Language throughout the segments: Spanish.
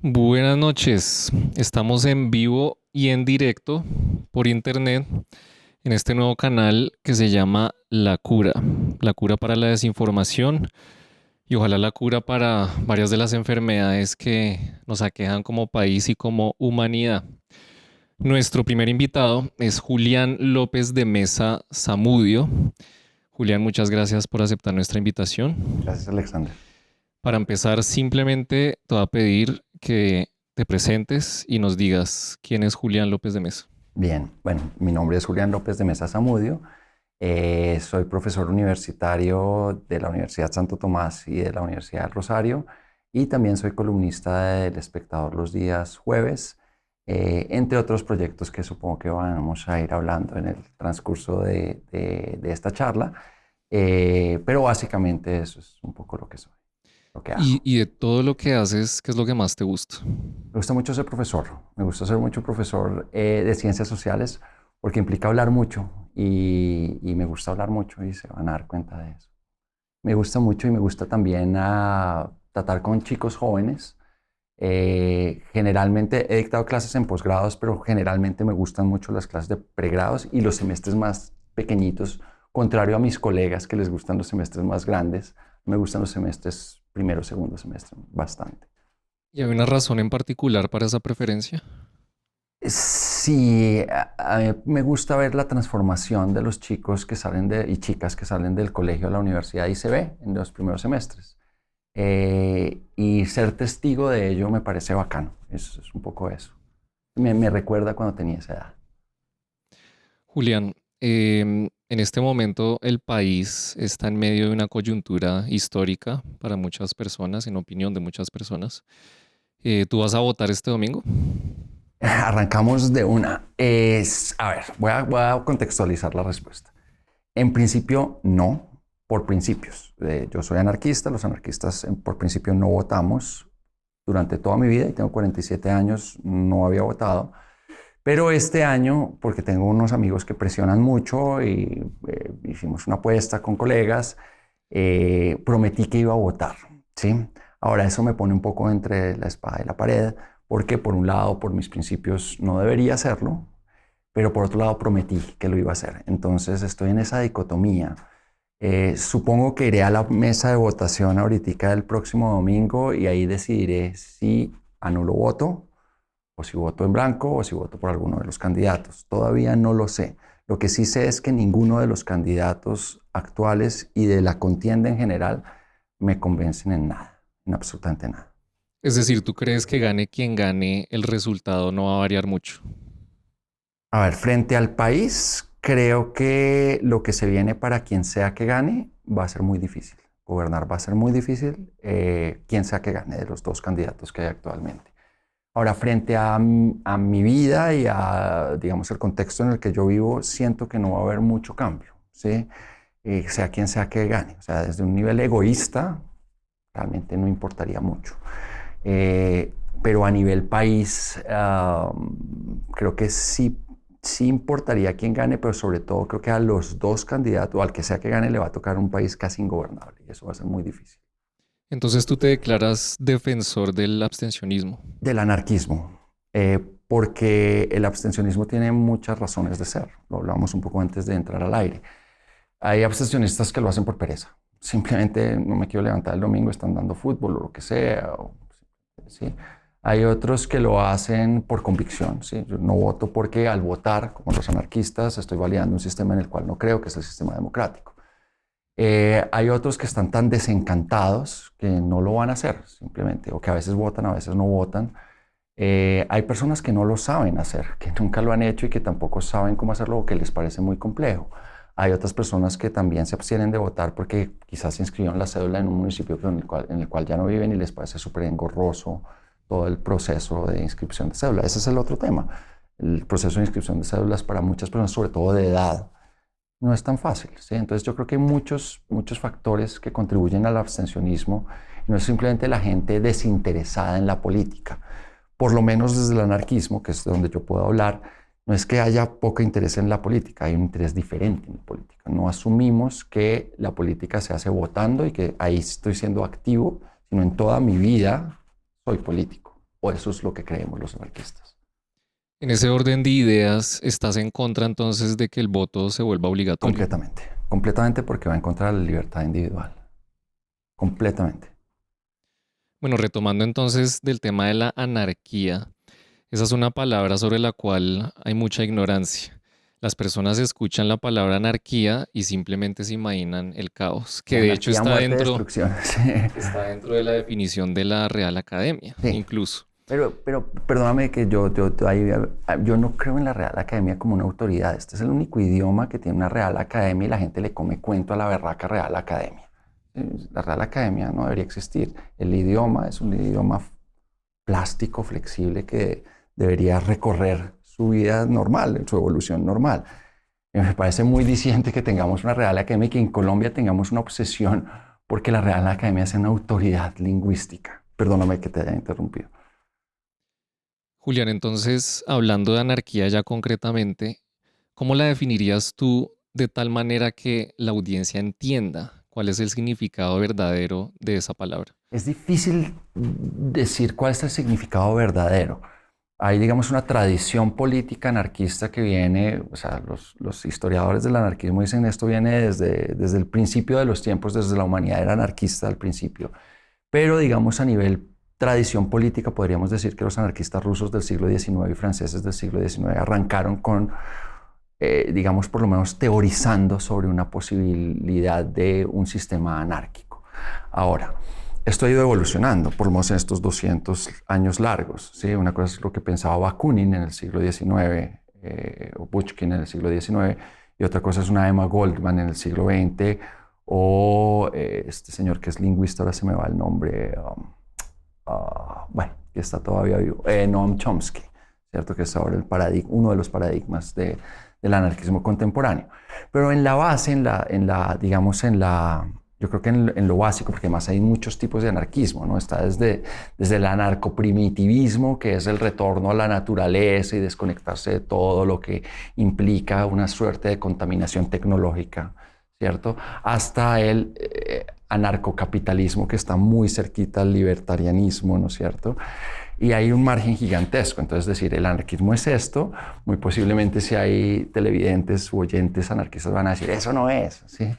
Buenas noches. Estamos en vivo y en directo por internet en este nuevo canal que se llama La cura para la desinformación y ojalá la cura para varias de las enfermedades que nos aquejan como país y como humanidad. Nuestro primer invitado es Julián López de Mesa Zamudio. Julián, muchas gracias por aceptar nuestra invitación. Gracias, Alexander. Para empezar, simplemente te voy a pedir que te presentes y nos digas quién es Julián López de Mesa. Bien, bueno, mi nombre es Julián López de Mesa Zamudio. Soy profesor universitario de la Universidad Santo Tomás y de la Universidad del Rosario y también soy columnista del Espectador los días jueves, entre otros proyectos que supongo que vamos a ir hablando en el transcurso de esta charla. Pero básicamente eso es un poco lo que soy, lo que hago. Y de todo lo que haces, ¿qué es lo que más te gusta? Me gusta mucho ser profesor. Me gusta ser mucho profesor de ciencias sociales porque implica hablar mucho y me gusta hablar mucho y se van a dar cuenta de eso. Me gusta mucho y me gusta también tratar con chicos jóvenes. Generalmente he dictado clases en posgrados, pero generalmente me gustan mucho las clases de pregrados y los semestres más pequeñitos, contrario a mis colegas que les gustan los semestres más grandes. Me gustan los semestres primero, segundo semestre, bastante. ¿Y hay una razón en particular para esa preferencia? Sí, a mí me gusta ver la transformación de los chicos que salen y chicas que salen del colegio a la universidad y se ve en los primeros semestres. Y ser testigo de ello me parece bacano. Es un poco eso. Me recuerda cuando tenía esa edad. Julián, en este momento el país está en medio de una coyuntura histórica para muchas personas, en opinión de muchas personas. ¿Tú vas a votar este domingo? Arrancamos de una. A ver, voy a contextualizar la respuesta. En principio, no, por principios. Yo soy anarquista, los anarquistas por principio no votamos. Durante toda mi vida, y tengo 47 años, no había votado. Pero este año, porque tengo unos amigos que presionan mucho y hicimos una apuesta con colegas, prometí que iba a votar, ¿sí? Ahora eso me pone un poco entre la espada y la pared, porque por un lado, por mis principios, no debería hacerlo, pero por otro lado prometí que lo iba a hacer. Entonces estoy en esa dicotomía. Supongo que iré a la mesa de votación ahorita del próximo domingo y ahí decidiré si anulo voto o si voto en blanco o si voto por alguno de los candidatos. Todavía no lo sé. Lo que sí sé es que ninguno de los candidatos actuales y de la contienda en general me convencen en nada, en absolutamente nada. Es decir, ¿tú crees que gane quien gane, el resultado no va a variar mucho? A ver, frente al país, creo que lo que se viene para quien sea que gane va a ser muy difícil. Gobernar va a ser muy difícil, quien sea que gane de los dos candidatos que hay actualmente. Ahora, frente a mi vida y a, digamos, el contexto en el que yo vivo, siento que no va a haber mucho cambio, ¿sí? Sea quien sea que gane. O sea, desde un nivel egoísta, realmente no importaría mucho. Eh, pero a nivel país, creo que sí importaría quién gane, pero sobre todo creo que a los dos candidatos, o al que sea que gane, le va a tocar un país casi ingobernable y eso va a ser muy difícil. Entonces tú te declaras defensor del abstencionismo. Del anarquismo, porque el abstencionismo tiene muchas razones de ser. Lo hablábamos un poco antes de entrar al aire. Hay abstencionistas que lo hacen por pereza. Simplemente no me quiero levantar el domingo, están dando fútbol o lo que sea. ¿Sí? Hay otros que lo hacen por convicción. ¿Sí? Yo no voto porque al votar, como los anarquistas, estoy validando un sistema en el cual no creo que es el sistema democrático. Hay otros que están tan desencantados que no lo van a hacer simplemente, o que a veces votan, a veces no votan. Hay personas que no lo saben hacer, que nunca lo han hecho y que tampoco saben cómo hacerlo o que les parece muy complejo. Hay otras personas que también se abstienen de votar porque quizás se inscribieron la cédula en un municipio en el cual ya no viven y les parece súper engorroso todo el proceso de inscripción de cédula. Ese es el otro tema. El proceso de inscripción de cédulas para muchas personas, sobre todo de edad, no es tan fácil, ¿sí? Entonces yo creo que hay muchos factores que contribuyen al abstencionismo y no es simplemente la gente desinteresada en la política. Por lo menos desde el anarquismo, que es de donde yo puedo hablar, no es que haya poco interés en la política, hay un interés diferente en la política. No asumimos que la política se hace votando y que ahí estoy siendo activo, sino en toda mi vida soy político o eso es lo que creemos los anarquistas. En ese orden de ideas, ¿estás en contra entonces de que el voto se vuelva obligatorio? Completamente, completamente porque va en contra de la libertad individual, completamente. Bueno, retomando entonces del tema de la anarquía, esa es una palabra sobre la cual hay mucha ignorancia. Las personas escuchan la palabra anarquía y simplemente se imaginan el caos, Sí, que de hecho anarquía, muerte, destrucción. Sí. está dentro de la definición de la Real Academia, Sí. incluso. Pero perdóname que yo no creo en la Real Academia como una autoridad. Este es el único idioma que tiene una Real Academia y la gente le come cuento a la berraca Real Academia. La Real Academia no debería existir. El idioma es un idioma plástico, flexible, que debería recorrer su vida normal, su evolución normal. Me parece muy diciente que tengamos una Real Academia y que en Colombia tengamos una obsesión porque la Real Academia sea una autoridad lingüística. Perdóname que te haya interrumpido. Julián, entonces, hablando de anarquía ya concretamente, ¿cómo la definirías tú de tal manera que la audiencia entienda cuál es el significado verdadero de esa palabra? Es difícil decir cuál es el significado verdadero. Hay, digamos, una tradición política anarquista que viene, o sea, los historiadores del anarquismo dicen esto viene desde el principio de los tiempos, desde la humanidad era anarquista al principio. Pero, digamos, a nivel tradición política, podríamos decir que los anarquistas rusos del siglo XIX y franceses del siglo XIX arrancaron con, digamos, por lo menos teorizando sobre una posibilidad de un sistema anárquico. Ahora, esto ha ido evolucionando, por lo menos en estos 200 años largos. ¿Sí? Una cosa es lo que pensaba Bakunin en el siglo XIX, o Pushkin en el siglo XIX, y otra cosa es una Emma Goldman en el siglo XX, o este señor que es lingüista, ahora se me va el nombre, bueno, que está todavía vivo, Noam Chomsky, ¿cierto? Que es ahora uno de los paradigmas del anarquismo contemporáneo. Pero en la base, digamos, yo creo que en lo básico, porque además hay muchos tipos de anarquismo, ¿no? Está desde el anarcoprimitivismo, que es el retorno a la naturaleza y desconectarse de todo lo que implica una suerte de contaminación tecnológica, ¿cierto? Hasta el anarcocapitalismo, que está muy cerquita al libertarianismo, ¿no es cierto? Y hay un margen gigantesco. Entonces, decir, el anarquismo es esto, muy posiblemente si hay televidentes u oyentes anarquistas van a decir, eso no es, ¿sí?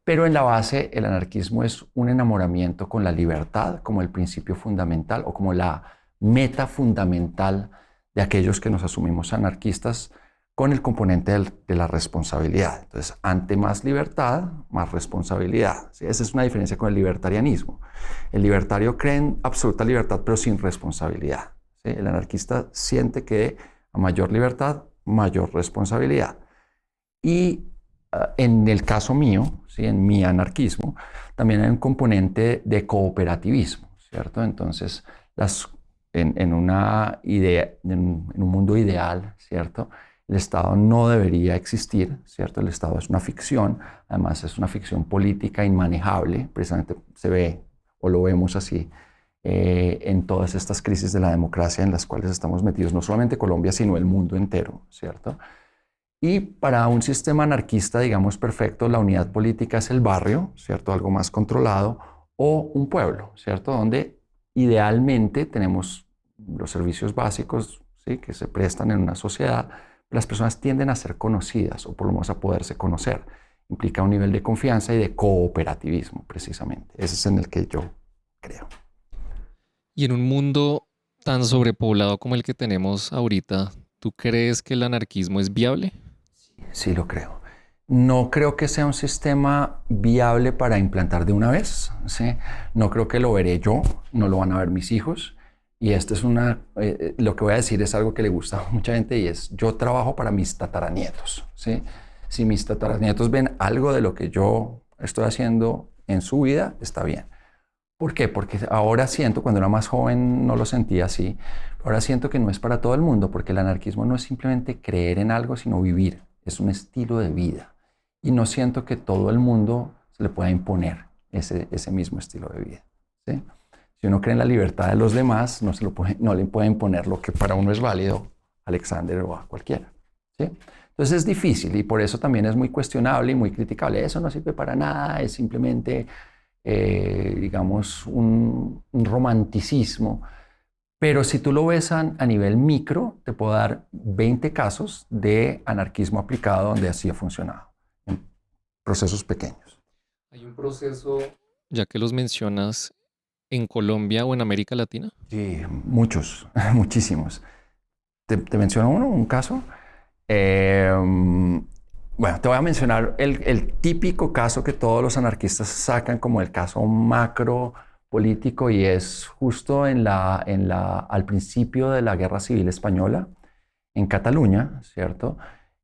Pero en la base, el anarquismo es un enamoramiento con la libertad como el principio fundamental o como la meta fundamental de aquellos que nos asumimos anarquistas, con el componente de la responsabilidad. Entonces, ante más libertad, más responsabilidad. ¿Sí? Esa es una diferencia con el libertarianismo. El libertario cree en absoluta libertad, pero sin responsabilidad. ¿Sí? El anarquista siente que a mayor libertad, mayor responsabilidad. Y en el caso mío, ¿sí? En mi anarquismo, también hay un componente de cooperativismo, ¿cierto? Entonces, en una idea, en un mundo ideal, ¿cierto? El Estado no debería existir, ¿cierto? El Estado es una ficción, además es una ficción política inmanejable, precisamente se ve o lo vemos así en todas estas crisis de la democracia en las cuales estamos metidos, no solamente Colombia, sino el mundo entero, ¿cierto? Y para un sistema anarquista, digamos, perfecto, la unidad política es el barrio, ¿cierto? Algo más controlado, o un pueblo, ¿cierto? Donde idealmente tenemos los servicios básicos, ¿sí? Que se prestan en una sociedad. Las personas tienden a ser conocidas, o por lo menos a poderse conocer. Implica un nivel de confianza y de cooperativismo, precisamente. Ese es en el que yo creo. Y en un mundo tan sobrepoblado como el que tenemos ahorita, ¿tú crees que el anarquismo es viable? Sí, lo creo. No creo que sea un sistema viable para implantar de una vez, ¿sí? No creo que lo veré yo, no lo van a ver mis hijos. Y esto es lo que voy a decir es algo que le gusta a mucha gente y es, yo trabajo para mis tataranietos, ¿sí? Si mis tataranietos ven algo de lo que yo estoy haciendo en su vida, está bien. ¿Por qué? Porque ahora siento, cuando era más joven no lo sentía así, ahora siento que no es para todo el mundo, porque el anarquismo no es simplemente creer en algo, sino vivir, es un estilo de vida. Y no siento que todo el mundo se le pueda imponer ese mismo estilo de vida, ¿sí? Si uno cree en la libertad de los demás, no le puede imponer lo que para uno es válido a Alexander o a cualquiera, ¿sí? Entonces es difícil y por eso también es muy cuestionable y muy criticable. Eso no sirve para nada, es simplemente, digamos, un romanticismo. Pero si tú lo ves a nivel micro, te puedo dar 20 casos de anarquismo aplicado donde así ha funcionado, en procesos pequeños. Hay un proceso, ya que los mencionas, en Colombia o en América Latina. Sí, muchos, muchísimos. Te menciono un caso. Eh, bueno, te voy a mencionar el típico caso que todos los anarquistas sacan como el caso macro político y es justo al principio de la Guerra Civil Española en Cataluña, ¿cierto?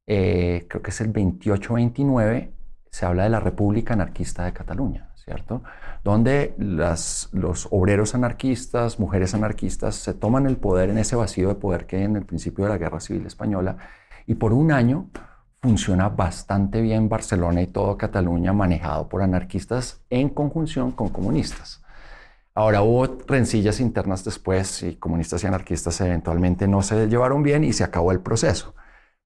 Creo que es el 28-29, se habla de la República Anarquista de Cataluña, ¿cierto? Donde los obreros anarquistas, mujeres anarquistas, se toman el poder en ese vacío de poder que hay en el principio de la Guerra Civil Española y por un año funciona bastante bien Barcelona y todo Cataluña manejado por anarquistas en conjunción con comunistas. Ahora hubo rencillas internas después y comunistas y anarquistas eventualmente no se llevaron bien y se acabó el proceso.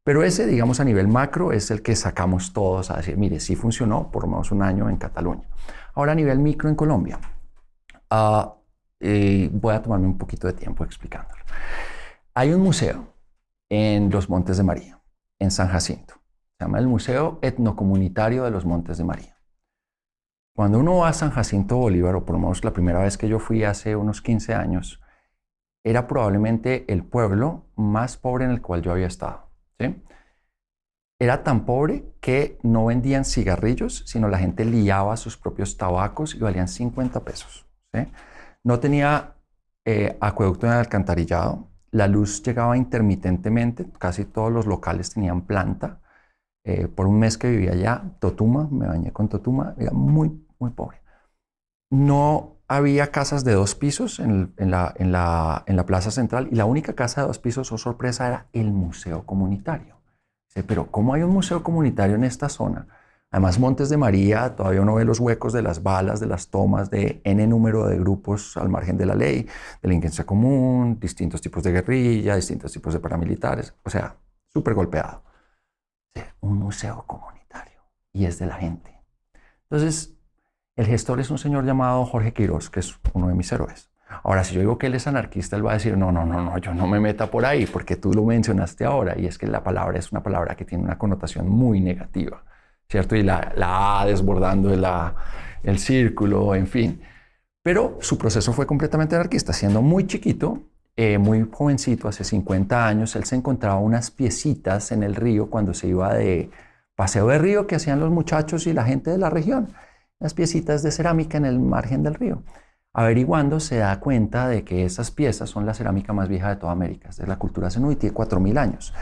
Pero ese, digamos, a nivel macro es el que sacamos todos a decir, mire, sí funcionó por lo menos un año en Cataluña. Ahora a nivel micro en Colombia, voy a tomarme un poquito de tiempo explicándolo. Hay un museo en los Montes de María, en San Jacinto. Se llama el Museo Etnocomunitario de los Montes de María. Cuando uno va a San Jacinto Bolívar, o por lo menos la primera vez que yo fui hace unos 15 años, era probablemente el pueblo más pobre en el cual yo había estado, ¿sí? Era tan pobre que no vendían cigarrillos, sino la gente liaba sus propios tabacos y valían 50 pesos, ¿sí? No tenía acueducto de alcantarillado, la luz llegaba intermitentemente, casi todos los locales tenían planta. Por un mes que vivía allá, Totuma, me bañé con Totuma, era muy, muy pobre. No había casas de 2 pisos en la plaza central y la única casa de 2 pisos, oh sorpresa, era el museo comunitario. Pero ¿cómo hay un museo comunitario en esta zona? Además, Montes de María, todavía uno ve los huecos de las balas, de las tomas, de N número de grupos al margen de la ley, delincuencia común, distintos tipos de guerrilla, distintos tipos de paramilitares, o sea, súper golpeado. Un museo comunitario y es de la gente. Entonces, el gestor es un señor llamado Jorge Quirós, que es uno de mis héroes. Ahora, si yo digo que él es anarquista, él va a decir, no, yo no me meta por ahí, porque tú lo mencionaste ahora, y es que la palabra es una palabra que tiene una connotación muy negativa, ¿cierto? Y la A desbordando el círculo, en fin. Pero su proceso fue completamente anarquista. Siendo muy chiquito, muy jovencito, hace 50 años, él se encontraba unas piecitas en el río cuando se iba de paseo de río que hacían los muchachos y la gente de la región. Unas piecitas de cerámica en el margen del río. Averiguando se da cuenta de que esas piezas son la cerámica más vieja de toda América, es de la cultura zenú y tiene 4000 años.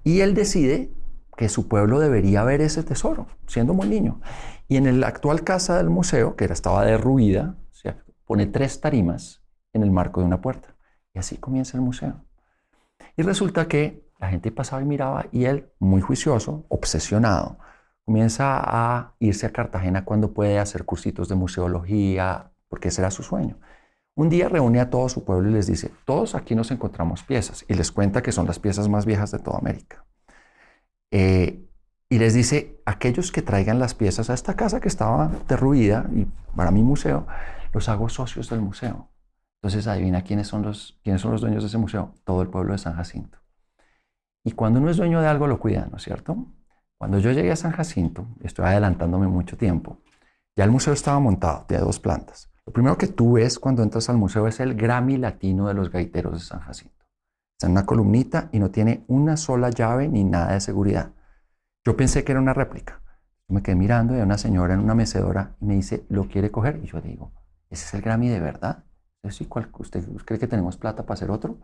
Y él decide que su pueblo debería ver ese tesoro, siendo muy niño. Y en la actual casa del museo, que estaba derruida, pone 3 tarimas en el marco de una puerta. Y así comienza el museo. Y resulta que la gente pasaba y miraba y él, muy juicioso, obsesionado, comienza a irse a Cartagena cuando puede hacer cursitos de museología, porque ese era su sueño. Un día reúne a todo su pueblo y les dice, todos aquí nos encontramos piezas, y les cuenta que son las piezas más viejas de toda América. Y les dice, aquellos que traigan las piezas a esta casa que estaba derruida, y para mi museo, los hago socios del museo. Entonces adivina quiénes son los dueños de ese museo, todo el pueblo de San Jacinto. Y cuando uno es dueño de algo lo cuida, ¿no es cierto? Cuando yo llegué a San Jacinto, estoy adelantándome mucho tiempo, ya el museo estaba montado, tiene 2 plantas. Lo primero que tú ves cuando entras al museo es el Grammy latino de los gaiteros de San Jacinto. Está en una columnita y no tiene una sola llave ni nada de seguridad. Yo pensé que era una réplica. Yo me quedé mirando y hay una señora en una mecedora y me dice, ¿lo quiere coger? Y yo digo, ¿ese es el Grammy de verdad? Sí, ¿usted cree que tenemos plata para hacer otro?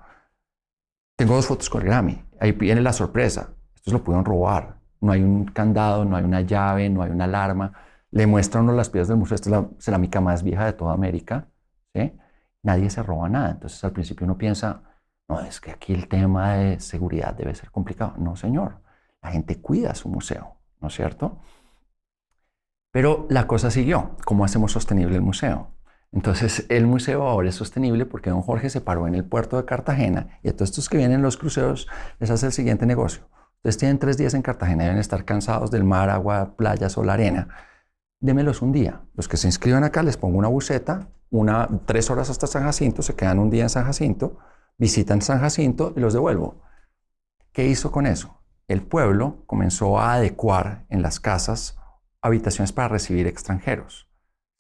Tengo 2 fotos con el Grammy. Ahí viene la sorpresa. Estos lo pudieron robar. No hay un candado, no hay una llave, no hay una alarma. Le muestra uno las piezas del museo. Esta es la cerámica más vieja de toda América, ¿sí? Nadie se roba nada. Entonces al principio uno piensa, no, es que aquí el tema de seguridad debe ser complicado. No, señor. La gente cuida su museo, ¿no es cierto? Pero la cosa siguió. ¿Cómo hacemos sostenible el museo? Entonces el museo ahora es sostenible porque don Jorge se paró en el puerto de Cartagena y a todos estos que vienen en los cruceros les hace el siguiente negocio. Ustedes tienen 3 días en Cartagena, deben estar cansados del mar, agua, playas o la arena. Démelos un día. Los que se inscriban acá les pongo una buseta, 3 horas hasta San Jacinto, se quedan un día en San Jacinto, visitan San Jacinto y los devuelvo. ¿Qué hizo con eso? El pueblo comenzó a adecuar en las casas habitaciones para recibir extranjeros,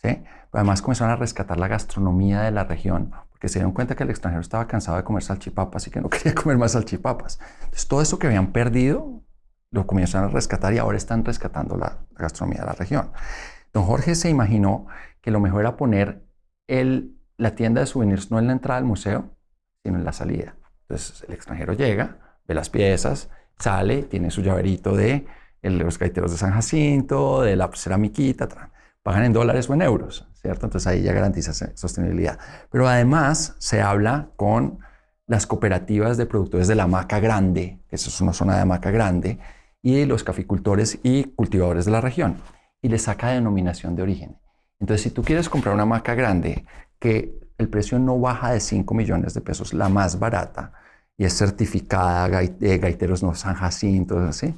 ¿sí? Además comenzaron a rescatar la gastronomía de la región, porque se dieron cuenta que el extranjero estaba cansado de comer salchipapas y que no quería comer más salchipapas. Entonces, todo eso que habían perdido lo comenzaron a rescatar y ahora están rescatando la gastronomía de la región. Don Jorge se imaginó que lo mejor era poner la tienda de souvenirs no en la entrada del museo, sino en la salida. Entonces, el extranjero llega, ve las piezas, sale, tiene su llaverito de los gaiteros de San Jacinto, de la ceramiquita, pagan en dólares o en euros, ¿cierto? Entonces ahí ya garantiza sostenibilidad. Pero además se habla con las cooperativas de productores de la hamaca grande, que eso es una zona de hamaca grande, y los caficultores y cultivadores de la región, y le saca denominación de origen. Entonces, si tú quieres comprar una hamaca grande, que el precio no baja de 5 millones de pesos, la más barata, y es certificada, gaiteros no San Jacinto, así,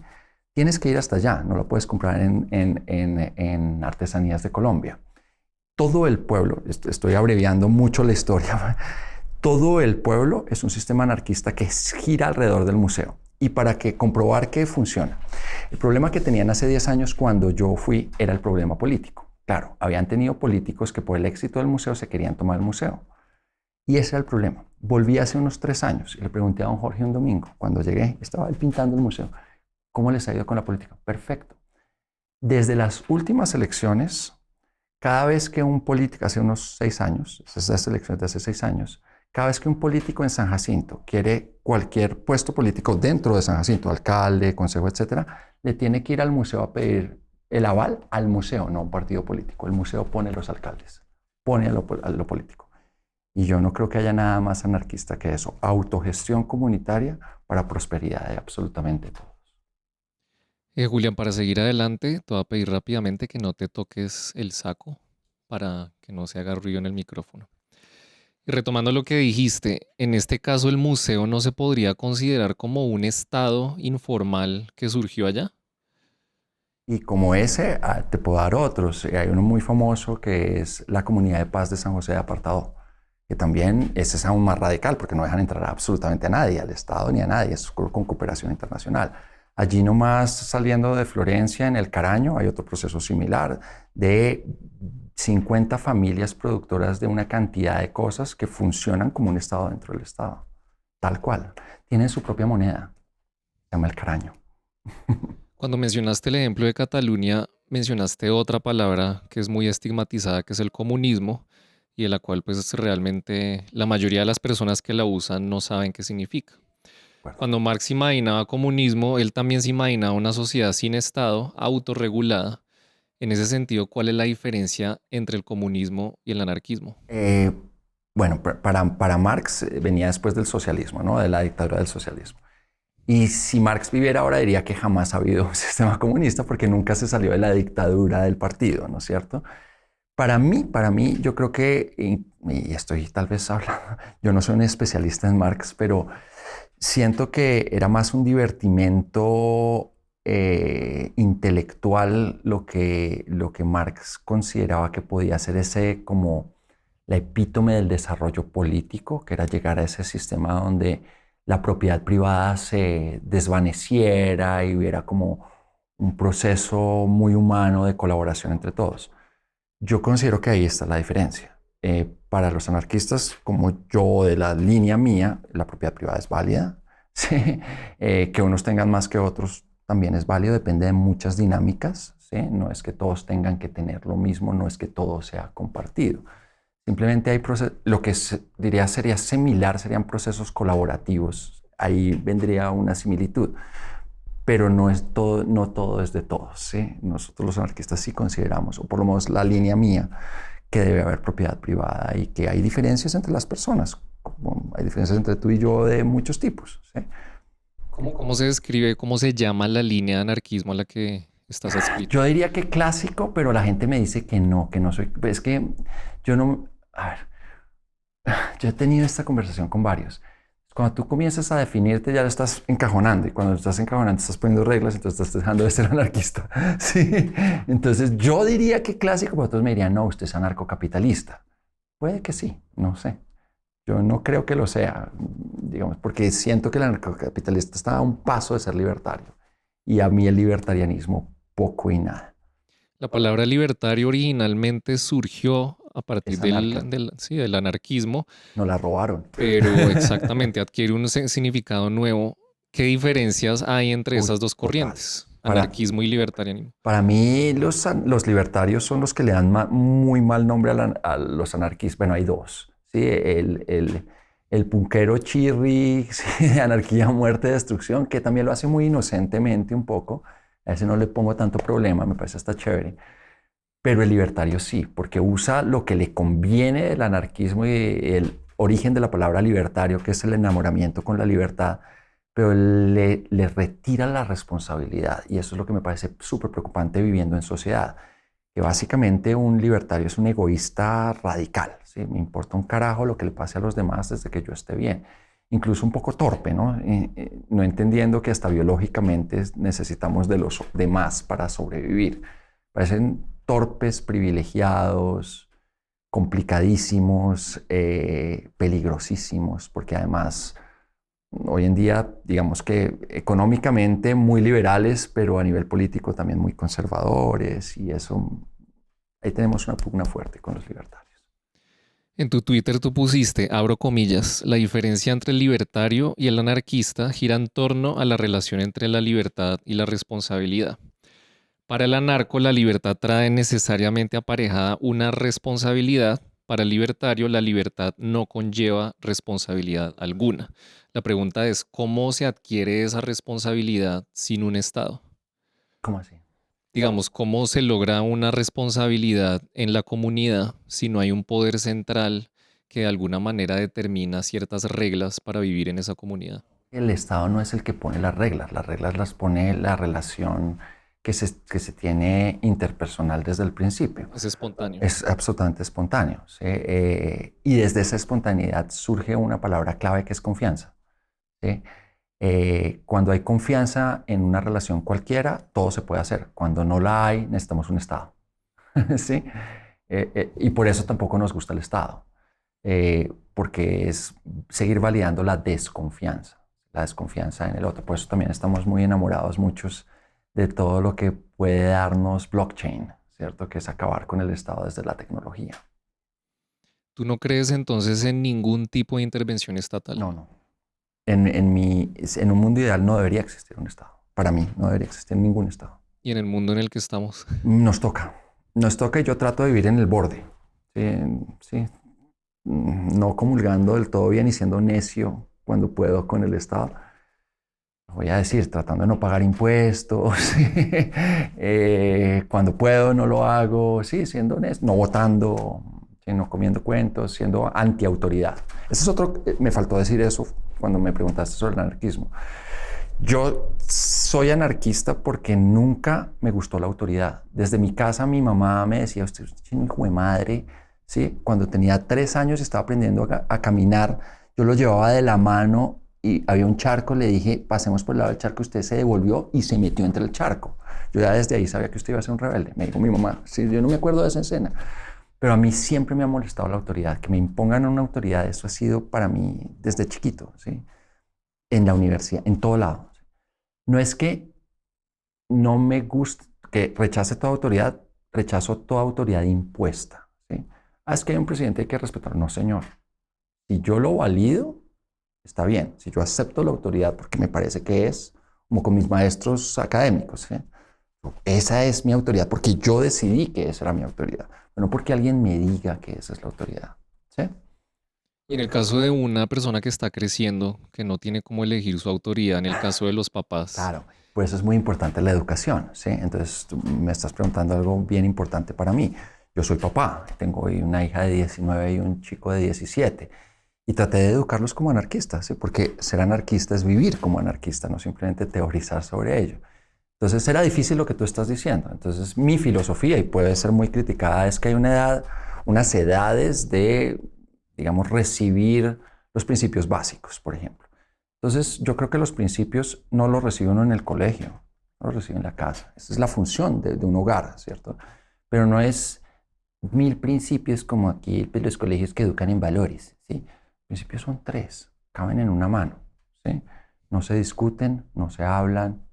tienes que ir hasta allá, no lo puedes comprar en Artesanías de Colombia. Todo el pueblo, estoy abreviando mucho la historia, todo el pueblo es un sistema anarquista que gira alrededor del museo y para comprobar que funciona. El problema que tenían hace 10 años cuando yo fui era el problema político. Claro, habían tenido políticos que por el éxito del museo se querían tomar el museo. Y ese era el problema. Volví hace unos 3 años y le pregunté a don Jorge un domingo, cuando llegué, estaba él pintando el museo, ¿cómo les ha ido con la política? Perfecto. Desde las últimas elecciones, cada vez que un político, hace unos 6 años, esas elecciones de hace 6 años, cada vez que un político en San Jacinto quiere cualquier puesto político dentro de San Jacinto, alcalde, consejo, etcétera, le tiene que ir al museo a pedir el aval al museo, no a un partido político. El museo pone a los alcaldes, pone a lo político. Y yo no creo que haya nada más anarquista que eso. Autogestión comunitaria para prosperidad de absolutamente todos. Julián, para seguir adelante, te voy a pedir rápidamente que no te toques el saco para que no se haga ruido en el micrófono. Y retomando lo que dijiste, en este caso el museo no se podría considerar como un estado informal que surgió allá. Y como ese, te puedo dar otros. Hay uno muy famoso que es la Comunidad de Paz de San José de Apartado, que también ese es aún más radical porque no dejan entrar absolutamente a nadie, al Estado ni a nadie, es con cooperación internacional. Allí nomás saliendo de Florencia, en el Caraño, hay otro proceso similar de 50 familias productoras de una cantidad de cosas que funcionan como un Estado dentro del Estado, tal cual. Tienen su propia moneda, se llama el Caraño. Cuando mencionaste el ejemplo de Cataluña, mencionaste otra palabra que es muy estigmatizada, que es el comunismo, y de la cual pues realmente la mayoría de las personas que la usan no saben qué significa. Bueno, Cuando Marx imaginaba comunismo, él también se imaginaba una sociedad sin Estado, autorregulada. En ese sentido, ¿cuál es la diferencia entre el comunismo y el anarquismo? eh, bueno, para Marx venía después del socialismo, ¿no? De la dictadura del socialismo. Y si Marx viviera ahora diría que jamás ha habido un sistema comunista porque nunca se salió de la dictadura del partido, ¿no es cierto? Para mí, yo creo que, y estoy tal vez hablando, yo no soy un especialista en Marx, pero siento que era más un divertimento intelectual lo que Marx consideraba que podía ser ese como la epítome del desarrollo político, que era llegar a ese sistema donde la propiedad privada se desvaneciera y hubiera como un proceso muy humano de colaboración entre todos. Yo considero que ahí está la diferencia. Para los anarquistas, como yo de la línea mía, la propiedad privada es válida. ¿Sí? Que unos tengan más que otros también es válido, depende de muchas dinámicas. ¿Sí? No es que todos tengan que tener lo mismo, no es que todo sea compartido. Simplemente hay lo que diría sería similar, serían procesos colaborativos. Ahí vendría una similitud, pero no todo es de todos. ¿Sí? Nosotros los anarquistas sí consideramos, o por lo menos la línea mía, que debe haber propiedad privada y que hay diferencias entre las personas. Hay diferencias entre tú y yo de muchos tipos. ¿Sí? ¿Cómo se describe, cómo se llama la línea de anarquismo a la que estás adscrito? Yo diría que clásico, pero la gente me dice que no soy. Es que yo no. A ver, yo he tenido esta conversación con varios. Cuando tú comienzas a definirte, ya lo estás encajonando. Y cuando estás encajonando, estás poniendo reglas, entonces estás dejando de ser anarquista. Sí. Entonces, yo diría que clásico, pero otros me dirían, no, usted es anarcocapitalista. Puede que sí, no sé. Yo no creo que lo sea. digamos, porque siento que el anarcocapitalista está a un paso de ser libertario y a mí el libertarianismo poco y nada. La palabra libertario originalmente surgió a partir Es anarca, sí, del anarquismo, nos la robaron. pero exactamente adquiere un significado nuevo. ¿Qué diferencias hay entre Uy, esas dos total. corrientes, Para, anarquismo y libertarianismo? para mí los libertarios son los que le dan muy mal nombre a los anarquistas. Bueno, hay dos. ¿Sí? El punkero chirri, ¿sí? De anarquía, muerte, destrucción, que también lo hace muy inocentemente un poco. A ese no le pongo tanto problema, me parece hasta chévere. Pero el libertario sí, porque usa lo que le conviene del anarquismo y el origen de la palabra libertario, que es el enamoramiento con la libertad, pero le retira la responsabilidad. Y eso es lo que me parece súper preocupante viviendo en sociedad. Que básicamente un libertario es un egoísta radical. ¿Sí? Me importa un carajo lo que le pase a los demás desde que yo esté bien. Incluso un poco torpe, ¿no? No entendiendo que hasta biológicamente necesitamos de los demás para sobrevivir. Parecen torpes, privilegiados, complicadísimos, peligrosísimos, porque además hoy en día, digamos que económicamente muy liberales, pero a nivel político también muy conservadores, y eso, ahí tenemos una pugna fuerte con los libertarios. En tu Twitter tú pusiste, abro comillas, la diferencia entre el libertario y el anarquista gira en torno a la relación entre la libertad y la responsabilidad. Para el anarco, la libertad trae necesariamente aparejada una responsabilidad. Para el libertario, la libertad no conlleva responsabilidad alguna. La pregunta es, ¿cómo se adquiere esa responsabilidad sin un Estado? ¿Cómo así? Digamos, ¿cómo se logra una responsabilidad en la comunidad si no hay un poder central que de alguna manera determina ciertas reglas para vivir en esa comunidad? El Estado no es el que pone las reglas las pone la relación que se tiene interpersonal desde el principio. Es espontáneo. Es absolutamente espontáneo. ¿Sí? Y desde esa espontaneidad surge una palabra clave que es confianza. ¿Sí? Cuando hay confianza en una relación cualquiera, todo se puede hacer. Cuando no la hay, necesitamos un Estado. ¿Sí? Y por eso tampoco nos gusta el Estado, porque es seguir validando la desconfianza en el otro. Por eso también estamos muy enamorados muchos de todo lo que puede darnos blockchain, ¿cierto? Que es acabar con el Estado desde la tecnología. ¿Tú no crees entonces en ningún tipo de intervención estatal? No, no. En un mundo ideal no debería existir un Estado. Para mí no debería existir ningún Estado. Y en el mundo en el que estamos. Nos toca. Nos toca y yo trato de vivir en el borde. Sí, sí. No comulgando del todo bien y siendo necio cuando puedo con el Estado. Voy a decir, tratando de no pagar impuestos. Cuando puedo no lo hago. Sí, siendo honesto. No votando, sí, no comiendo cuentos, siendo antiautoridad. Ese es otro, me faltó decir eso cuando me preguntaste sobre el anarquismo. Yo soy anarquista porque nunca me gustó la autoridad. Desde mi casa mi mamá me decía, usted es un hijo de madre. ¿Sí? Cuando tenía 3 años y estaba aprendiendo a caminar, yo lo llevaba de la mano y había un charco, le dije, pasemos por el lado del charco, usted se devolvió y se metió entre el charco. Yo ya desde ahí sabía que usted iba a ser un rebelde, me dijo mi mamá. Sí, yo no me acuerdo de esa escena, pero a mí siempre me ha molestado la autoridad, que me impongan una autoridad, eso ha sido para mí desde chiquito, ¿sí? En la universidad, en todo lado. No es que no me guste, que rechace toda autoridad, rechazo toda autoridad impuesta. ¿Sí? Es que hay un presidente que hay que respetar. No, señor. Si yo lo valido, está bien. Si yo acepto la autoridad porque me parece que es, como con mis maestros académicos, ¿sí? Esa es mi autoridad porque yo decidí que esa era mi autoridad. No porque alguien me diga que esa es la autoridad. ¿Sí? Y en el caso de una persona que está creciendo, que no tiene cómo elegir su autoridad, en el caso de los papás, Claro, por eso es muy importante la educación, ¿sí? Entonces, tú me estás preguntando algo bien importante para mí. Yo soy papá, tengo hoy una hija de 19 y un chico de 17. Y traté de educarlos como anarquistas, ¿sí? Porque ser anarquista es vivir como anarquista, no simplemente teorizar sobre ello. Entonces, era difícil lo que tú estás diciendo. Entonces, mi filosofía, y puede ser muy criticada, es que hay una edad, unas edades de, digamos, recibir los principios básicos, por ejemplo. Entonces, yo creo que los principios no los recibe uno en el colegio, no los recibe en la casa. Esa es la función de un hogar, ¿cierto? Pero no es 1000 principios como aquí los colegios que educan en valores, ¿sí? Principios son 3. caben en una mano, ¿sí? No se discuten, no se hablan,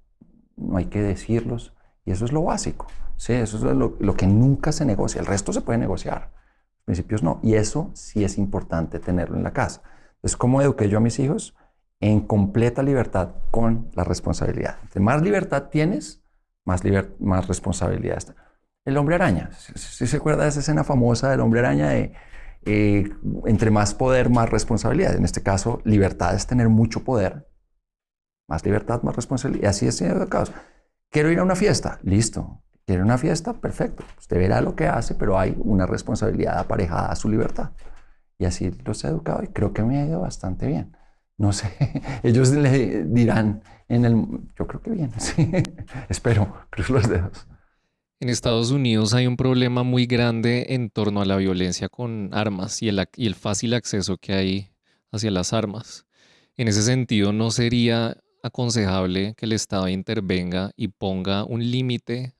no hay que decirlos, y eso es lo básico, ¿sí? Eso es lo que nunca se negocia. El resto se puede negociar, los principios no, y eso sí es importante tenerlo en la casa. Entonces, ¿cómo eduqué yo a mis hijos? En completa libertad con la responsabilidad. Entre más libertad tienes, más responsabilidad. El hombre araña, si se acuerda de esa escena famosa del hombre araña de eh, entre más poder, más responsabilidad. En este caso, libertad es tener mucho poder, más libertad, más responsabilidad. Y así es en el caso. Quiero ir a una fiesta, listo. ¿Quiere una fiesta? Perfecto. Usted verá lo que hace, pero hay una responsabilidad aparejada a su libertad. Y así los he educado y creo que me ha ido bastante bien. No sé, ellos le dirán yo creo que bien, sí. Espero, cruzo los dedos. En Estados Unidos hay un problema muy grande en torno a la violencia con armas y el fácil acceso que hay hacia las armas. En ese sentido, ¿no sería aconsejable que el Estado intervenga y ponga un límite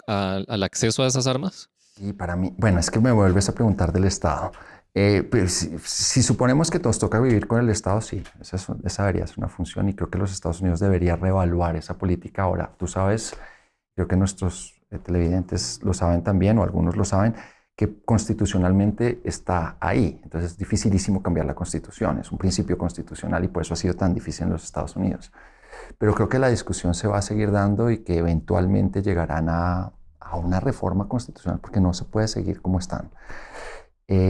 al acceso a esas armas? Y para mí, bueno, es que me vuelves a preguntar del Estado. Pues, si suponemos que nos toca vivir con el Estado, sí, esa debería ser una función y creo que los Estados Unidos debería reevaluar esa política ahora. Tú sabes, creo que nuestros televidentes lo saben también, o algunos lo saben, que constitucionalmente está ahí. Entonces es dificilísimo cambiar la constitución, es un principio constitucional y por eso ha sido tan difícil en los Estados Unidos. Pero creo que la discusión se va a seguir dando y que eventualmente llegarán a una reforma constitucional porque no se puede seguir como están.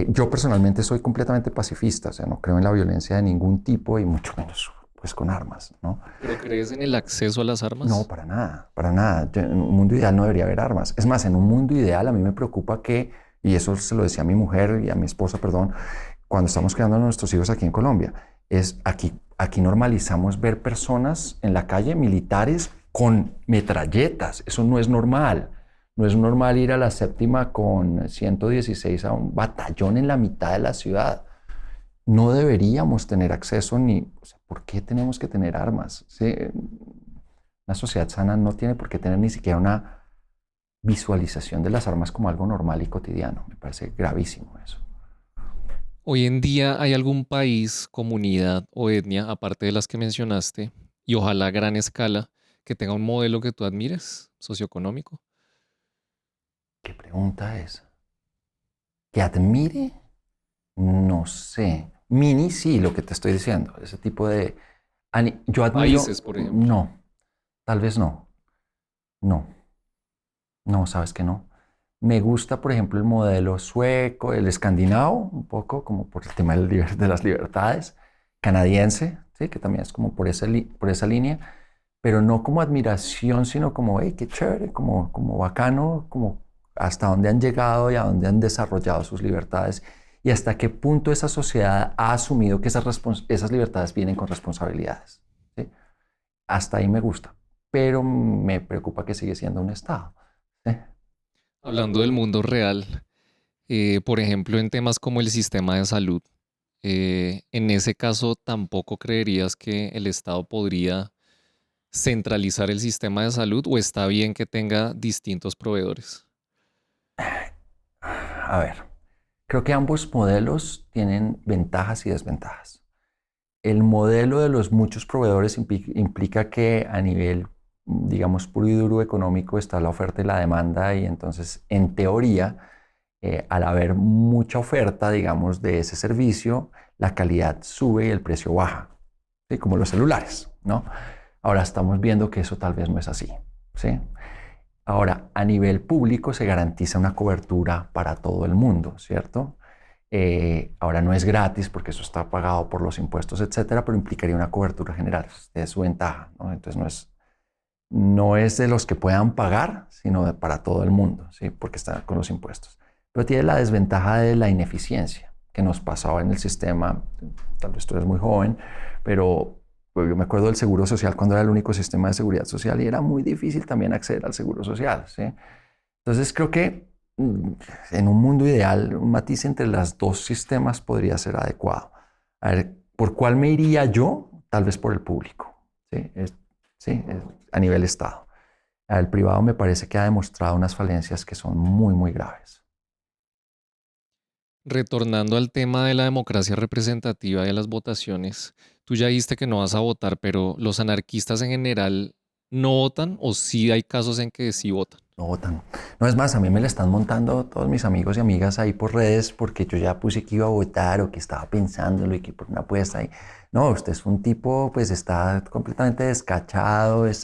Yo personalmente soy completamente pacifista, o sea, no creo en la violencia de ningún tipo y mucho menos pues con armas, ¿no? ¿Pero crees en el acceso a las No, armas? para nada, para nada. En un mundo ideal no debería haber armas. Es más, en un mundo ideal a mí me preocupa que, y eso se lo decía a mi mujer y a mi esposa, perdón, cuando estamos criando a nuestros hijos aquí en Colombia, es aquí normalizamos ver personas en la calle, militares, con metralletas. Eso no es normal. No es normal ir a la séptima con 116 a un batallón en la mitad de la ciudad. No deberíamos tener acceso ni, o sea, ¿por qué tenemos que tener armas? ¿Sí? Una sociedad sana no tiene por qué tener ni siquiera una visualización de las armas como algo normal y cotidiano. Me parece gravísimo eso. Hoy en día hay algún país, comunidad o etnia, aparte de las que mencionaste, y ojalá a gran escala, que tenga un modelo que tú admires, socioeconómico. ¿Qué pregunta es? ¿Que admire? No sé. Mini, sí, lo que te estoy diciendo. Ese tipo de... Yo admiro... Países, por ejemplo. No, tal vez no. No, no, sabes que no. Me gusta, por ejemplo, el modelo sueco, el escandinavo, un poco como por el tema de las libertades, canadiense, ¿sí? Que también es como por esa línea, pero no como admiración, sino como, hey, qué chévere, como bacano, como hasta dónde han llegado y a dónde han desarrollado sus libertades y hasta qué punto esa sociedad ha asumido que esas libertades vienen con responsabilidades. ¿Sí? Hasta ahí me gusta, pero me preocupa que sigue siendo un Estado. ¿Sí? Hablando del mundo real, por ejemplo, en temas como el sistema de salud, en ese caso tampoco creerías que el Estado podría centralizar el sistema de salud o está bien que tenga distintos proveedores. A ver, creo que ambos modelos tienen ventajas y desventajas. El modelo de los muchos proveedores implica que a nivel, digamos, puro y duro económico está la oferta y la demanda y entonces, en teoría, al haber mucha oferta, digamos, de ese servicio, la calidad sube y el precio baja, ¿sí? Como los celulares, ¿no? Ahora estamos viendo que eso tal vez no es así, ¿sí? Ahora, a nivel público se garantiza una cobertura para todo el mundo, ¿cierto? Ahora no es gratis porque eso está pagado por los impuestos, etcétera, pero implicaría una cobertura general. Es su ventaja, ¿no? Entonces no es de los que puedan pagar, sino para todo el mundo, ¿sí? Porque está con los impuestos. Pero tiene la desventaja de la ineficiencia que nos pasaba en el sistema. Tal vez tú eres muy joven, pero pues, yo me acuerdo del Seguro Social cuando era el único sistema de seguridad social y era muy difícil también acceder al Seguro Social, ¿sí? Entonces creo que en un mundo ideal un matiz entre los dos sistemas podría ser adecuado. A ver, ¿por cuál me iría yo? Tal vez por el público, ¿sí? ¿Sí? A nivel Estado. El privado me parece que ha demostrado unas falencias que son muy, muy graves. Retornando al tema de la democracia representativa de las votaciones, tú ya dijiste que no vas a votar, pero los anarquistas en general no votan o sí hay casos en que sí votan. No votan. No es más, a mí me la están montando todos mis amigos y amigas ahí por redes porque yo ya puse que iba a votar o que estaba pensándolo y que por una apuesta ahí. No, usted es un tipo, pues está completamente descachado, es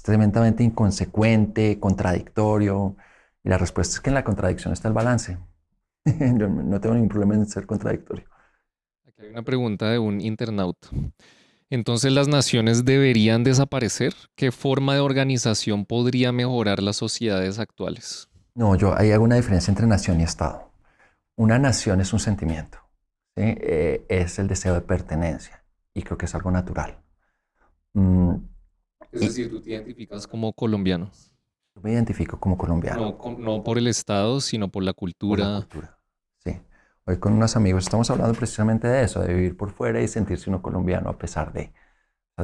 tremendamente inconsecuente, contradictorio. Y la respuesta es que en la contradicción está el balance. Yo no tengo ningún problema en ser contradictorio. Aquí hay una pregunta de un internauta. Entonces, ¿las naciones deberían desaparecer? ¿Qué forma de organización podría mejorar las sociedades actuales? No, yo ahí hago una diferencia entre nación y Estado. Una nación es un sentimiento, ¿sí? Es el deseo de pertenencia y creo que es algo natural. Mm, Es y decir, tú te identificas como colombiano, yo me identifico como colombiano no por el Estado, sino por la por la cultura. cultura. Sí. Hoy con unos amigos estamos hablando precisamente de eso, de vivir por fuera y sentirse uno colombiano a pesar de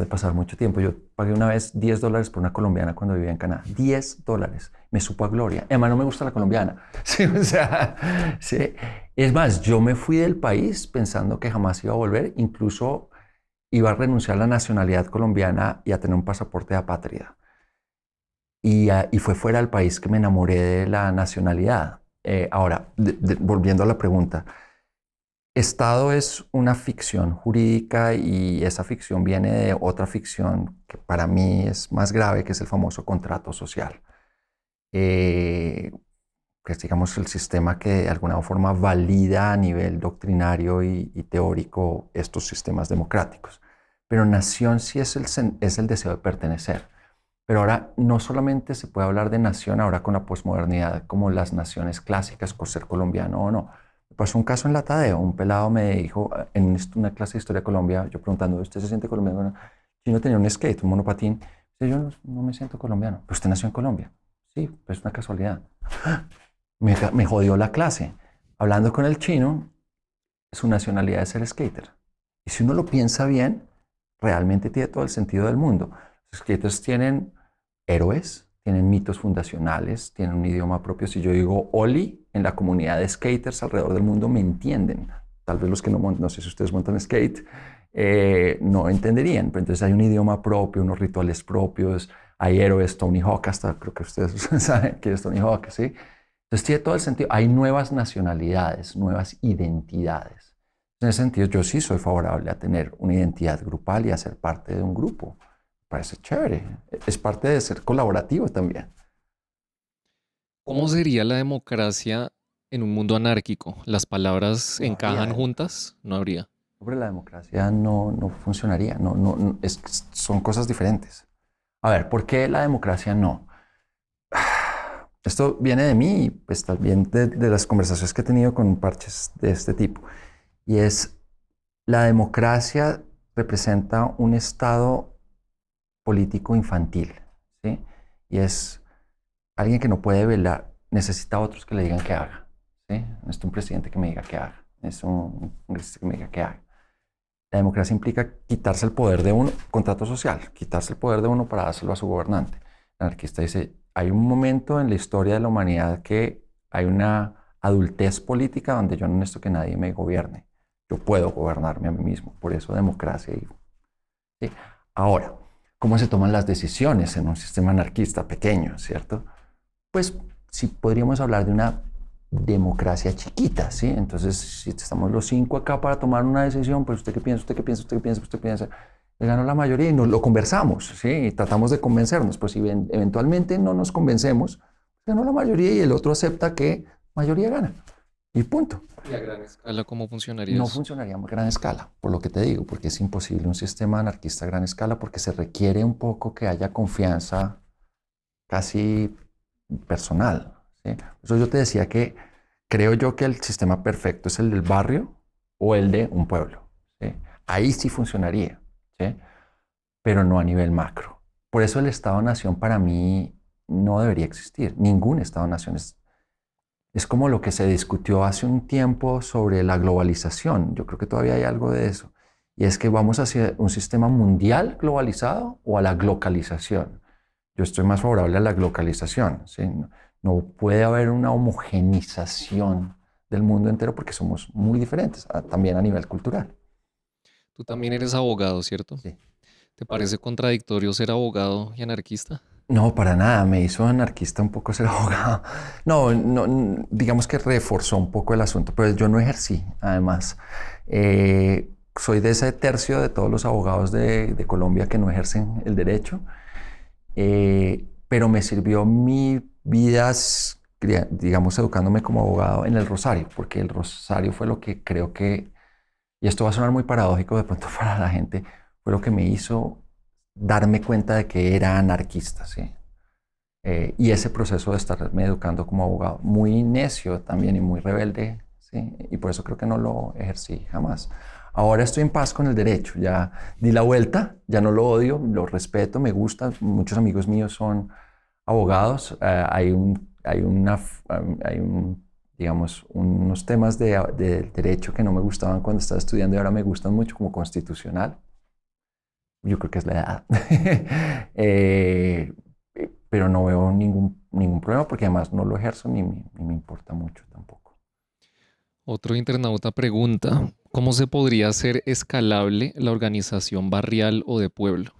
pasar mucho tiempo. Yo pagué una vez $10 por una colombiana cuando vivía en Canadá. $10. Me supo a gloria. Además, no me gusta la colombiana. Sí, o sea, sí. Es más, yo me fui del país pensando que jamás iba a volver. Incluso iba a renunciar a la nacionalidad colombiana y a tener un pasaporte de apátrida. Y fue fuera del país que me enamoré de la nacionalidad. Ahora, volviendo a la pregunta, Estado es una ficción jurídica y esa ficción viene de otra ficción que para mí es más grave, que es el famoso contrato social. Eh, que es, digamos, el sistema que de alguna forma valida a nivel doctrinario y teórico estos sistemas democráticos. Pero nación sí es el deseo de pertenecer. Pero ahora no solamente se puede hablar de nación ahora con la posmodernidad como las naciones clásicas, por ser colombiano o no. Me pasó un caso en la Tadeo, un pelado me dijo en una clase de historia de Colombia, yo preguntando, ¿usted se siente colombiano? Bueno, yo no tenía un skate, un monopatín. Dice, yo no me siento colombiano. ¿Pero usted nació en Colombia? Sí, pues es una casualidad. Me jodió la clase. Hablando con el chino, su nacionalidad es ser skater. Y si uno lo piensa bien, realmente tiene todo el sentido del mundo. Los skaters tienen héroes, tienen mitos fundacionales, tienen un idioma propio. Si yo digo Oli, en la comunidad de skaters alrededor del mundo me entienden. Tal vez los que no sé si ustedes montan skate, no entenderían. Pero entonces hay un idioma propio, unos rituales propios, hay héroes, Tony Hawk, hasta creo que ustedes saben quién es Tony Hawk, ¿sí? Entonces tiene todo el sentido. Hay nuevas nacionalidades, nuevas identidades. En ese sentido, yo sí soy favorable a tener una identidad grupal y a ser parte de un grupo. Parece chévere. Es parte de ser colaborativo también. ¿Cómo sería la democracia en un mundo anárquico? ¿Las palabras No habría encajan democracia. juntas? No habría. Sobre la democracia no funcionaría. Son cosas diferentes. A ver, ¿por qué la democracia no? Esto viene de mí, pues también de las conversaciones que he tenido con parches de este tipo. Y es, la democracia representa un estado político infantil, ¿sí? Y es alguien que no puede velar, necesita a otros que le digan qué haga, ¿sí? No es un presidente que me diga qué haga, es un congresista que me diga qué haga. La democracia implica quitarse el poder de uno, contrato social, quitarse el poder de uno para dárselo a su gobernante. El anarquista dice, hay un momento en la historia de la humanidad que hay una adultez política donde yo no necesito que nadie me gobierne. Yo puedo gobernarme a mí mismo. Por eso democracia. ¿Sí? Ahora, ¿cómo se toman las decisiones en un sistema anarquista pequeño, cierto? Pues sí podríamos hablar de una democracia chiquita, ¿sí? Entonces, si estamos los 5 acá para tomar una decisión, pues usted qué piensa, usted qué piensa, usted qué piensa, usted piensa, le ganó la mayoría y nos lo conversamos, ¿sí? Y tratamos de convencernos, pues si eventualmente no nos convencemos, ganó la mayoría y el otro acepta que mayoría gana. Y punto. ¿Y a gran escala cómo funcionaría No eso? funcionaría a gran escala, por lo que te digo, porque es imposible un sistema anarquista a gran escala, porque se requiere un poco que haya confianza casi personal, ¿sí? Por eso yo te decía que creo yo que el sistema perfecto es el del barrio o el de un pueblo, ¿sí? Ahí sí funcionaría, ¿sí? Pero no a nivel macro. Por eso el Estado-Nación para mí no debería existir. Ningún Estado-Nación es como lo que se discutió hace un tiempo sobre la globalización. Yo creo que todavía hay algo de eso. Y es que vamos hacia un sistema mundial globalizado o a la globalización. Yo estoy más favorable a la globalización, ¿sí? No puede haber una homogenización del mundo entero porque somos muy diferentes, también a nivel cultural. Tú también eres abogado, ¿cierto? Sí. ¿Te parece contradictorio ser abogado y anarquista? No, para nada. Me hizo anarquista un poco ser abogado. No, no, digamos que reforzó un poco el asunto, pero yo no ejercí, además. Soy de ese tercio de todos los abogados de Colombia que no ejercen el derecho, pero me sirvió mi vida, digamos, educándome como abogado en el Rosario, porque el Rosario fue lo que creo que, y esto va a sonar muy paradójico de pronto para la gente, fue lo que me hizo darme cuenta de que era anarquista, ¿sí? Y ese proceso de estarme educando como abogado, muy necio también y muy rebelde, ¿sí? Y por eso creo que no lo ejercí jamás. Ahora estoy en paz con el derecho, ya di la vuelta, ya no lo odio, lo respeto, me gusta. Muchos amigos míos son abogados. Digamos, unos temas de derecho que no me gustaban cuando estaba estudiando y ahora me gustan mucho, como constitucional. Yo creo que es la edad. Eh, pero no veo ningún problema porque además no lo ejerzo ni me importa mucho tampoco. Otro internauta pregunta, ¿cómo se podría hacer escalable la organización barrial o de pueblo?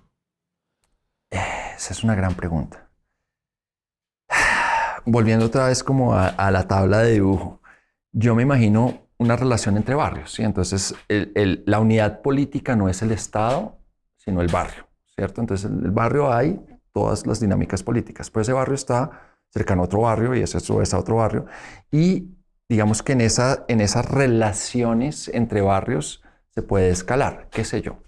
Esa es una gran pregunta. Volviendo otra vez como a la tabla de dibujo, yo me imagino una relación entre barrios, ¿sí? Entonces, la unidad política no es el Estado, sino el barrio, ¿cierto? Entonces, en el barrio hay todas las dinámicas políticas, pero ese barrio está cercano a otro barrio y ese es a otro barrio. Y digamos que en esas relaciones entre barrios se puede escalar, qué sé yo.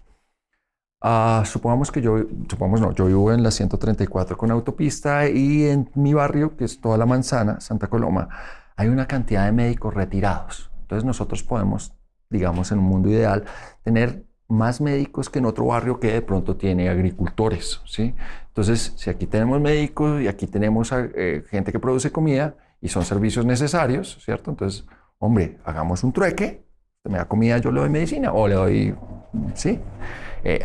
Supongamos que supongamos no, yo vivo en la 134 con autopista y en mi barrio, que es toda la manzana, Santa Coloma, hay una cantidad de médicos retirados. Entonces nosotros podemos, digamos, en un mundo ideal, tener más médicos que en otro barrio que de pronto tiene agricultores, ¿sí? Entonces, si aquí tenemos médicos y aquí tenemos gente que produce comida y son servicios necesarios, ¿cierto? Entonces, hombre, hagamos un trueque, usted me da comida, yo le doy medicina o le doy, ¿sí?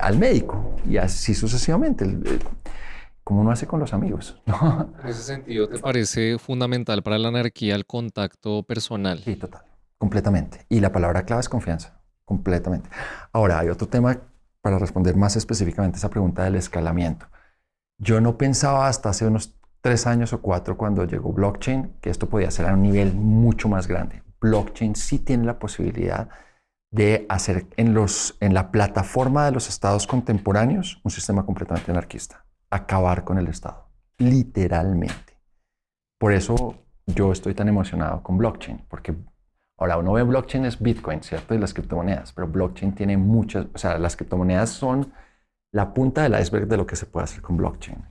Al médico y así sucesivamente, como uno hace con los amigos, ¿no? En ese sentido, ¿te parece fundamental para la anarquía el contacto personal? Sí, total, completamente. Y la palabra clave es confianza, completamente. Ahora, hay otro tema para responder más específicamente esa pregunta del escalamiento. Yo no pensaba hasta hace unos 3 años o 4 cuando llegó blockchain que esto podía ser a un nivel mucho más grande. Blockchain sí tiene la posibilidad de hacer en la plataforma de los estados contemporáneos un sistema completamente anarquista, acabar con el Estado, literalmente. Por eso yo estoy tan emocionado con blockchain, porque ahora uno ve blockchain es Bitcoin, ¿cierto? Y las criptomonedas, pero blockchain tiene muchas, o sea, las criptomonedas son la punta del iceberg de lo que se puede hacer con blockchain.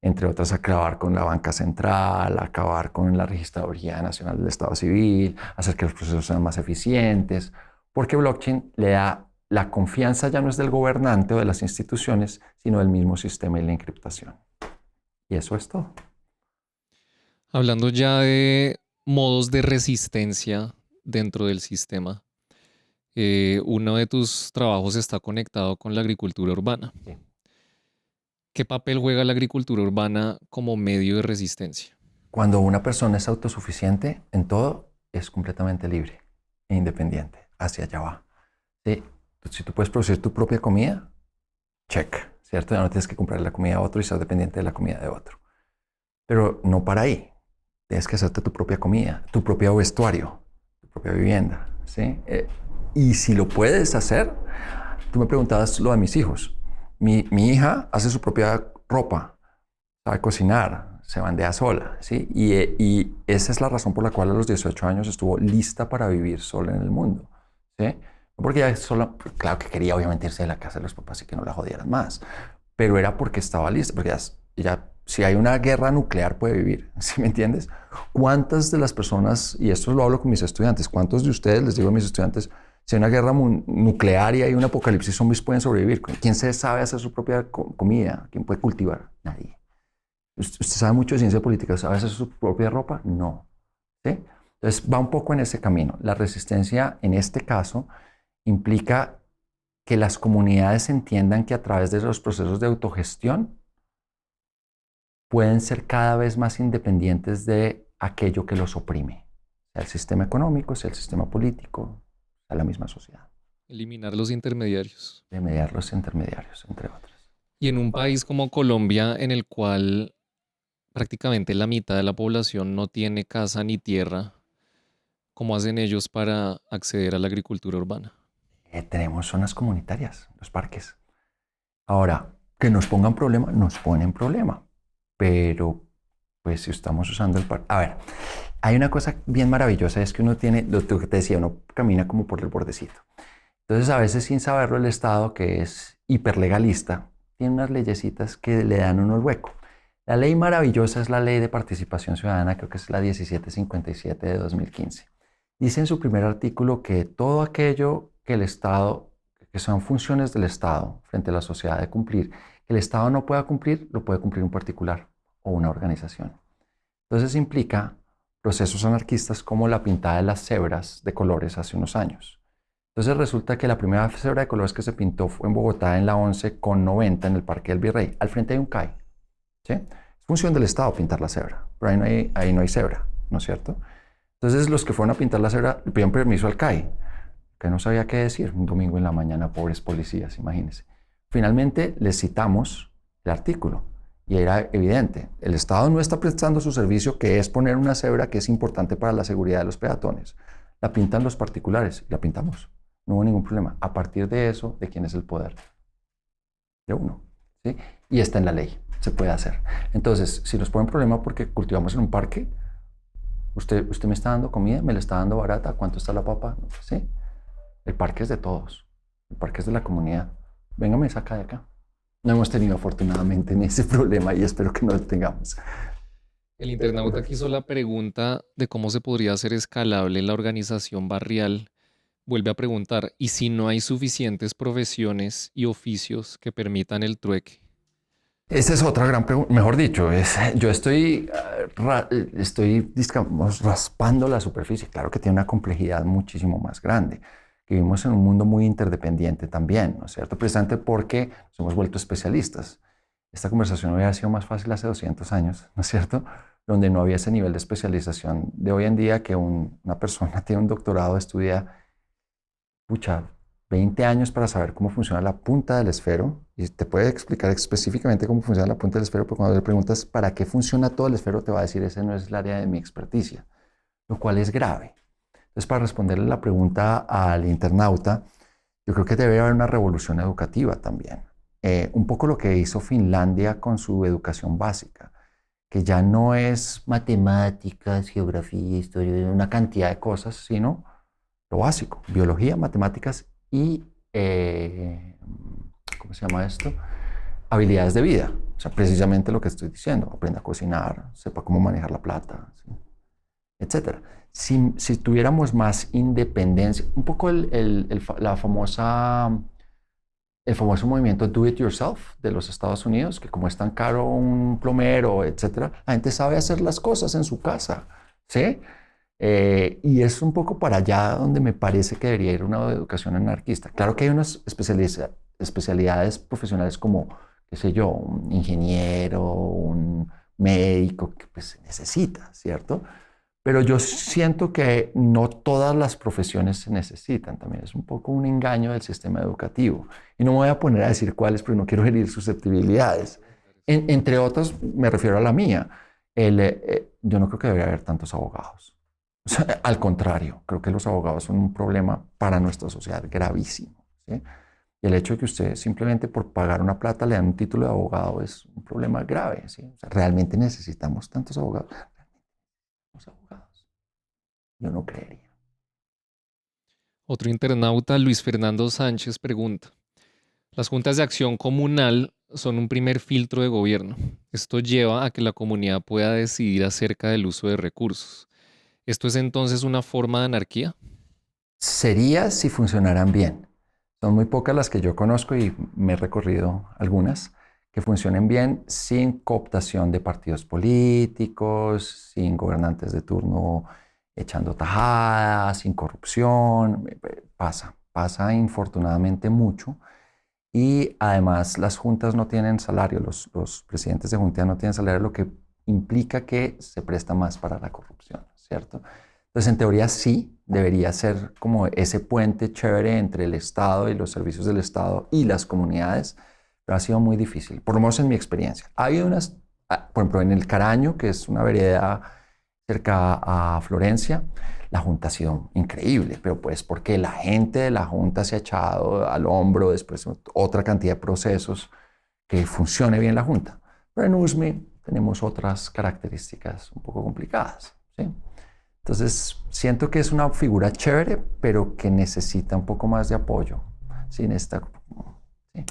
Entre otras, acabar con la banca central, acabar con la Registraduría Nacional del Estado Civil, hacer que los procesos sean más eficientes, porque blockchain le da la confianza ya no es del gobernante o de las instituciones, sino del mismo sistema y la encriptación. Y eso es todo. Hablando ya de modos de resistencia dentro del sistema, uno de tus trabajos está conectado con la agricultura urbana. Sí. ¿Qué papel juega la agricultura urbana como medio de resistencia? Cuando una persona es autosuficiente en todo, es completamente libre e independiente. Hacia allá va. ¿Sí? Si tú puedes producir tu propia comida, check, ¿cierto? Ya no tienes que comprar la comida a otro y ser dependiente de la comida de otro. Pero no para ahí. Tienes que hacerte tu propia comida, tu propio vestuario, tu propia vivienda, ¿sí? Y si lo puedes hacer, tú me preguntabas lo de mis hijos. Mi hija hace su propia ropa, sabe cocinar, se bandea sola, ¿sí? Y esa es la razón por la cual a los 18 años estuvo lista para vivir sola en el mundo, ¿sí? No porque ella sola, claro que quería obviamente irse de la casa de los papás y que no la jodieran más, pero era porque estaba lista, porque ella si hay una guerra nuclear puede vivir, ¿sí me entiendes? ¿Cuántas de las personas, y esto lo hablo con mis estudiantes, cuántos de ustedes, les digo a mis estudiantes, si hay una guerra nuclear y hay un apocalipsis zombies pueden sobrevivir? ¿Quién se sabe hacer su propia comida? ¿Quién puede cultivar? Nadie. ¿Usted sabe mucho de ciencia política? ¿Sabe hacer su propia ropa? No. ¿Sí? Entonces va un poco en ese camino. La resistencia en este caso implica que las comunidades entiendan que a través de los procesos de autogestión pueden ser cada vez más independientes de aquello que los oprime, sea el sistema económico, sea el sistema político, sea la misma sociedad, Eliminar los intermediarios. de mediar los intermediarios, entre otras. Y en un país como Colombia, en el cual prácticamente la mitad de la población no tiene casa ni tierra, ¿cómo hacen ellos para acceder a la agricultura urbana? Tenemos zonas comunitarias, los parques. Ahora, que nos pongan problema, nos ponen problema. Pero, pues, si estamos usando el parque. A ver, hay una cosa bien maravillosa, es que uno tiene, lo que te decía, uno camina como por el bordecito. Entonces, a veces sin saberlo, el Estado, que es hiperlegalista, tiene unas leyesitas que le dan uno el hueco. La ley maravillosa es la Ley de Participación Ciudadana, creo que es la 1757 de 2015. Dice en su primer artículo que todo aquello que el Estado, que son funciones del Estado frente a la sociedad de cumplir, que el Estado no pueda cumplir, lo puede cumplir un particular o una organización. Entonces implica procesos anarquistas como la pintada de las cebras de colores hace unos años. Entonces resulta que la primera cebra de colores que se pintó fue en Bogotá en la 11/90 en el Parque del Virrey. Al frente hay un CAI. ¿Sí? Es función del Estado pintar la cebra, pero ahí no hay cebra, ¿no es cierto? Entonces los que fueron a pintar la cebra le pidieron permiso al CAI, que no sabía qué decir un domingo en la mañana, pobres policías, imagínense. Finalmente les citamos el artículo y era evidente, el Estado no está prestando su servicio, que es poner una cebra que es importante para la seguridad de los peatones. La pintan los particulares y la pintamos. No hubo ningún problema. A partir de eso, ¿de quién es el poder? De uno. ¿Sí? Y está en la ley. Se puede hacer. Entonces, si nos ponen problema porque cultivamos en un parque, usted me está dando comida, me la está dando barata, ¿cuánto está la papa? No sé. Sí. El parque es de todos. El parque es de la comunidad. Venga, me saca de acá. No hemos tenido afortunadamente en ese problema y espero que no lo tengamos. El internauta aquí hizo la pregunta de cómo se podría hacer escalable la organización barrial. Vuelve a preguntar, ¿y si no hay suficientes profesiones y oficios que permitan el trueque? Esa es otra gran pregunta. Mejor dicho, yo estoy digamos, raspando la superficie. Claro que tiene una complejidad muchísimo más grande. Vivimos en un mundo muy interdependiente también, ¿no es cierto? Precisamente porque nos hemos vuelto especialistas. Esta conversación hubiera sido más fácil hace 200 años, ¿no es cierto? Donde no había ese nivel de especialización de hoy en día, que una persona tiene un doctorado, estudia, pucha, 20 años para saber cómo funciona la punta del esfero, y te puede explicar específicamente cómo funciona la punta del esfero, pero cuando le preguntas para qué funciona todo el esfero, te va a decir, ese no es el área de mi experticia, lo cual es grave. Entonces, para responderle la pregunta al internauta, yo creo que debe haber una revolución educativa también. Un poco lo que hizo Finlandia con su educación básica, que ya no es matemáticas, geografía, historia, una cantidad de cosas, sino lo básico, biología, matemáticas y, ¿cómo se llama esto? Habilidades de vida. O sea, precisamente lo que estoy diciendo, aprenda a cocinar, sepa cómo manejar la plata, ¿sí? Etcétera. Si tuviéramos más independencia, un poco la famosa, el famoso movimiento Do It Yourself de los Estados Unidos, que como es tan caro un plomero, etcétera, la gente sabe hacer las cosas en su casa, ¿sí? Y es un poco para allá donde me parece que debería ir una educación anarquista. Claro que hay unas especialidades profesionales como, qué sé yo, un ingeniero, un médico, que pues se necesita, ¿cierto? Pero yo siento que no todas las profesiones se necesitan. También es un poco un engaño del sistema educativo. Y no me voy a poner a decir cuáles, porque no quiero herir susceptibilidades. Entre otras, me refiero a la mía. Yo no creo que debería haber tantos abogados. O sea, al contrario, creo que los abogados son un problema para nuestra sociedad gravísimo, ¿sí? Y el hecho de que usted simplemente por pagar una plata le dan un título de abogado es un problema grave, ¿sí? O sea, ¿realmente necesitamos tantos abogados? Los abogados. Yo no creería. Otro internauta, Luis Fernando Sánchez, pregunta, las juntas de acción comunal son un primer filtro de gobierno. Esto lleva a que la comunidad pueda decidir acerca del uso de recursos. ¿Esto es entonces una forma de anarquía? Sería si funcionaran bien. Son muy pocas las que yo conozco y me he recorrido algunas que funcionen bien sin cooptación de partidos políticos, sin gobernantes de turno echando tajadas, sin corrupción. Pasa infortunadamente mucho. Y además las juntas no tienen salario, los presidentes de junta no tienen salario, lo que implica que se presta más para la corrupción, ¿cierto? Entonces, en teoría sí, debería ser como ese puente chévere entre el Estado y los servicios del Estado y las comunidades, pero ha sido muy difícil, por lo menos en mi experiencia. Ha habido unas, por ejemplo, en el Caraño, que es una vereda cerca a Florencia, la Junta ha sido increíble, pero pues porque la gente de la Junta se ha echado al hombro después otra cantidad de procesos que funcione bien la Junta. Pero en USME tenemos otras características un poco complicadas, ¿sí? Entonces, siento que es una figura chévere, pero que necesita un poco más de apoyo, sin esta, ¿sí?,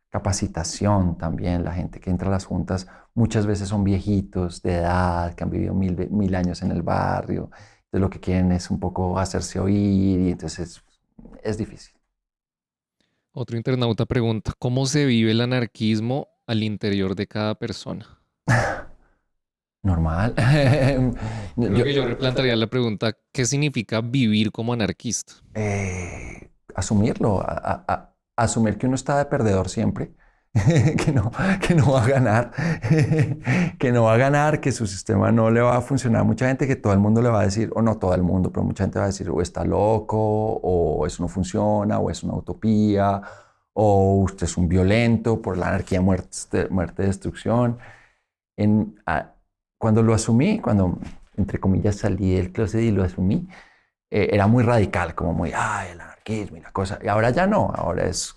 capacitación también. La gente que entra a las juntas muchas veces son viejitos de edad, que han vivido mil años en el barrio. Entonces, lo que quieren es un poco hacerse oír y entonces es difícil. Otro internauta pregunta, ¿cómo se vive el anarquismo al interior de cada persona? Normal. Creo Yo, que yo replantearía la pregunta, ¿qué significa vivir como anarquista? asumirlo, asumir que uno está de perdedor siempre, que que no va a ganar, que no va a ganar, que su sistema no le va a funcionar. Mucha gente que todo el mundo le va a decir, o no todo el mundo, pero mucha gente va a decir, o está loco, o eso no funciona, o es una utopía, o usted es un violento por la anarquía, muerte, destrucción. En, a, Cuando lo asumí, cuando entre comillas salí del closet y lo asumí, era muy radical, como muy, ay, el anarquismo y la cosa. Y ahora ya no, ahora es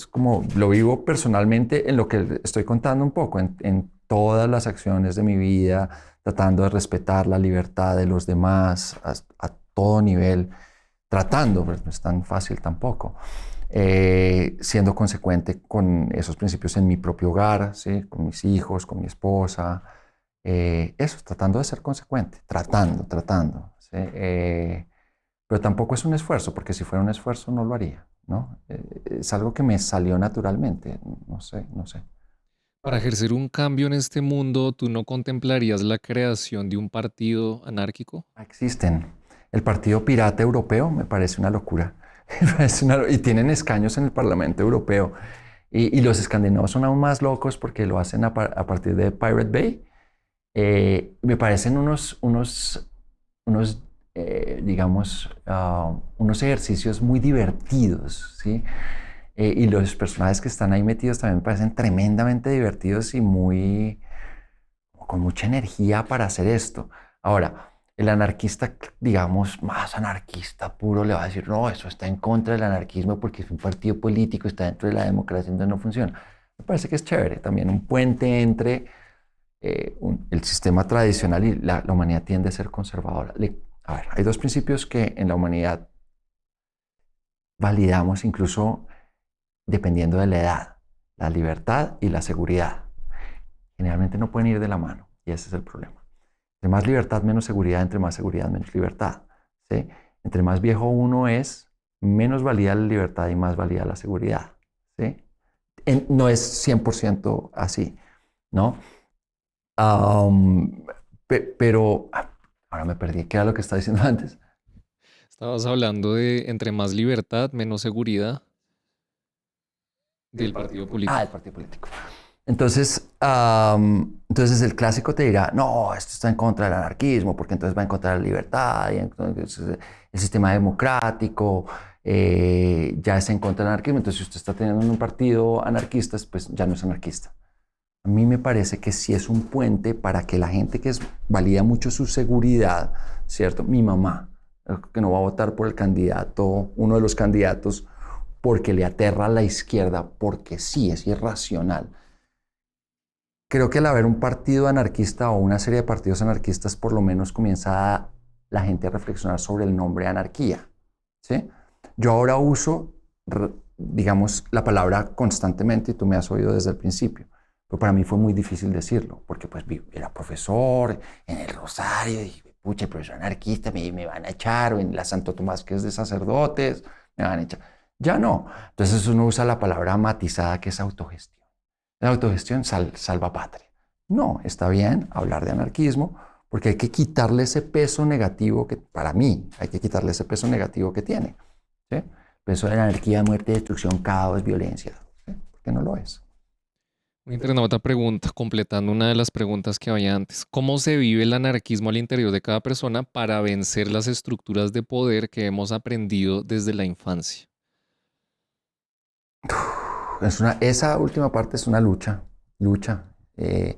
como lo vivo personalmente en lo que estoy contando un poco, en todas las acciones de mi vida, tratando de respetar la libertad de los demás a todo nivel, tratando, pero no es tan fácil tampoco. Siendo consecuente con esos principios en mi propio hogar, ¿sí?, con mis hijos, con mi esposa. Eso, tratando de ser consecuente, tratando. ¿Sí? Pero tampoco es un esfuerzo, porque si fuera un esfuerzo no lo haría, ¿no? Es algo que me salió naturalmente, no sé. Para ejercer un cambio en este mundo, ¿tú no contemplarías la creación de un partido anárquico? Existen. El Partido Pirata Europeo me parece una locura. Y tienen escaños en el Parlamento Europeo. Y los escandinavos son aún más locos porque lo hacen a partir de Pirate Bay. Me parecen digamos, unos ejercicios muy divertidos, ¿sí? Y los personajes que están ahí metidos también me parecen tremendamente divertidos y con mucha energía para hacer esto. Ahora, el anarquista, digamos, más anarquista puro, le va a decir, no, eso está en contra del anarquismo porque es un partido político, está dentro de la democracia, entonces no funciona. Me parece que es chévere, también un puente entre el sistema tradicional y la humanidad tiende a ser conservadora. A ver, hay dos principios que en la humanidad validamos incluso dependiendo de la edad: la libertad y la seguridad. Generalmente no pueden ir de la mano y ese es el problema. Entre más libertad, menos seguridad; entre más seguridad, menos libertad, ¿sí? Entre más viejo uno es, menos valida la libertad y más valida la seguridad, ¿sí? No es 100% así, ¿no? Pero ahora me perdí. ¿Qué era lo que estaba diciendo antes? Estabas hablando de entre más libertad, menos seguridad del partido El político. partido político. Entonces el clásico te dirá, no, esto está en contra del anarquismo, porque entonces va en contra de la libertad, y entonces el sistema democrático ya es en contra del anarquismo. Entonces, si usted está teniendo un partido anarquista, pues ya no es anarquista. A mí me parece que sí es un puente para que la gente valida mucho su seguridad, ¿cierto? Mi mamá, que no va a votar por el candidato, uno de los candidatos, porque le aterra a la izquierda, porque sí, es irracional. Creo que al haber un partido anarquista o una serie de partidos anarquistas, por lo menos comienza la gente a reflexionar sobre el nombre anarquía, ¿sí? Yo ahora uso, digamos, la palabra constantemente y tú me has oído desde el principio. Pero para mí fue muy difícil decirlo, porque pues era profesor en el Rosario y pucha, el profesor anarquista me van a echar, o en la Santo Tomás, que es de sacerdotes, me van a echar. Ya no. Entonces uno usa la palabra matizada, que es autogestión. La autogestión salva patria. No, está bien hablar de anarquismo, porque hay que quitarle ese peso negativo que, para mí, hay que quitarle ese peso negativo que tiene, ¿sí? Peso de la anarquía, muerte, destrucción, caos, violencia. no lo es. Un internauta pregunta, completando una de las preguntas que había antes, ¿cómo se vive el anarquismo al interior de cada persona para vencer las estructuras de poder que hemos aprendido desde la infancia? Esa última parte es una lucha. Eh,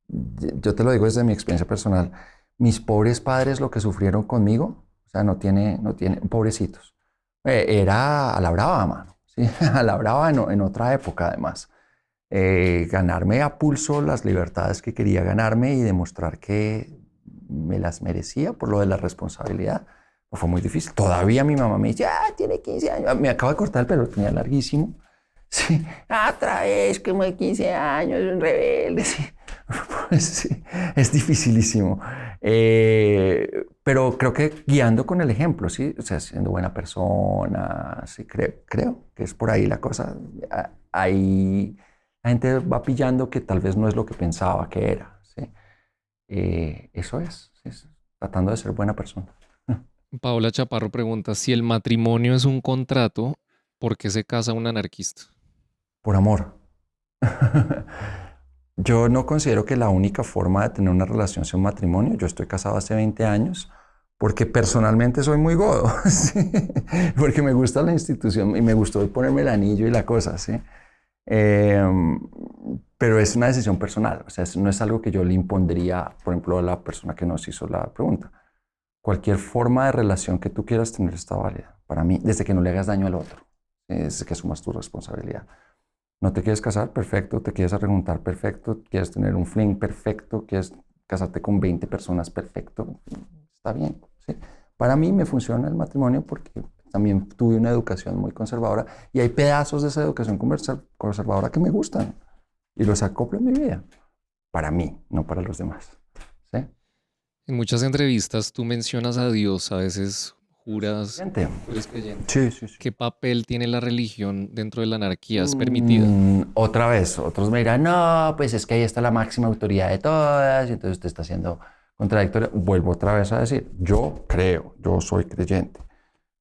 yo te lo digo desde mi experiencia personal. Mis pobres padres lo que sufrieron conmigo, o sea, no tiene, pobrecitos. Era a la brava, mano, ¿sí? A la brava en otra época, además. Ganarme a pulso las libertades que quería ganarme y demostrar que me las merecía por lo de la responsabilidad. Fue muy difícil. Todavía mi mamá me dice, tiene 15 años. Me acabo de cortar el pelo, lo tenía larguísimo. Sí, otra vez, como de 15 años, un rebelde. Sí. Pues, sí, es dificilísimo. Pero creo que guiando con el ejemplo, ¿sí? O sea, siendo buena persona, sí, creo que es por ahí la cosa. Ahí la gente va pillando que tal vez no es lo que pensaba que era, ¿sí? Eso es, tratando de ser buena persona. Paola Chaparro pregunta, si el matrimonio es un contrato, ¿por qué se casa un anarquista? Por amor. Yo no considero que la única forma de tener una relación sea un matrimonio. Yo estoy casado hace 20 años porque personalmente soy muy godo, ¿sí? Porque me gusta la institución y me gustó ponerme el anillo y la cosa, ¿sí? Eh, pero es una decisión personal, o sea, no es algo que yo le impondría, por ejemplo, a la persona que nos hizo la pregunta. Cualquier forma de relación que tú quieras tener está válida para mí, desde que no le hagas daño al otro, desde que asumas tu responsabilidad. ¿No te quieres casar? Perfecto. ¿Te quieres arreguntar? Perfecto. ¿Quieres tener un fling? Perfecto. ¿Quieres casarte con 20 personas? Perfecto. Está bien, ¿sí? Para mí me funciona el matrimonio porque también tuve una educación muy conservadora y hay pedazos de esa educación conservadora que me gustan y los acoplo en mi vida. Para mí, no para los demás, ¿sí? En muchas entrevistas tú mencionas a Dios, a veces juras, Gente. tú eres creyente. Sí, sí, sí. ¿Qué papel tiene la religión dentro de la anarquía? ¿Es permitida? Otra vez, otros me dirán, no, pues es que ahí está la máxima autoridad de todas, y entonces usted está siendo contradictorio. Vuelvo otra vez a decir, yo creo, yo soy creyente,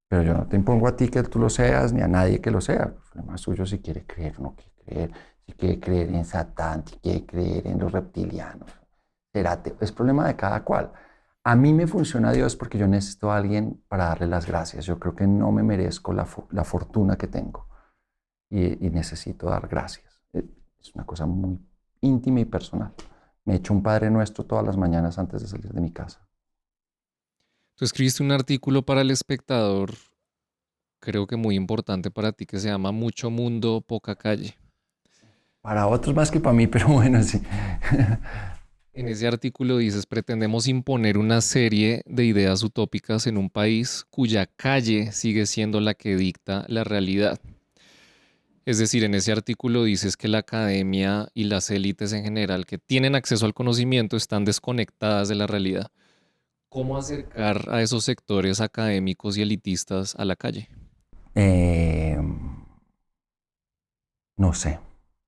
pero yo no te impongo a ti que tú lo seas, ni a nadie que lo sea. El problema es suyo si quiere creer o no quiere creer, si quiere creer en Satán, si quiere creer en los reptilianos. Es problema de cada cual. A mí me funciona Dios porque yo necesito a alguien para darle las gracias. Yo creo que no me merezco la fortuna que tengo y necesito dar gracias. Es una cosa muy íntima y personal. Me echo un Padre Nuestro todas las mañanas antes de salir de mi casa. Tú escribiste un artículo para El Espectador, creo que muy importante para ti, que se llama Mucho mundo, poca calle. Para otros más que para mí, pero bueno, sí. En ese artículo dices, pretendemos imponer una serie de ideas utópicas en un país cuya calle sigue siendo la que dicta la realidad. Es decir, en ese artículo dices que la academia y las élites en general que tienen acceso al conocimiento están desconectadas de la realidad. ¿Cómo acercar a esos sectores académicos y elitistas a la calle? Eh, no sé,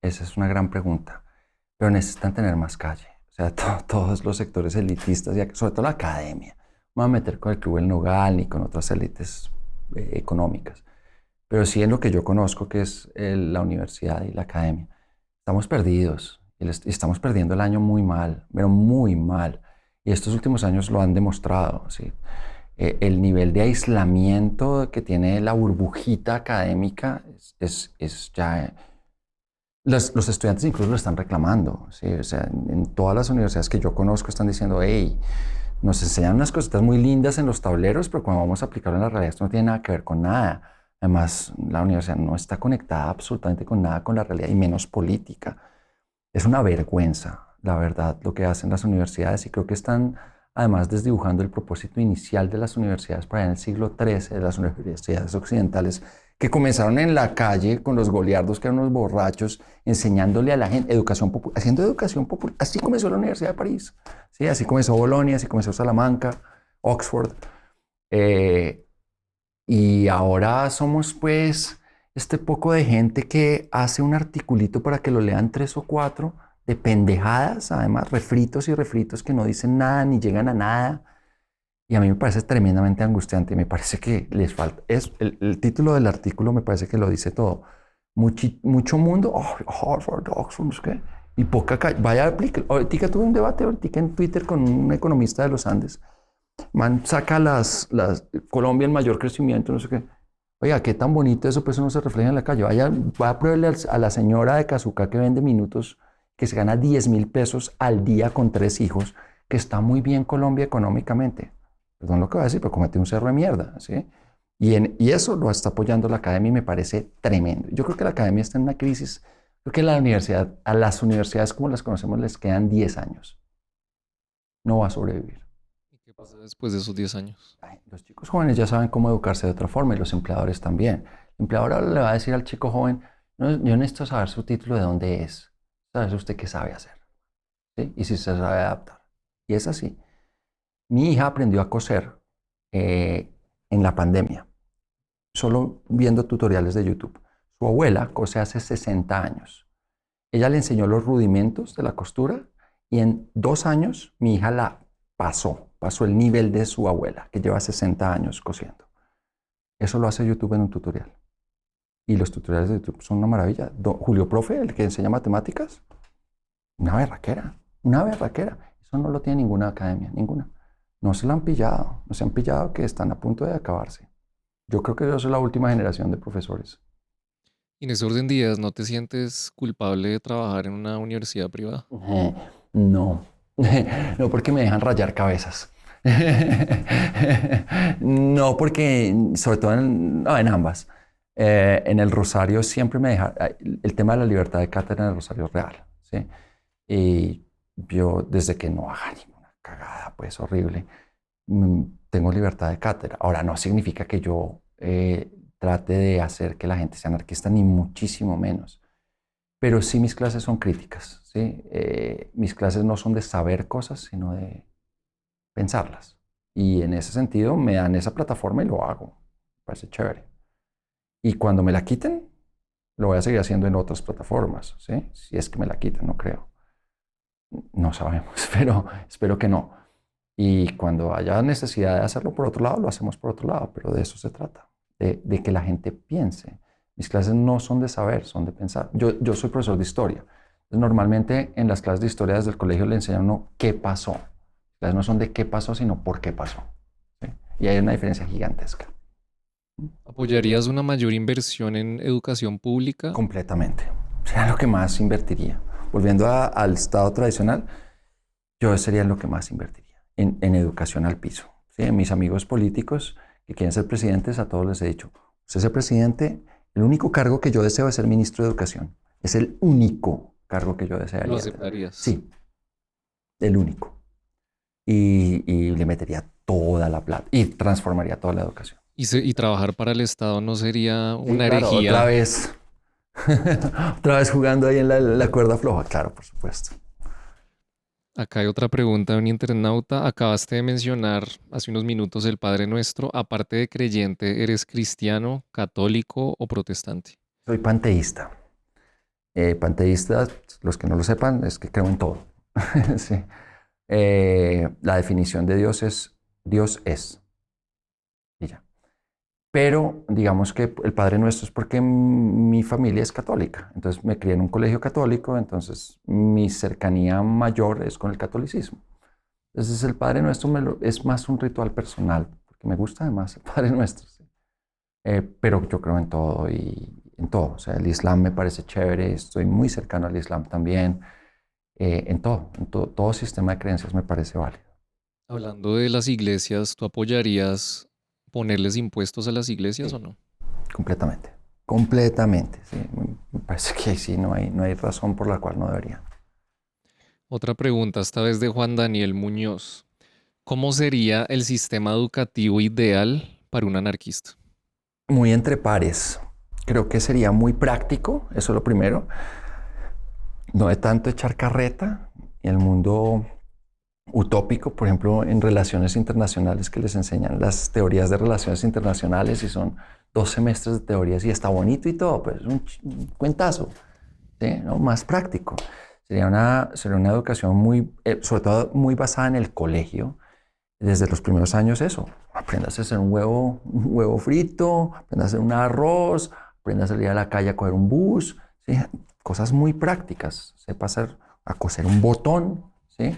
esa es una gran pregunta, pero necesitan tener más calle. O sea, todos los sectores elitistas, sobre todo la academia. No me voy a meter con el Club El Nogal ni con otras élites económicas, pero sí en lo que yo conozco, que es la universidad y la academia. Estamos perdidos y estamos perdiendo el año muy mal, pero muy mal. Y estos últimos años lo han demostrado, ¿sí? El nivel de aislamiento que tiene la burbujita académica es ya... Los estudiantes incluso lo están reclamando, ¿sí? O sea, en todas las universidades que yo conozco están diciendo, hey, nos enseñan unas cositas muy lindas en los tableros, pero cuando vamos a aplicarlo en la realidad esto no tiene nada que ver con nada. Además, la universidad no está conectada absolutamente con nada con la realidad y menos política. Es una vergüenza, la verdad, lo que hacen las universidades y creo que están además desdibujando el propósito inicial de las universidades para en el siglo XIII, de las universidades occidentales, que comenzaron en la calle con los goliardos, que eran unos borrachos, enseñándole a la gente educación popular, haciendo educación popular. Así comenzó la Universidad de París, ¿sí? Así comenzó Bolonia, así comenzó Salamanca, Oxford. Eh, y ahora somos pues este poco de gente que hace un articulito para que lo lean 3 o 4 de pendejadas, además refritos y refritos que no dicen nada ni llegan a nada. Y a mí me parece tremendamente angustiante. Me parece que les falta. El título del artículo me parece que lo dice todo. mucho mundo, Harvard, Oxford, no sé qué, y poca calle. Vaya, aplique. Ahorita tuve un debate ahorita en Twitter con un economista de los Andes. Man saca Colombia el mayor crecimiento, no sé qué. Oiga, qué tan bonito eso, pues eso no se refleja en la calle. Vaya a pruébele a la señora de Cazucá que vende minutos, que se gana 10.000 pesos al día con 3 hijos, que está muy bien Colombia económicamente. Perdón lo que voy a decir, pero comete un cerro de mierda, ¿sí? Y eso lo está apoyando la academia y me parece tremendo. Yo creo que la academia está en una crisis. Creo que a las universidades como las conocemos les quedan 10 años. No va a sobrevivir. ¿Y qué pasa después de esos 10 años? Ay, los chicos jóvenes ya saben cómo educarse de otra forma y los empleadores también. El empleador ahora le va a decir al chico joven, no, yo necesito saber su título de dónde es. ¿Sabes usted qué sabe hacer? ¿Sí? Y si se sabe adaptar. Y es así. Mi hija aprendió a coser en la pandemia, solo viendo tutoriales de YouTube. Su abuela cose hace 60 años. Ella le enseñó los rudimentos de la costura y en 2 años mi hija la pasó el nivel de su abuela, que lleva 60 años cosiendo. Eso lo hace YouTube en un tutorial. Y los tutoriales de YouTube son una maravilla. Julio Profe, el que enseña matemáticas, una berraquera, una berraquera. Eso no lo tiene ninguna academia, ninguna. No se lo han pillado, no se han pillado que están a punto de acabarse. Yo creo que yo soy la última generación de profesores. Y en ese orden de ideas, ¿no te sientes culpable de trabajar en una universidad privada? No, no porque me dejan rayar cabezas. No porque, sobre todo en ambas. En el Rosario siempre me deja, el tema de la libertad de cátedra en el Rosario es real, ¿sí? Y yo desde que no haga ninguna cagada, pues horrible, tengo libertad de cátedra. Ahora no significa que yo trate de hacer que la gente sea anarquista, ni muchísimo menos. Pero sí mis clases son críticas, ¿sí? Mis clases no son de saber cosas, sino de pensarlas. Y en ese sentido me dan esa plataforma y lo hago. Me parece chévere. Y cuando me la quiten, lo voy a seguir haciendo en otras plataformas, ¿sí? Si es que me la quitan, no creo. No sabemos, pero espero que no. Y cuando haya necesidad de hacerlo por otro lado, lo hacemos por otro lado, pero de eso se trata, de que la gente piense. Mis clases no son de saber, son de pensar. Yo soy profesor de historia. Normalmente en las clases de historia desde el colegio le enseñan a uno qué pasó. Las clases no son de qué pasó, sino por qué pasó, ¿sí? Y hay una diferencia gigantesca. ¿Apoyarías una mayor inversión en educación pública? Completamente. Sería lo que más invertiría. Volviendo al Estado tradicional, yo sería lo que más invertiría en educación al piso. ¿Sí? Mis amigos políticos que quieren ser presidentes, a todos les he dicho, usted es presidente, el único cargo que yo deseo es ser ministro de Educación. Es el único cargo que yo desearía. ¿Lo aceptarías? Sí, el único. Y le metería toda la plata y transformaría toda la educación. ¿Y trabajar para el Estado no sería Sí, una claro, herejía? otra vez. Otra vez jugando ahí en la cuerda floja, claro, por supuesto. Acá hay otra pregunta de un internauta. Acabaste de mencionar hace unos minutos el Padre Nuestro. Aparte de creyente, ¿eres cristiano, católico o protestante? Soy panteísta. Panteísta, los que no lo sepan, es que creo en todo. Sí. La definición de Dios es. Y ya. Pero digamos que el Padre Nuestro es porque mi familia es católica. Entonces me crié en un colegio católico, entonces mi cercanía mayor es con el catolicismo. Entonces el Padre Nuestro es más un ritual personal, porque me gusta además el Padre Nuestro. ¿Sí? Pero yo creo en todo y en todo. O sea, el Islam me parece chévere, estoy muy cercano al Islam también. En todo sistema de creencias me parece válido. Hablando de las iglesias, ¿tú apoyarías ponerles impuestos a las iglesias o Sí, no? completamente. Completamente. Sí. Me parece que ahí sí no hay razón por la cual no debería. Otra pregunta, esta vez de Juan Daniel Muñoz. ¿Cómo sería el sistema educativo ideal para un anarquista? Muy entre pares. Creo que sería muy práctico, eso es lo primero. No de tanto echar carreta. En el mundo utópico, por ejemplo, en relaciones internacionales que les enseñan las teorías de relaciones internacionales y son 2 semestres de teorías y está bonito y todo, pues es un cuentazo, ¿sí? ¿No? Más práctico. Sería una educación muy, sobre todo muy basada en el colegio. Desde los primeros años eso, aprendas a hacer un huevo frito, aprendas a hacer un arroz, aprende a salir a la calle a coger un bus, ¿sí? Cosas muy prácticas, sepa hacer, a coser un botón, ¿sí?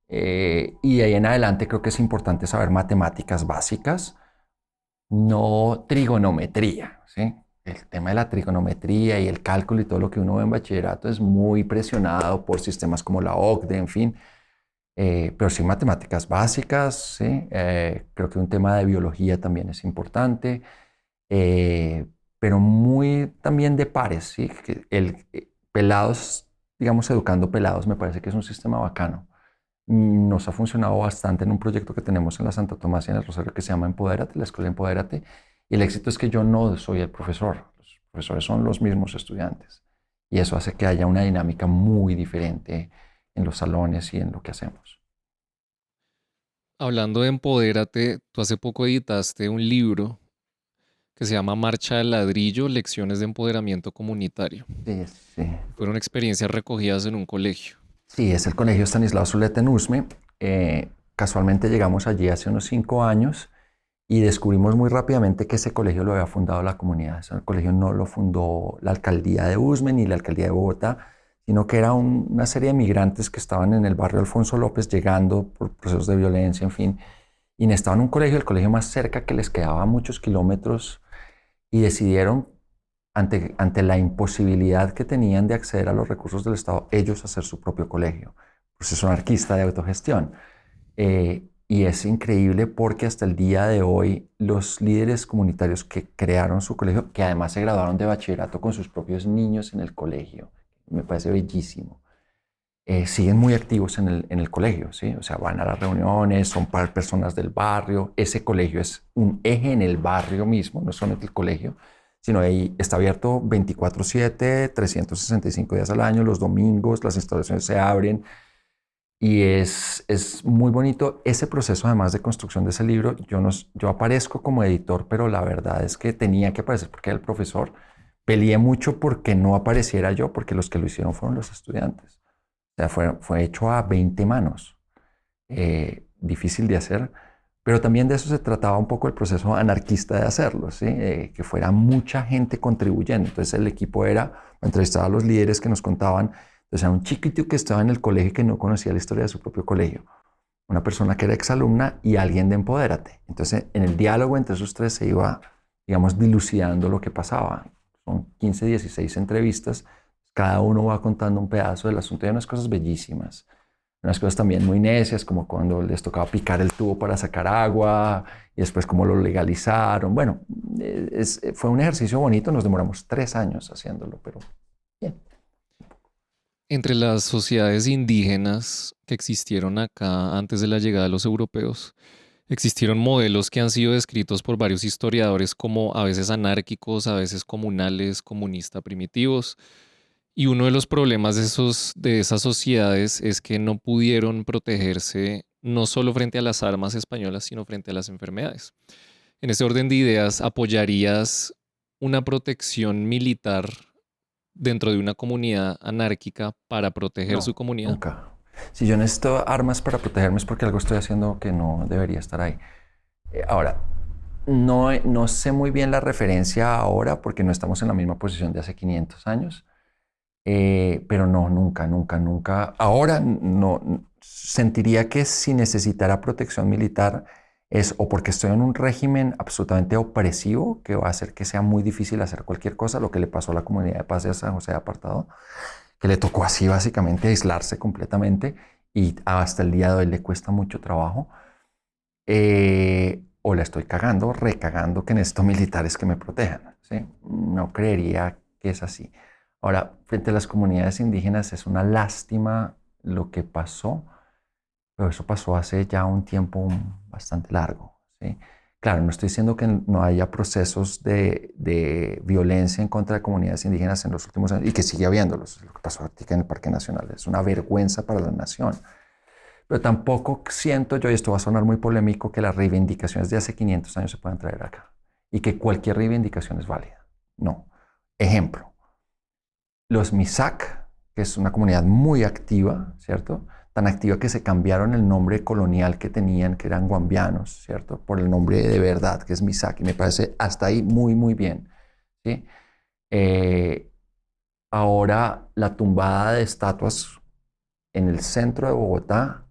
Y de ahí en adelante creo que es importante saber matemáticas básicas, no trigonometría, ¿sí? El tema de la trigonometría y el cálculo y todo lo que uno ve en bachillerato es muy presionado por sistemas como la OCDE, en fin. Pero sí matemáticas básicas, ¿sí? Creo que un tema de biología también es importante, pero muy también de pares, ¿sí? Pelados, digamos, educando pelados, me parece que es un sistema bacano. Nos ha funcionado bastante en un proyecto que tenemos en la Santa Tomás y en el Rosario que se llama Empodérate, la escuela Empodérate. Y el éxito es que yo no soy el profesor, los profesores son los mismos estudiantes. Y eso hace que haya una dinámica muy diferente en los salones y en lo que hacemos. Hablando de Empodérate, tú hace poco editaste un libro que se llama Marcha del Ladrillo, Lecciones de Empoderamiento Comunitario. Sí, sí. Fueron experiencias recogidas en un colegio. Sí, es el Colegio Estanislao Zuleta en Usme. Casualmente llegamos allí hace unos 5 años y descubrimos muy rápidamente que ese colegio lo había fundado la comunidad. El colegio no lo fundó la alcaldía de Usme ni la alcaldía de Bogotá, sino que era una serie de migrantes que estaban en el barrio Alfonso López llegando por procesos de violencia, en fin, y necesitaban un colegio, el colegio más cerca que les quedaba a muchos kilómetros, y decidieron, ante la imposibilidad que tenían de acceder a los recursos del Estado, ellos hacer su propio colegio. Proceso anarquista de autogestión. Y es increíble porque hasta el día de hoy los líderes comunitarios que crearon su colegio, que además se graduaron de bachillerato con sus propios niños en el colegio, me parece bellísimo, siguen muy activos en el colegio, ¿sí? O sea, van a las reuniones, son personas del barrio. Ese colegio es un eje en el barrio mismo, no solamente el colegio, sino ahí está abierto 24/7, 365 días al año, los domingos, las instalaciones se abren y es muy bonito ese proceso además de construcción de ese libro. Yo aparezco como editor, pero la verdad es que tenía que aparecer porque era el profesor. Peleé mucho porque no apareciera yo, porque los que lo hicieron fueron los estudiantes. O sea, fue hecho a 20 manos, difícil de hacer, pero también de eso se trataba un poco el proceso anarquista de hacerlo, ¿sí? Que fuera mucha gente contribuyendo. Entonces el equipo entrevistaba a los líderes que nos contaban, entonces era un chiquito que estaba en el colegio que no conocía la historia de su propio colegio, una persona que era exalumna y alguien de Empodérate. Entonces en el diálogo entre esos tres se iba, digamos, dilucidando lo que pasaba. Son 15, 16 entrevistas. Cada uno va contando un pedazo del asunto y hay unas cosas bellísimas, unas cosas también muy necias, como cuando les tocaba picar el tubo para sacar agua y después cómo lo legalizaron. Bueno, fue un ejercicio bonito, nos demoramos 3 años haciéndolo, pero bien. Entre las sociedades indígenas que existieron acá antes de la llegada de los europeos, existieron modelos que han sido descritos por varios historiadores como a veces anárquicos, a veces comunales, comunista primitivos. Y uno de los problemas de esas sociedades es que no pudieron protegerse no solo frente a las armas españolas, sino frente a las enfermedades. En ese orden de ideas, ¿apoyarías una protección militar dentro de una comunidad anárquica para proteger su No, comunidad? nunca. Si yo necesito armas para protegerme es porque algo estoy haciendo que no debería estar ahí. Ahora, no sé muy bien la referencia ahora porque no estamos en la misma posición de hace 500 años. Pero no, nunca, nunca, nunca. Ahora no sentiría que si necesitara protección militar es o porque estoy en un régimen absolutamente opresivo que va a hacer que sea muy difícil hacer cualquier cosa, lo que le pasó a la comunidad de paz de San José de Apartado, que le tocó así básicamente aislarse completamente y hasta el día de hoy le cuesta mucho trabajo. O la estoy cagando, recagando que necesito militares que me protejan, ¿sí? No creería que es así. Ahora, frente a las comunidades indígenas es una lástima lo que pasó, pero eso pasó hace ya un tiempo bastante largo, ¿sí? Claro, no estoy diciendo que no haya procesos de violencia en contra de comunidades indígenas en los últimos años y que sigue habiéndolos. Lo que pasó ahorita en el Parque Nacional es una vergüenza para la nación. Pero tampoco siento yo, y esto va a sonar muy polémico, que las reivindicaciones de hace 500 años se puedan traer acá y que cualquier reivindicación es válida. No. Ejemplo, los Misak, que es una comunidad muy activa, ¿cierto? Tan activa que se cambiaron el nombre colonial que tenían, que eran guambianos, ¿cierto? Por el nombre de verdad, que es Misak. Y me parece hasta ahí muy, muy bien, ¿sí? Eh, Ahora la tumbada de estatuas en el centro de Bogotá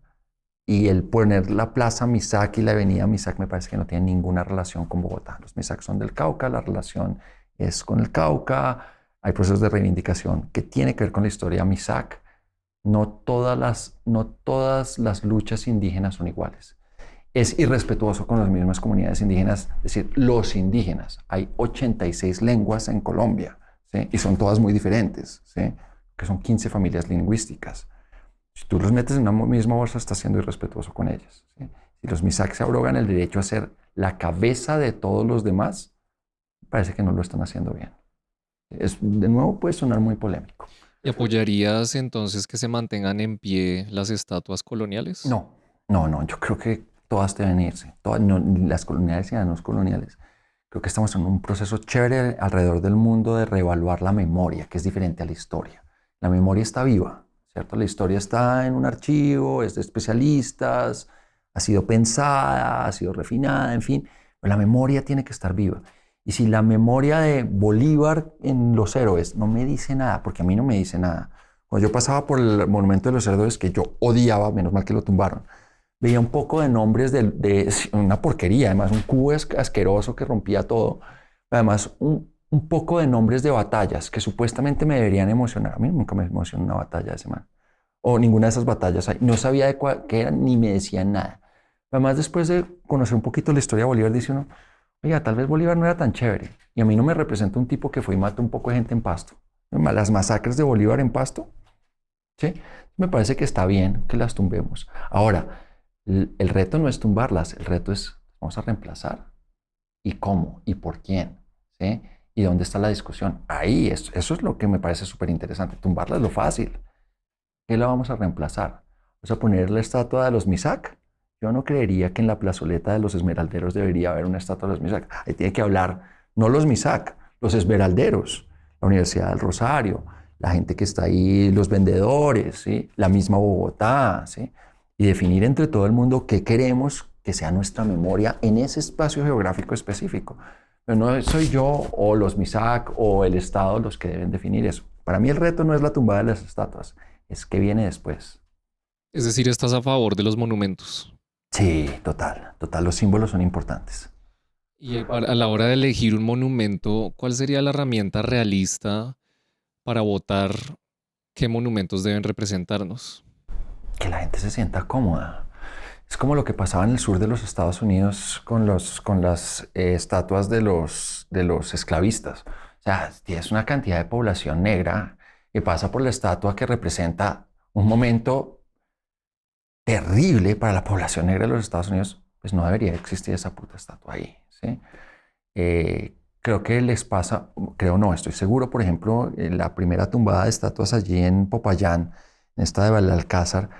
y el poner la plaza Misak y la avenida Misak me parece que no tiene ninguna relación con Bogotá. Los Misak son del Cauca, la relación es con el Cauca, hay procesos de reivindicación que tiene que ver con la historia Misak. No todas las luchas indígenas son iguales. Es irrespetuoso con las mismas comunidades indígenas, es decir, los indígenas. Hay 86 lenguas en Colombia, ¿sí? Y son todas muy diferentes, ¿sí? Que son 15 familias lingüísticas. Si tú los metes en una misma bolsa, estás siendo irrespetuoso con ellas, ¿sí? Si los Misak se abrogan el derecho a ser la cabeza de todos los demás, parece que no lo están haciendo bien. De nuevo, puede sonar muy polémico. ¿Y apoyarías entonces que se mantengan en pie las estatuas coloniales? No, no, yo creo que todas deben irse, todas, no, las coloniales y las no coloniales. Creo que estamos en un proceso chévere alrededor del mundo de reevaluar la memoria, que es diferente a la historia. La memoria está viva, ¿cierto? La historia está en un archivo, es de especialistas, ha sido pensada, ha sido refinada, en fin, pero la memoria tiene que estar viva. Y si la memoria de Bolívar en Los Héroes no me dice nada, porque a mí no me dice nada, cuando yo pasaba por el Monumento de los Héroes, que yo odiaba, menos mal que lo tumbaron, veía un poco de nombres de una porquería, además un cubo asqueroso que rompía todo, además un poco de nombres de batallas que supuestamente me deberían emocionar. A mí nunca me emocionó una batalla de semana, o ninguna de esas batallas. No sabía de qué eran ni me decían nada. Además, después de conocer un poquito la historia de Bolívar, dice uno, oiga, tal vez Bolívar no era tan chévere, y a mí no me representa un tipo que fue y mató un poco de gente en Pasto. Las masacres de Bolívar en Pasto, ¿sí? Me parece que está bien que las tumbemos. Ahora, el reto no es tumbarlas, el reto es, vamos a reemplazar. ¿Y cómo? ¿Y por quién? ¿Sí? ¿Y dónde está la discusión? Ahí, eso es lo que me parece súper interesante. Tumbarla es lo fácil. ¿Qué la vamos a reemplazar? ¿Vamos a poner la estatua de los Misak? Yo no creería que en la plazoleta de los esmeralderos debería haber una estatua de los Misak. Ahí tiene que hablar, no los Misak, los esmeralderos, la Universidad del Rosario, la gente que está ahí, los vendedores, ¿sí? La misma Bogotá, ¿sí? Y definir entre todo el mundo qué queremos que sea nuestra memoria en ese espacio geográfico específico. Pero no soy yo o los Misak o el Estado los que deben definir eso. Para mí el reto no es la tumbada de las estatuas, es que viene después. Es decir, estás a favor de los monumentos. Sí, total, total, los símbolos son importantes. Y a la hora de elegir un monumento, ¿cuál sería la herramienta realista para votar qué monumentos deben representarnos? Que la gente se sienta cómoda. Es como lo que pasaba en el sur de los Estados Unidos con las estatuas de los esclavistas. O sea, tienes una cantidad de población negra que pasa por la estatua que representa un momento terrible para la población negra de los Estados Unidos, pues no debería existir esa puta estatua ahí, ¿sí? Creo que les pasa, creo no, estoy seguro, por ejemplo, la primera tumbada de estatuas allí en Popayán, en esta de Belalcázar,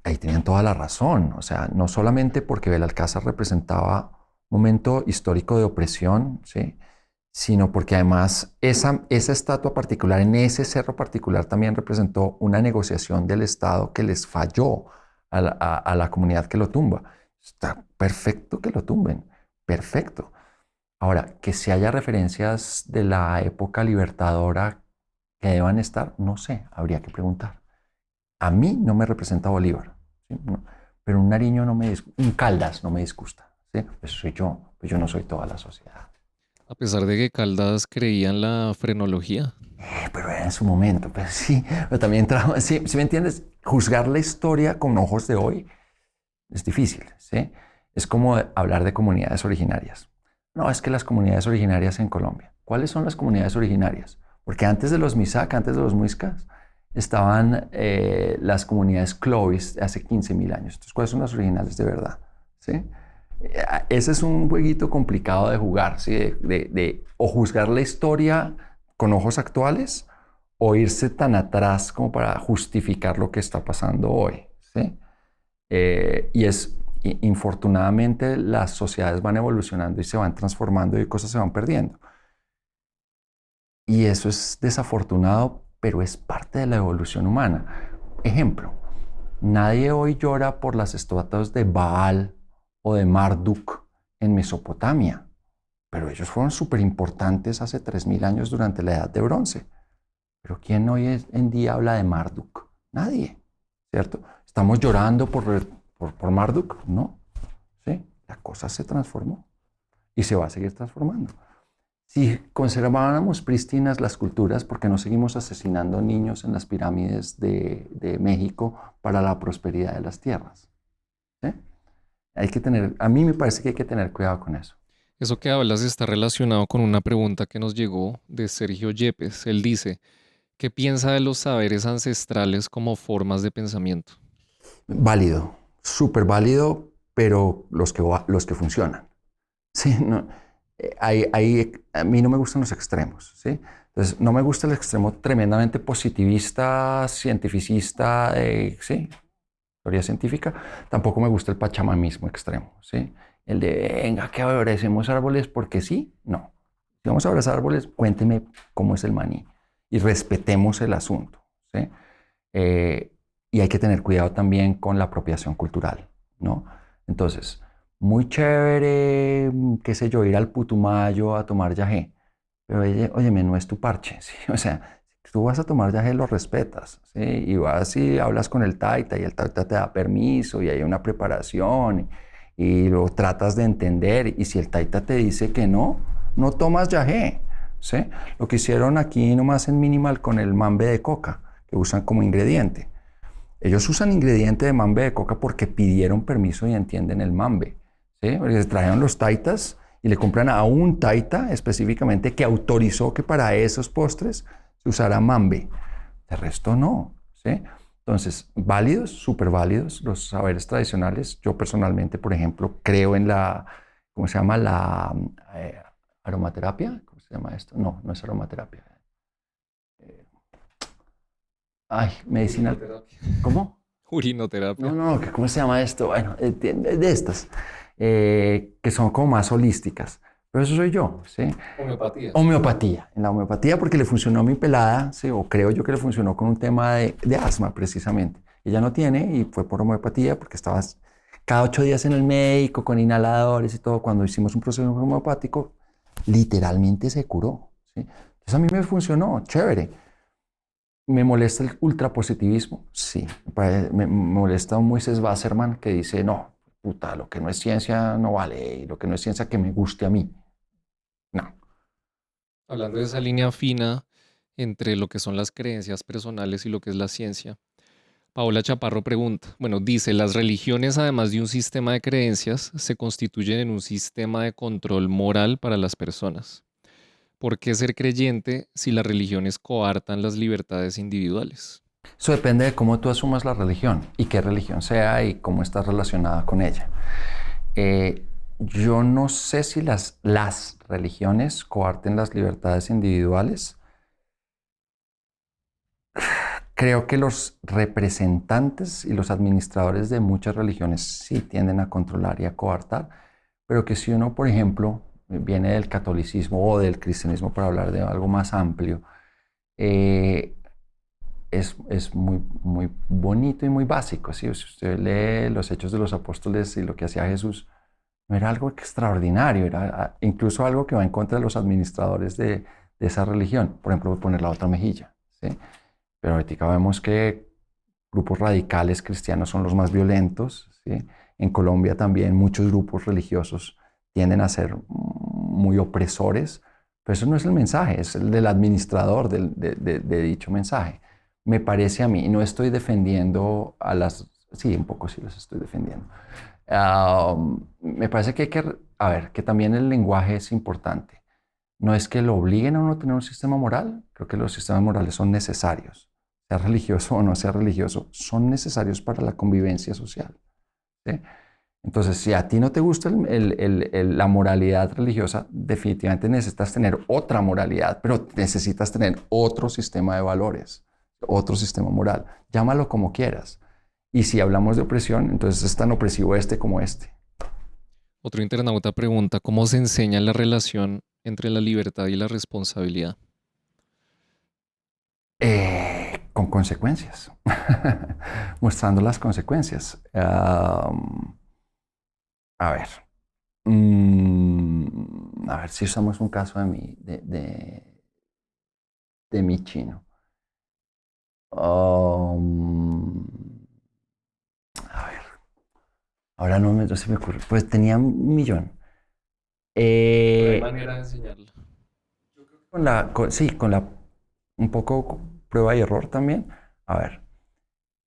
ahí tenían toda la razón. O sea, no solamente porque Belalcázar representaba un momento histórico de opresión, ¿sí? Sino porque además esa estatua particular, en ese cerro particular, también representó una negociación del Estado que les falló a la comunidad que lo tumba. Está perfecto que lo tumben, perfecto. Ahora, que si haya referencias de la época libertadora que deban estar, no sé, habría que preguntar. A mí no me representa Bolívar, ¿sí? No, pero un Nariño no me un Caldas no me disgusta, ¿sí? Pues soy yo, pues yo no soy toda la sociedad. A pesar de que Caldas creía en la frenología. Pero era en su momento, pues sí, pero también trajo, sí, ¿sí me entiendes? Juzgar la historia con ojos de hoy es difícil, ¿sí? Es como hablar de comunidades originarias. No, es que las comunidades originarias en Colombia. ¿Cuáles son las comunidades originarias? Porque antes de los Misak, antes de los Muiscas, estaban las comunidades Clovis de hace 15.000 años. Entonces, ¿cuáles son las originales de verdad? ¿Sí? Ese es un jueguito complicado de jugar, ¿sí? O juzgar la historia con ojos actuales o irse tan atrás como para justificar lo que está pasando hoy, ¿sí? Infortunadamente las sociedades van evolucionando y se van transformando y cosas se van perdiendo. Y eso es desafortunado, pero es parte de la evolución humana. Ejemplo, nadie hoy llora por las estatuas de Baal o de Marduk en Mesopotamia, pero ellos fueron súper importantes hace 3000 años durante la Edad de Bronce. Pero ¿quién hoy en día habla de Marduk? Nadie, ¿cierto? ¿Estamos llorando por Marduk? No, ¿sí? La cosa se transformó y se va a seguir transformando. Si conserváramos prístinas las culturas, ¿por qué no seguimos asesinando niños en las pirámides de México para la prosperidad de las tierras? ¿Sí? A mí me parece que hay que tener cuidado con eso. Eso que hablas está relacionado con una pregunta que nos llegó de Sergio Yepes. Él dice, ¿qué piensa de los saberes ancestrales como formas de pensamiento? Válido, súper válido, pero los que funcionan. Sí, no, a mí no me gustan los extremos, ¿sí? Entonces, no me gusta el extremo tremendamente positivista, cientificista, ¿sí? Teoría científica. Tampoco me gusta el pachamamismo extremo, ¿sí? El de, venga, que abracemos árboles porque sí, no. Si vamos a abrazar árboles, cuénteme cómo es el maní y respetemos el asunto, ¿sí? Eh, y hay que tener cuidado también con la apropiación cultural, ¿no? Entonces, muy chévere, qué sé yo, ir al Putumayo a tomar yagé, pero óyeme, no es tu parche, ¿sí? O sea, si tú vas a tomar yagé, lo respetas, ¿sí? Y vas y hablas con el taita y el taita te da permiso y hay una preparación y lo tratas de entender y si el taita te dice que no, no tomas yagé, ¿sí? Lo que hicieron aquí nomás en Minimal con el mambe de coca, que usan como ingrediente. Ellos usan ingrediente de mambe de coca porque pidieron permiso y entienden el mambe, ¿sí? Porque se trajeron los taitas y le compran a un taita específicamente que autorizó que para esos postres se usara mambe. De resto no, ¿sí? Entonces, válidos, súper válidos los saberes tradicionales. Yo personalmente, por ejemplo, creo en la, ¿cómo se llama? La aromaterapia. ¿Cómo se llama esto? No, no es aromaterapia. Eh, Ay, medicina. ¿Cómo? No, Urinoterapia. no, ¿cómo se llama esto? Bueno, de estas, que son como más holísticas. Pero eso soy yo, ¿sí? Homeopatía. Homeopatía. En la homeopatía porque le funcionó a mi pelada, ¿sí? O creo yo que le funcionó con un tema de asma, precisamente. Ella no tiene y fue por homeopatía porque estabas cada 8 días en el médico con inhaladores y todo. Cuando hicimos un proceso homeopático, literalmente se curó, ¿sí? Entonces a mí me funcionó, chévere. ¿Me molesta el ultrapositivismo? Sí. Me molesta un Moisés Wasserman que dice, no, puta, lo que no es ciencia no vale, y lo que no es ciencia que me guste a mí. No. Hablando de esa línea fina entre lo que son las creencias personales y lo que es la ciencia, Paola Chaparro pregunta, bueno, dice, las religiones, además de un sistema de creencias, se constituyen en un sistema de control moral para las personas. ¿Por qué ser creyente si las religiones coartan las libertades individuales? Eso depende de cómo tú asumas la religión y qué religión sea y cómo estás relacionada con ella. Yo no sé si las religiones coarten las libertades individuales. Creo que los representantes y los administradores de muchas religiones sí tienden a controlar y a coartar, pero que si uno, por ejemplo, viene del catolicismo o del cristianismo para hablar de algo más amplio, eh, es muy, muy bonito y muy básico. ¿Sí? Si usted lee los Hechos de los Apóstoles y lo que hacía Jesús, no era algo extraordinario, era incluso algo que va en contra de los administradores de esa religión. Por ejemplo, poner la otra mejilla. ¿Sí? Pero ahorita vemos que grupos radicales cristianos son los más violentos, ¿sí? En Colombia también muchos grupos religiosos tienden a ser muy opresores, pero eso no es el mensaje, es el del administrador de dicho mensaje. Me parece a mí, no estoy defendiendo a las, sí, un poco sí las estoy defendiendo. Me parece que hay que, a ver, que también el lenguaje es importante. No es que lo obliguen a uno a tener un sistema moral, creo que los sistemas morales son necesarios, sea religioso o no sea religioso, son necesarios para la convivencia social, ¿sí? Entonces, si a ti no te gusta la moralidad religiosa, definitivamente necesitas tener otra moralidad, pero necesitas tener otro sistema de valores, otro sistema moral. Llámalo como quieras. Y si hablamos de opresión, entonces es tan opresivo este como este. Otro internauta pregunta, ¿cómo se enseña la relación entre la libertad y la responsabilidad? Con consecuencias, mostrando las consecuencias. A ver. A ver si usamos un caso de mi chino. Um, a ver, ahora no se me ocurre. Pues tenía un millón. Pero hay Eh, manera de enseñarlo. sí, un poco prueba y error también. A ver,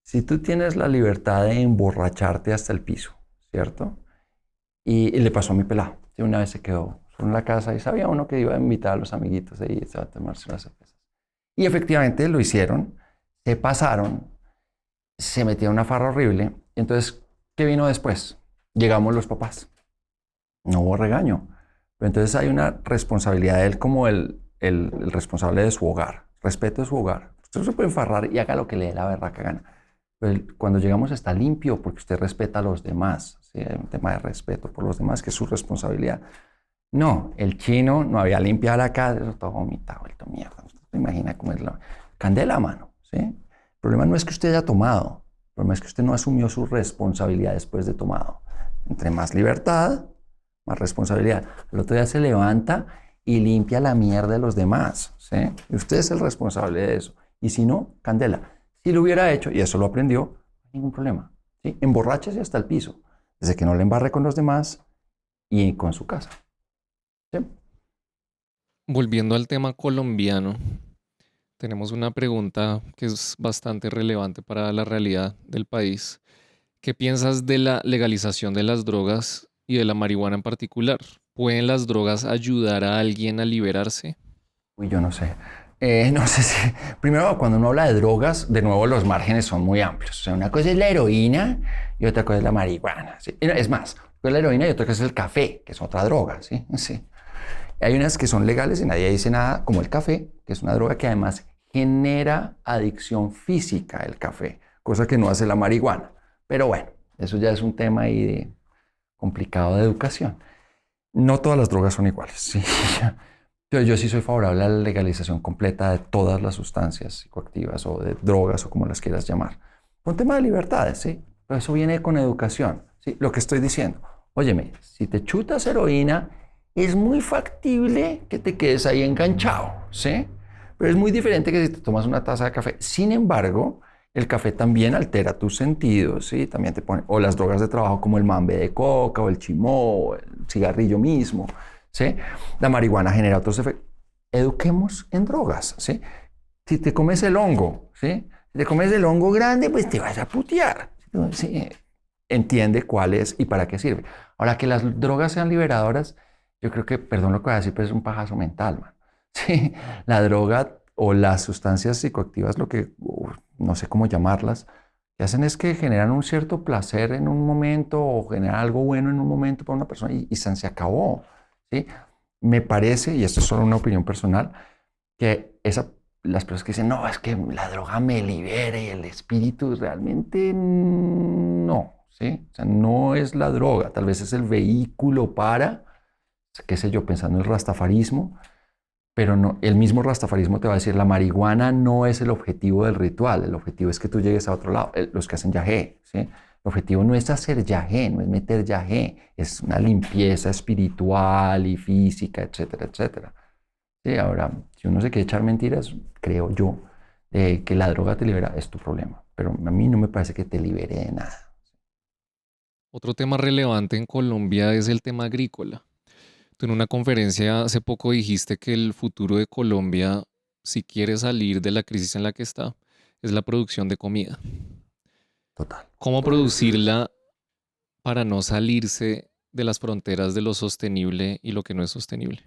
si tú tienes la libertad de emborracharte hasta el piso, ¿cierto? Y le pasó a mi pelado. Sí, una vez se quedó solo en la casa y sabía uno que iba a invitar a los amiguitos ahí a tomarse unas cervezas. Y efectivamente lo hicieron, se pasaron, se metieron una farra horrible. Entonces, ¿qué vino después? Llegamos los papás. No hubo regaño. Pero entonces hay una responsabilidad de él como el responsable de su hogar. Respeto su hogar. Usted no se puede enfarrar y haga lo que le dé la berraca gana. Pero cuando llegamos está limpio porque usted respeta a los demás. ¿Sí? Hay un tema de respeto por los demás que es su responsabilidad. No, el chino no había limpiado la casa, eso todo vomitado, vuelto mierda. Usted se imagina cómo es la candela, mano. ¿Sí? El problema no es que usted haya tomado, el problema es que usted no asumió su responsabilidad después de tomado. Entre más libertad, más responsabilidad. El otro día se levanta y limpia la mierda de los demás. ¿Sí? Y usted es el responsable de eso. Y si no, candela. Si lo hubiera hecho, y eso lo aprendió, no hay ningún problema. ¿Sí? Emborráchese hasta el piso, desde que no le embarre con los demás y con su casa. ¿Sí? Volviendo al tema colombiano, tenemos una pregunta que es bastante relevante para la realidad del país. ¿Qué piensas de la legalización de las drogas y de la marihuana en particular? ¿Pueden las drogas ayudar a alguien a liberarse? Uy, yo no sé. No sé si. Primero, cuando uno habla de drogas, de nuevo los márgenes son muy amplios. O sea, una cosa es la heroína y otra cosa es la marihuana. ¿Sí? Es más, una cosa es la heroína y otra cosa es el café, que es otra droga. ¿Sí? Sí. Hay unas que son legales y nadie dice nada, como el café, que es una droga que además genera adicción física el café, cosa que no hace la marihuana. Pero bueno, eso ya es un tema ahí complicado de educación. No todas las drogas son iguales. ¿Sí? Yo sí soy favorable a la legalización completa de todas las sustancias psicoactivas o de drogas o como las quieras llamar. Un tema de libertades, ¿sí? Pero eso viene con educación, ¿sí? Lo que estoy diciendo. Óyeme, si te chutas heroína, es muy factible que te quedes ahí enganchado, ¿sí? Pero es muy diferente que si te tomas una taza de café. Sin embargo, el café también altera tus sentidos, ¿sí? También te pone, o las drogas de trabajo como el mambe de coca o el chimó, o el cigarrillo mismo, ¿sí? La marihuana genera otros efectos. Eduquemos en drogas, ¿sí? Si te comes el hongo, ¿sí? Si te comes el hongo grande, pues te vas a putear, ¿sí? Entiende cuál es y para qué sirve. Ahora, que las drogas sean liberadoras, yo creo que, perdón lo que voy a decir, pero es un pajazo mental, man. Sí, la droga o las sustancias psicoactivas, lo que, no sé cómo llamarlas, que hacen es que generan un cierto placer en un momento o generan algo bueno en un momento para una persona y se acabó. ¿Sí? Me parece, y esto es solo una opinión personal, que las personas que dicen, no, es que la droga me libere y el espíritu, realmente no, ¿sí? O sea, no es la droga, tal vez es el vehículo para, qué sé yo, pensando en el rastafarismo, pero no, el mismo rastafarismo te va a decir, la marihuana no es el objetivo del ritual, el objetivo es que tú llegues a otro lado, los que hacen yagé, ¿sí? El objetivo no es hacer yagé, no es meter yagé, es una limpieza espiritual y física, etcétera, etcétera. Sí, ahora, si uno se quiere echar mentiras, creo yo, que la droga te libera, es tu problema, pero a mí no me parece que te libere de nada. Otro tema relevante en Colombia es el tema agrícola. Tú en una conferencia hace poco dijiste que el futuro de Colombia, si quiere salir de la crisis en la que está, es la producción de comida. Total. ¿Cómo producirla para no salirse de las fronteras de lo sostenible y lo que no es sostenible?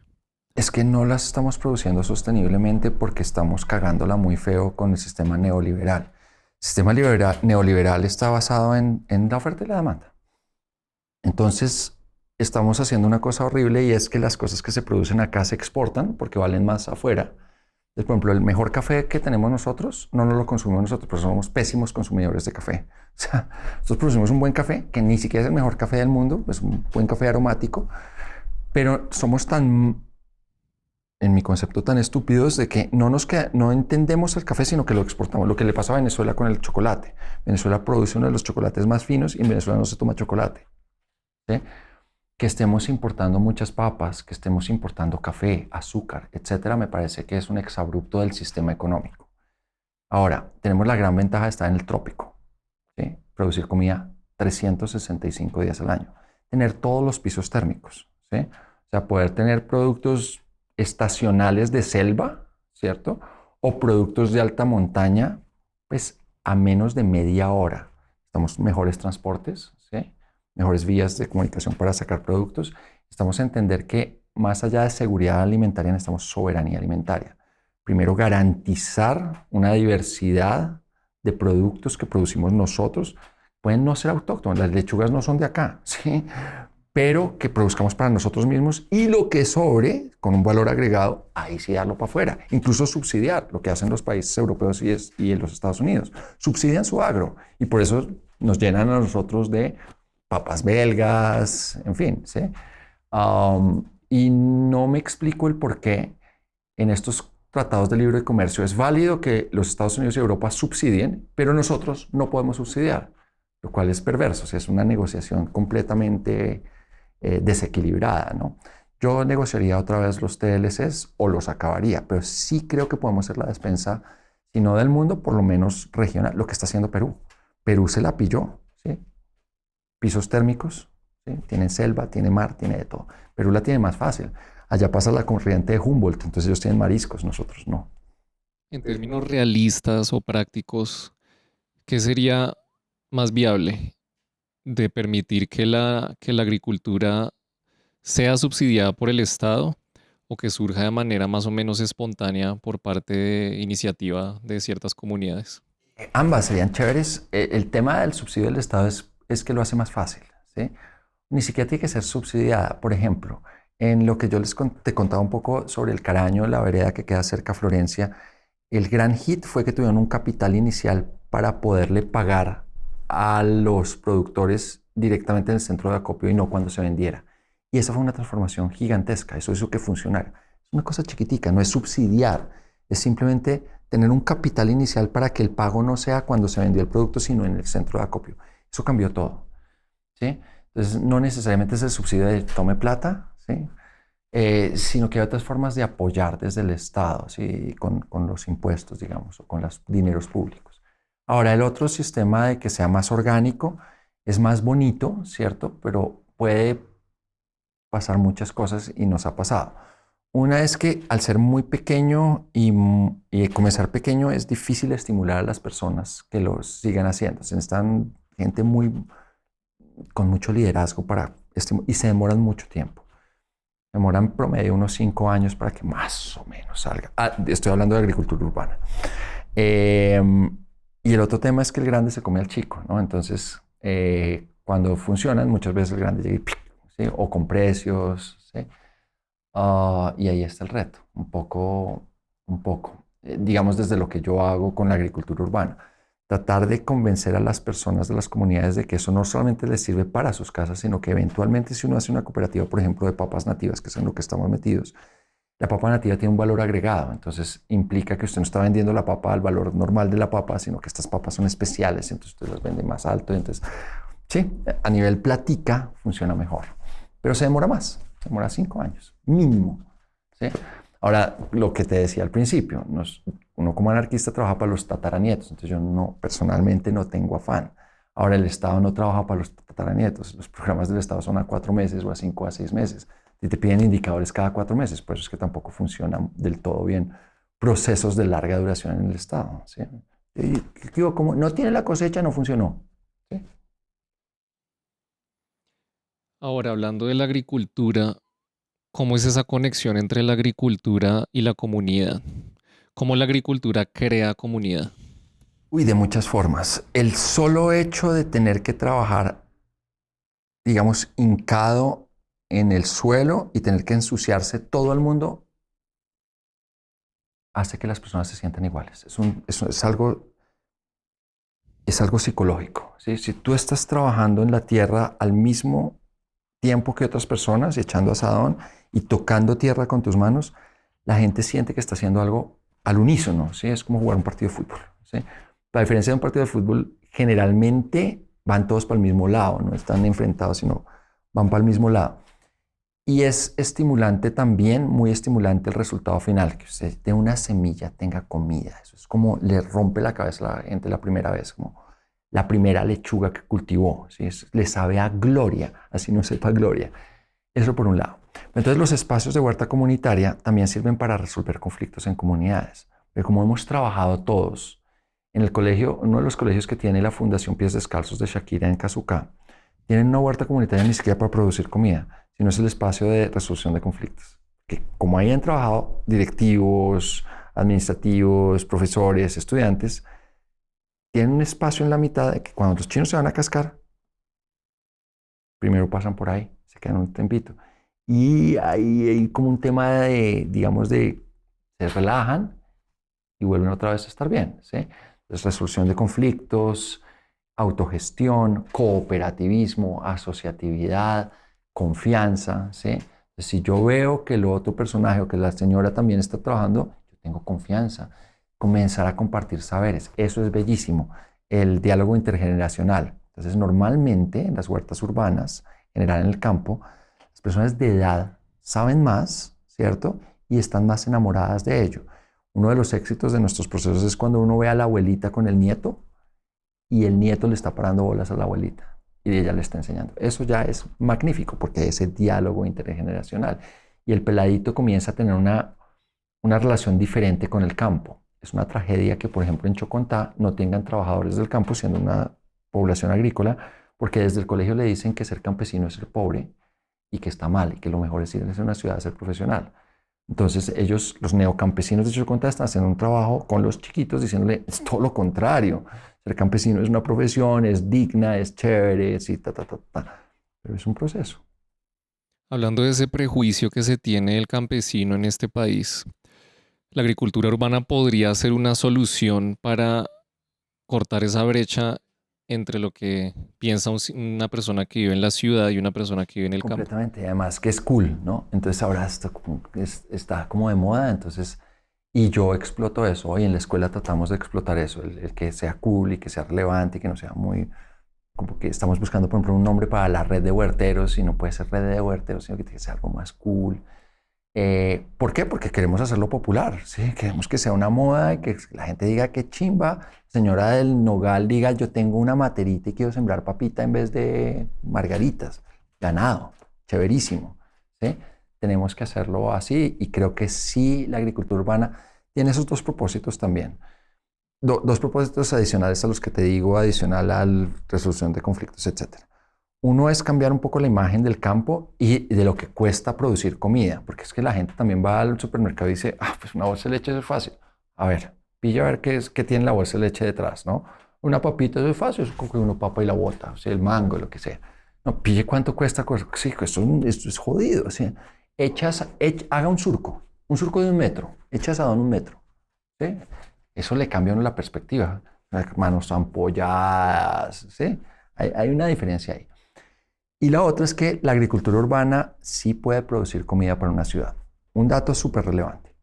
Es que no las estamos produciendo sosteniblemente porque estamos cagándola muy feo con el sistema neoliberal. El sistema neoliberal está basado en la oferta y la demanda. Entonces, estamos haciendo una cosa horrible y es que las cosas que se producen acá se exportan porque valen más afuera. Entonces, por ejemplo, el mejor café que tenemos nosotros no nos lo consumimos nosotros, pero somos pésimos consumidores de café. O sea, nosotros producimos un buen café, que ni siquiera es el mejor café del mundo, es un buen café aromático, pero somos tan, en mi concepto, tan estúpidos de que no entendemos el café, sino que lo exportamos. Lo que le pasa a Venezuela con el chocolate. Venezuela produce uno de los chocolates más finos y en Venezuela no se toma chocolate. ¿Sí? Que estemos importando muchas papas, que estemos importando café, azúcar, etcétera, me parece que es un exabrupto del sistema económico. Ahora, tenemos la gran ventaja de estar en el trópico, ¿sí? Producir comida 365 días al año. Tener todos los pisos térmicos, ¿sí? O sea, poder tener productos estacionales de selva, ¿cierto? O productos de alta montaña, pues a menos de media hora. Estamos mejores transportes, ¿sí? Mejores vías de comunicación para sacar productos. Estamos a entender que más allá de seguridad alimentaria, necesitamos soberanía alimentaria. Primero, garantizar una diversidad de productos que producimos nosotros. Pueden no ser autóctonos, las lechugas no son de acá, ¿sí? Pero que produzcamos para nosotros mismos y lo que sobre, con un valor agregado, ahí sí darlo para afuera. Incluso subsidiar, lo que hacen los países europeos y en los Estados Unidos. Subsidian su agro y por eso nos llenan a nosotros de papas belgas, en fin, ¿sí? Y no me explico el por qué en estos tratados de libre comercio es válido que los Estados Unidos y Europa subsidien, pero nosotros no podemos subsidiar, lo cual es perverso. O sea, es una negociación completamente desequilibrada, ¿no? Yo negociaría otra vez los TLCs o los acabaría, pero sí creo que podemos ser la despensa, si no del mundo, por lo menos regional, lo que está haciendo Perú. Perú se la pilló, ¿sí? Pisos térmicos, ¿sí? Tienen selva, tiene mar, tiene de todo. Perú la tiene más fácil. Allá pasa la corriente de Humboldt, entonces ellos tienen mariscos, nosotros no. En términos realistas o prácticos, ¿qué sería más viable de permitir que la agricultura sea subsidiada por el Estado o que surja de manera más o menos espontánea por parte de iniciativa de ciertas comunidades? Ambas serían chéveres. El tema del subsidio del Estado es que lo hace más fácil, ¿sí? Ni siquiera tiene que ser subsidiada. Por ejemplo, en lo que yo te contaba un poco sobre el Caraño, la vereda que queda cerca a Florencia, el gran hit fue que tuvieron un capital inicial para poderle pagar a los productores directamente en el centro de acopio y no cuando se vendiera. Y esa fue una transformación gigantesca. Eso hizo que funcionara. Es una cosa chiquitica, no es subsidiar, es simplemente tener un capital inicial para que el pago no sea cuando se vendió el producto, sino en el centro de acopio. Eso cambió todo, ¿sí? Entonces, no necesariamente es el subsidio de tome plata, ¿sí? Sino que hay otras formas de apoyar desde el Estado, ¿sí? Con los impuestos, digamos, o con los dineros públicos. Ahora, el otro sistema de que sea más orgánico es más bonito, ¿cierto? Pero puede pasar muchas cosas y nos ha pasado. Una es que al ser muy pequeño y comenzar pequeño es difícil estimular a las personas que lo sigan haciendo. Se necesitan gente con mucho liderazgo y se demoran mucho tiempo. Demoran promedio unos 5 años para que más o menos salga. Estoy hablando de agricultura urbana. Y el otro tema es que el grande se come al chico, ¿no? Entonces, cuando funcionan, muchas veces el grande llega y, ¿sí? O con precios, ¿sí? Y ahí está el reto, un poco, digamos desde lo que yo hago con la agricultura urbana. Tratar de convencer a las personas de las comunidades de que eso no solamente les sirve para sus casas, sino que eventualmente si uno hace una cooperativa, por ejemplo, de papas nativas, que es en lo que estamos metidos, la papa nativa tiene un valor agregado, entonces implica que usted no está vendiendo la papa al valor normal de la papa, sino que estas papas son especiales, entonces usted las vende más alto, entonces sí, a nivel platica funciona mejor, pero se demora más, se demora 5 años, mínimo, ¿sí? Ahora, lo que te decía al principio, uno como anarquista trabaja para los tataranietos, entonces yo personalmente no tengo afán. Ahora, el Estado no trabaja para los tataranietos, los programas del Estado son a 4 meses o a 5 o a 6 meses. Y te piden indicadores cada 4 meses, por eso es que tampoco funcionan del todo bien procesos de larga duración en el Estado, ¿sí? Y digo, como no tiene la cosecha, no funcionó, ¿sí? Ahora, hablando de la agricultura, ¿cómo es esa conexión entre la agricultura y la comunidad? ¿Cómo la agricultura crea comunidad? Uy, de muchas formas. El solo hecho de tener que trabajar, digamos, hincado en el suelo y tener que ensuciarse todo el mundo hace que las personas se sientan iguales. Es algo psicológico, ¿sí? Si tú estás trabajando en la tierra al mismo tiempo que otras personas, echando asadón y tocando tierra con tus manos, la gente siente que está haciendo algo al unísono, ¿sí? Es como jugar un partido de fútbol, ¿sí? La diferencia de un partido de fútbol, generalmente van todos para el mismo lado, no están enfrentados, sino van para el mismo lado. Y es estimulante también, muy estimulante el resultado final, que usted de una semilla tenga comida. Eso es como le rompe la cabeza a la gente la primera vez, como la primera lechuga que cultivó. ¿Sí? Le sabe a gloria, así no sepa gloria. Eso por un lado. Entonces los espacios de huerta comunitaria también sirven para resolver conflictos en comunidades. Pero como hemos trabajado todos en el colegio, uno de los colegios que tiene la Fundación Pies Descalzos de Shakira en Cazucá, tienen una huerta comunitaria ni siquiera para producir comida, sino es el espacio de resolución de conflictos. Que como ahí han trabajado directivos, administrativos, profesores, estudiantes, tienen un espacio en la mitad de que cuando los chinos se van a cascar, primero pasan por ahí, se quedan un tempito. Y ahí hay como un tema de, digamos, de se relajan y vuelven otra vez a estar bien. ¿Sí? Entonces, resolución de conflictos, autogestión, cooperativismo, asociatividad, confianza. ¿Sí? Entonces, si yo veo que el otro personaje o que la señora también está trabajando, yo tengo confianza. Comenzar a compartir saberes. Eso es bellísimo. El diálogo intergeneracional. Entonces, normalmente en las huertas urbanas, en general en el campo, las personas de edad saben más, ¿cierto? Y están más enamoradas de ello. Uno de los éxitos de nuestros procesos es cuando uno ve a la abuelita con el nieto y el nieto le está parando bolas a la abuelita y ella le está enseñando. Eso ya es magnífico porque es el diálogo intergeneracional. Y el peladito comienza a tener una relación diferente con el campo. Es una tragedia que, por ejemplo, en Chocontá no tengan trabajadores del campo siendo una población agrícola, porque desde el colegio le dicen que ser campesino es ser pobre y que está mal y que lo mejor es ir a una ciudad a ser profesional. Entonces ellos, los neocampesinos de Chocontá, están haciendo un trabajo con los chiquitos diciéndole es todo lo contrario. Ser campesino es una profesión, es digna, es chévere, sí, ta, ta, ta, ta. Pero es un proceso. Hablando de ese prejuicio que se tiene del campesino en este país, la agricultura urbana podría ser una solución para cortar esa brecha entre lo que piensa una persona que vive en la ciudad y una persona que vive en el campo. Completamente. Y además que es cool, ¿no? Entonces ahora está como de moda, entonces, y yo exploto eso. Hoy en la escuela tratamos de explotar eso, el que sea cool y que sea relevante y que no sea muy, como que estamos buscando, por ejemplo, un nombre para la red de huerteros y no puede ser red de huerteros, sino que tiene que ser algo más cool. ¿Por qué? Porque queremos hacerlo popular, ¿sí? Queremos que sea una moda y que la gente diga que chimba. Señora del Nogal diga, yo tengo una materita y quiero sembrar papita en vez de margaritas. Ganado, chéverísimo, ¿sí? Tenemos que hacerlo así y creo que sí, la agricultura urbana tiene esos dos propósitos también. Dos propósitos adicionales a los que te digo, adicional a la resolución de conflictos, etcétera. Uno es cambiar un poco la imagen del campo y de lo que cuesta producir comida, porque es que la gente también va al supermercado y dice, ah, pues una bolsa de leche es fácil. A ver, pilla a ver qué tiene la bolsa de leche detrás, ¿no? Una papita eso es fácil, es como que uno papa y la bota, o sea, el mango, lo que sea. No, pille cuánto cuesta, sí, esto es jodido, o sea, haga un surco de 1 metro, echa asadón 1 metro, ¿sí? Eso le cambia a uno la perspectiva, manos ampolladas, ¿sí? Hay una diferencia ahí. Y la otra es que la agricultura urbana sí puede producir comida para una ciudad. Un dato súper relevante.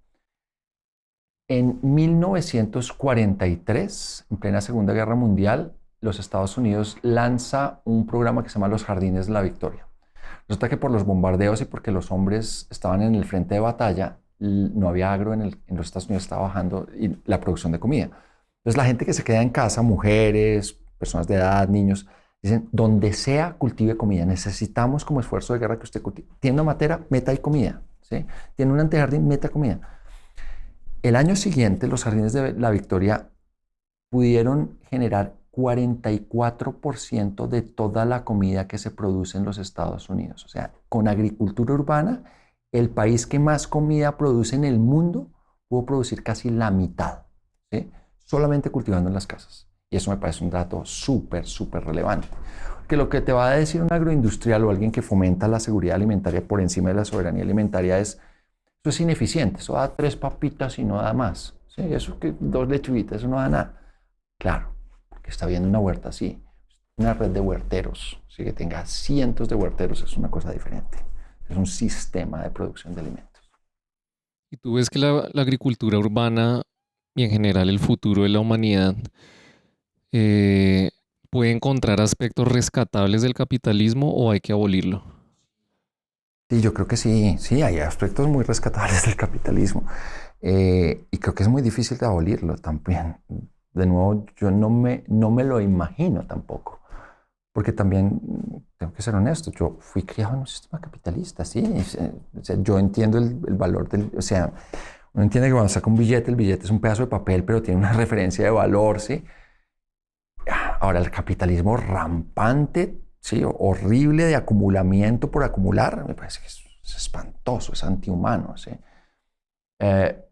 En 1943, en plena Segunda Guerra Mundial, los Estados Unidos lanza un programa que se llama los Jardines de la Victoria. Resulta que por los bombardeos y porque los hombres estaban en el frente de batalla, no había agro en los Estados Unidos, estaba bajando la producción de comida. Entonces la gente que se queda en casa, mujeres, personas de edad, niños, dicen, donde sea cultive comida. Necesitamos como esfuerzo de guerra que usted cultive. Tiene una matera, meta ahí comida. ¿Sí? Tiene un antejardín, meta comida. El año siguiente, los Jardines de la Victoria pudieron generar 44% de toda la comida que se produce en los Estados Unidos. O sea, con agricultura urbana, el país que más comida produce en el mundo pudo producir casi la mitad, ¿sí? Solamente cultivando en las casas. Y eso me parece un dato súper, súper relevante. Que lo que te va a decir un agroindustrial o alguien que fomenta la seguridad alimentaria por encima de la soberanía alimentaria es, eso es ineficiente, eso da 3 papitas y no da más. ¿Sí? Eso que 2 lechuguitas, eso no da nada. Claro, porque está viendo una huerta así, una red de huerteros, así que tenga cientos de huerteros, es una cosa diferente. Es un sistema de producción de alimentos. Y tú ves que la agricultura urbana y en general el futuro de la humanidad eh, puede encontrar aspectos rescatables del capitalismo o hay que abolirlo. Sí, yo creo que sí, sí, hay aspectos muy rescatables del capitalismo y creo que es muy difícil de abolirlo también. De nuevo, yo no me lo imagino tampoco, porque también tengo que ser honesto, yo fui criado en un sistema capitalista, sí, o sea, yo entiendo el valor del, o sea, uno entiende que cuando saca un billete, el billete es un pedazo de papel, pero tiene una referencia de valor, ¿sí? Ahora, el capitalismo rampante, sí, horrible de acumulamiento por acumular, me parece que es espantoso, es antihumano, ¿sí? Eh,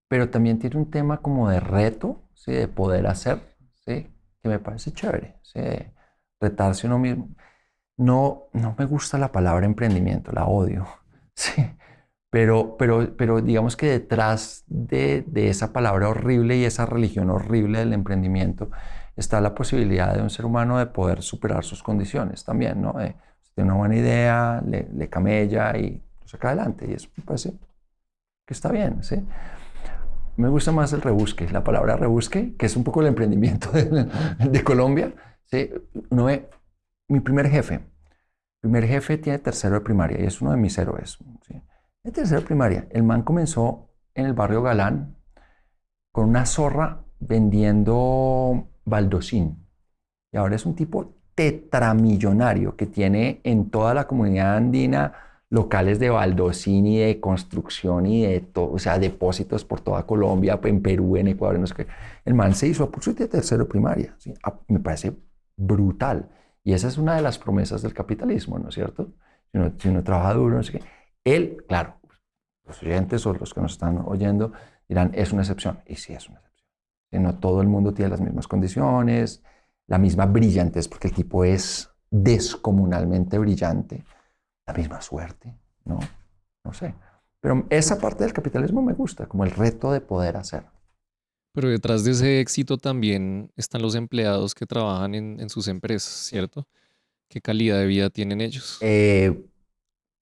pero también tiene un tema como de reto, ¿sí? De poder hacer, ¿sí? Que me parece chévere, ¿sí? De retarse uno mismo. No me gusta la palabra emprendimiento, la odio, ¿sí? Pero digamos que detrás de esa palabra horrible y esa religión horrible del emprendimiento está la posibilidad de un ser humano de poder superar sus condiciones también, ¿no? Tiene una buena idea, le camella y lo saca adelante. Y eso me parece que está bien, ¿sí? Me gusta más el rebusque, la palabra rebusque, que es un poco el emprendimiento de Colombia. ¿Sí? Uno ve, mi primer jefe tiene tercero de primaria y es uno de mis héroes. ¿Sí? De tercero de primaria, el man comenzó en el barrio Galán con una zorra vendiendo baldosín. Y ahora es un tipo tetramillonario que tiene en toda la comunidad andina locales de baldosín y de construcción y de todo, o sea, depósitos por toda Colombia, en Perú, en Ecuador, no sé qué. El man se hizo a pulso de tercero de primaria. ¿Sí? Me parece brutal. Y esa es una de las promesas del capitalismo, ¿no es cierto? Si uno trabaja duro, no sé qué. Él, claro, los oyentes o los que nos están oyendo dirán, es una excepción. Y sí es una excepción. Que no todo el mundo tiene las mismas condiciones, la misma brillantez, porque el tipo es descomunalmente brillante, la misma suerte, ¿no? No sé. Pero esa parte del capitalismo me gusta, como el reto de poder hacer. Pero detrás de ese éxito también están los empleados que trabajan en sus empresas, ¿cierto? ¿Qué calidad de vida tienen ellos? Eh,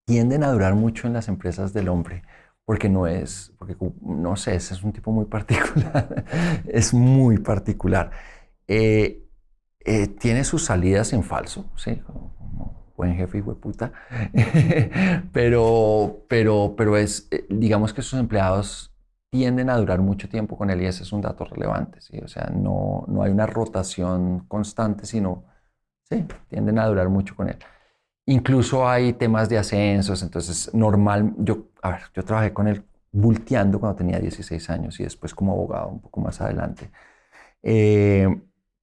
Tienden a durar mucho en las empresas del hombre, porque porque no sé, ese es un tipo muy particular, es muy particular. Eh, Tiene sus salidas en falso, ¿sí? Como buen jefe y puta. Pero digamos que sus empleados tienden a durar mucho tiempo con él y ese es un dato relevante, ¿sí? O sea, no hay una rotación constante, sino, sí, tienden a durar mucho con él. Incluso hay temas de ascensos, entonces normal, yo trabajé con él bulteando cuando tenía 16 años y después como abogado un poco más adelante. Eh,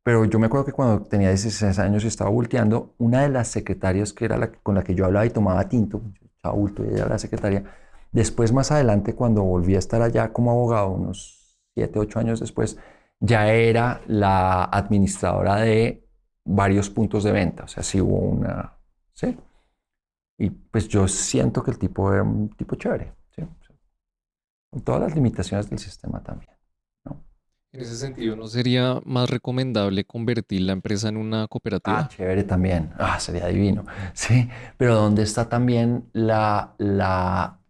pero yo me acuerdo que cuando tenía 16 años y estaba bulteando, una de las secretarias que era con la que yo hablaba y tomaba tinto, yo estaba bulto y ella era la secretaria, después más adelante cuando volví a estar allá como abogado, unos 7, 8 años después, ya era la administradora de varios puntos de venta, o sea, sí hubo una, ¿sí? Y pues yo siento que el tipo era un tipo chévere, ¿sí? Con todas las limitaciones del sistema también, ¿no? En ese sentido, ¿no sería más recomendable convertir la empresa en una Ah, cooperativa? chévere también. Ah, sería divino. Sí, pero ¿dónde está también la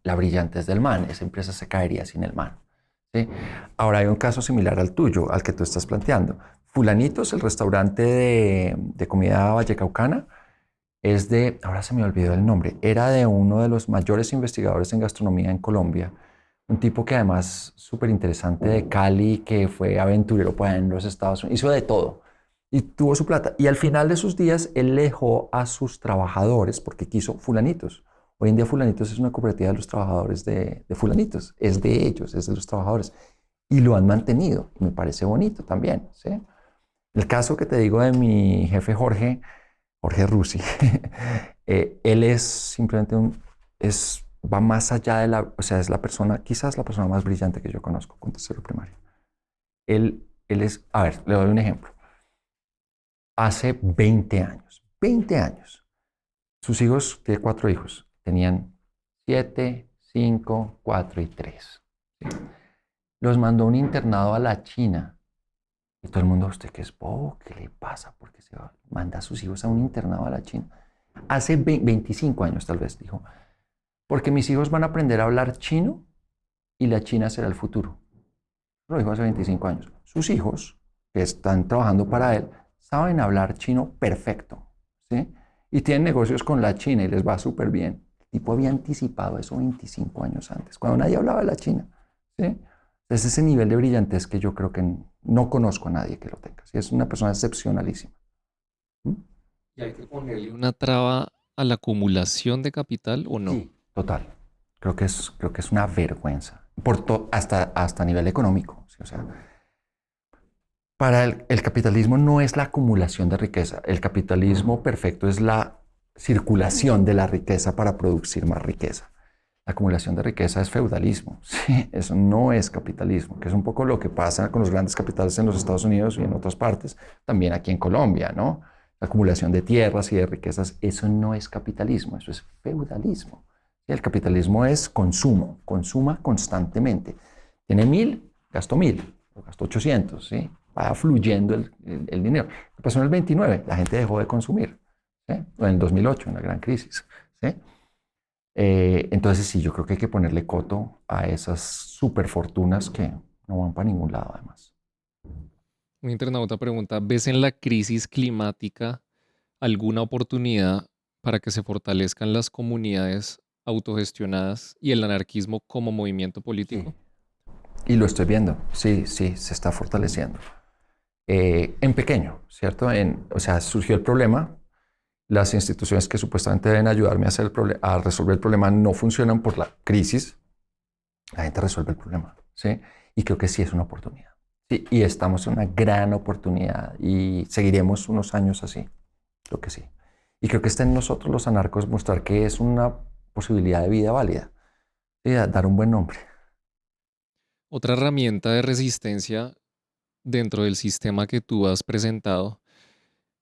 brillantez del man? Esa empresa se caería sin el man. ¿Sí? Ahora hay un caso similar al tuyo, al que tú estás planteando. Fulanitos, el restaurante de comida vallecaucana, ahora se me olvidó el nombre, era de uno de los mayores investigadores en gastronomía en Colombia, un tipo que además súper interesante de Cali, que fue aventurero pues, en los Estados Unidos, hizo de todo y tuvo su plata. Y al final de sus días, él le dejó a sus trabajadores, porque quiso Fulanitos. Hoy en día Fulanitos es una cooperativa de los trabajadores de Fulanitos, es de ellos, es de los trabajadores. Y lo han mantenido, me parece bonito también, ¿sí? El caso que te digo de mi jefe Jorge Rusi, él es simplemente va más allá o sea, es la persona, quizás la persona más brillante que yo conozco con tercero primario. Él es, a ver, le doy un ejemplo. Hace 20 años, sus hijos, tiene 4 hijos, tenían 7, 5, 4 y 3. ¿Sí? Los mandó a un internado a la China. Y todo el mundo, ¿usted qué es bobo? ¿Qué le pasa? Porque manda a sus hijos a un internado a la China. Hace 25 años tal vez, dijo, porque mis hijos van a aprender a hablar chino y la China será el futuro. Lo dijo hace 25 años. Sus hijos, que están trabajando para él, saben hablar chino perfecto, ¿sí? Y tienen negocios con la China y les va súper bien. El tipo había anticipado eso 25 años antes, cuando nadie hablaba de la China. ¿Sí? Es ese nivel de brillantez que yo creo que no conozco a nadie que lo tenga. ¿Sí? Es una persona excepcionalísima. ¿Mm? ¿Y hay que ponerle una traba a la acumulación de capital o no? Sí, total. Creo que es una vergüenza, hasta a nivel económico. ¿Sí? O sea, para el capitalismo no es la acumulación de riqueza. El capitalismo perfecto es la circulación de la riqueza para producir más riqueza. La acumulación de riqueza es feudalismo. Sí, eso no es capitalismo, que es un poco lo que pasa con los grandes capitales en los Estados Unidos y en otras partes, también aquí en Colombia, ¿no? La acumulación de tierras y de riquezas, eso no es capitalismo, eso es feudalismo. El capitalismo es consumo, consuma constantemente. Tiene 1.000, gasto 1.000, o gasto 800, ¿sí? Va fluyendo el dinero. ¿Qué pasó en el 29? La gente dejó de consumir, ¿sí? O en el 2008, en la gran crisis, ¿sí? Entonces sí, yo creo que hay que ponerle coto a esas superfortunas que no van para ningún lado además. Un internauta pregunta, ¿ves en la crisis climática alguna oportunidad para que se fortalezcan las comunidades autogestionadas y el anarquismo como movimiento Sí, político? y lo estoy viendo, sí, sí, se está fortaleciendo. En pequeño, ¿cierto? O sea, surgió el problema, las instituciones que supuestamente deben ayudarme a resolver el problema no funcionan por la crisis, la gente resuelve el problema, ¿sí? Y creo que sí es una oportunidad. Sí, y estamos en una gran oportunidad y seguiremos unos años así, creo que sí. Y creo que está en nosotros los anarcos mostrar que es una posibilidad de vida válida y dar un buen nombre. Otra herramienta de resistencia dentro del sistema que tú has presentado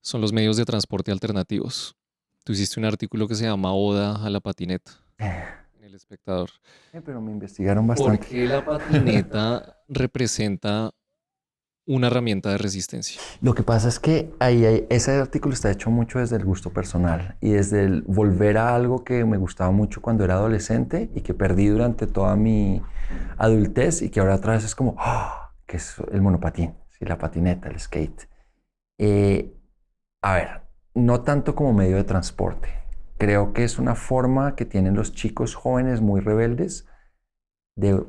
son los medios de transporte alternativos. Tú hiciste un artículo que se llama Oda a la patineta en El Espectador. Pero me investigaron ¿Por bastante. qué la patineta representa una herramienta de resistencia? Lo que pasa es que ese artículo está hecho mucho desde el gusto personal y desde el volver a algo que me gustaba mucho cuando era adolescente y que perdí durante toda mi adultez y que ahora otra vez es como, que es el monopatín, ¿sí? La patineta, el skate. Eh, a ver, no tanto como medio de transporte. Creo que es una forma que tienen los chicos jóvenes muy rebeldes de,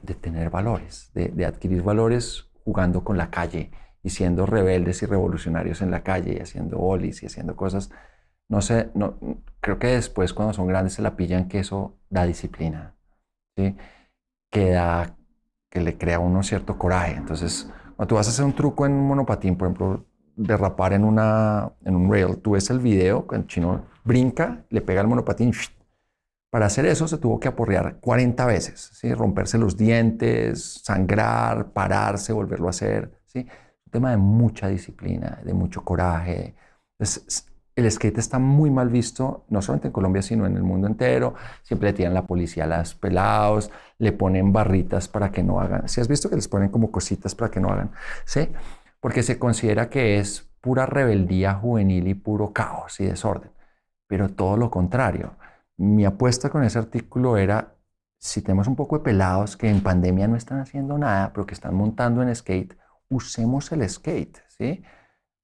de tener valores, de adquirir valores jugando con la calle y siendo rebeldes y revolucionarios en la calle y haciendo olis y haciendo cosas. No sé, no, creo que después cuando son grandes se la pillan que eso da disciplina, ¿sí? Que, da, que le crea a uno cierto coraje. Entonces, cuando tú vas a hacer un truco en un monopatín, por ejemplo, derrapar en un rail, tú ves el video, cuando el chino brinca, le pega el monopatín. Para hacer eso se tuvo que aporrear 40 veces, ¿sí? Romperse los dientes, sangrar, pararse, volverlo a hacer, ¿sí? Un tema de mucha disciplina, de mucho coraje. Entonces, el skate está muy mal visto, no solamente en Colombia, sino en el mundo entero. Siempre le tiran la policía a los pelados, le ponen barritas para que no hagan. ¿Sí has visto que les ponen como cositas para que no hagan? ¿Sí? Porque se considera que es pura rebeldía juvenil y puro caos y desorden. Pero todo lo contrario. Mi apuesta con ese artículo era, si tenemos un poco de pelados que en pandemia no están haciendo nada, pero que están montando en skate, usemos el skate, ¿sí?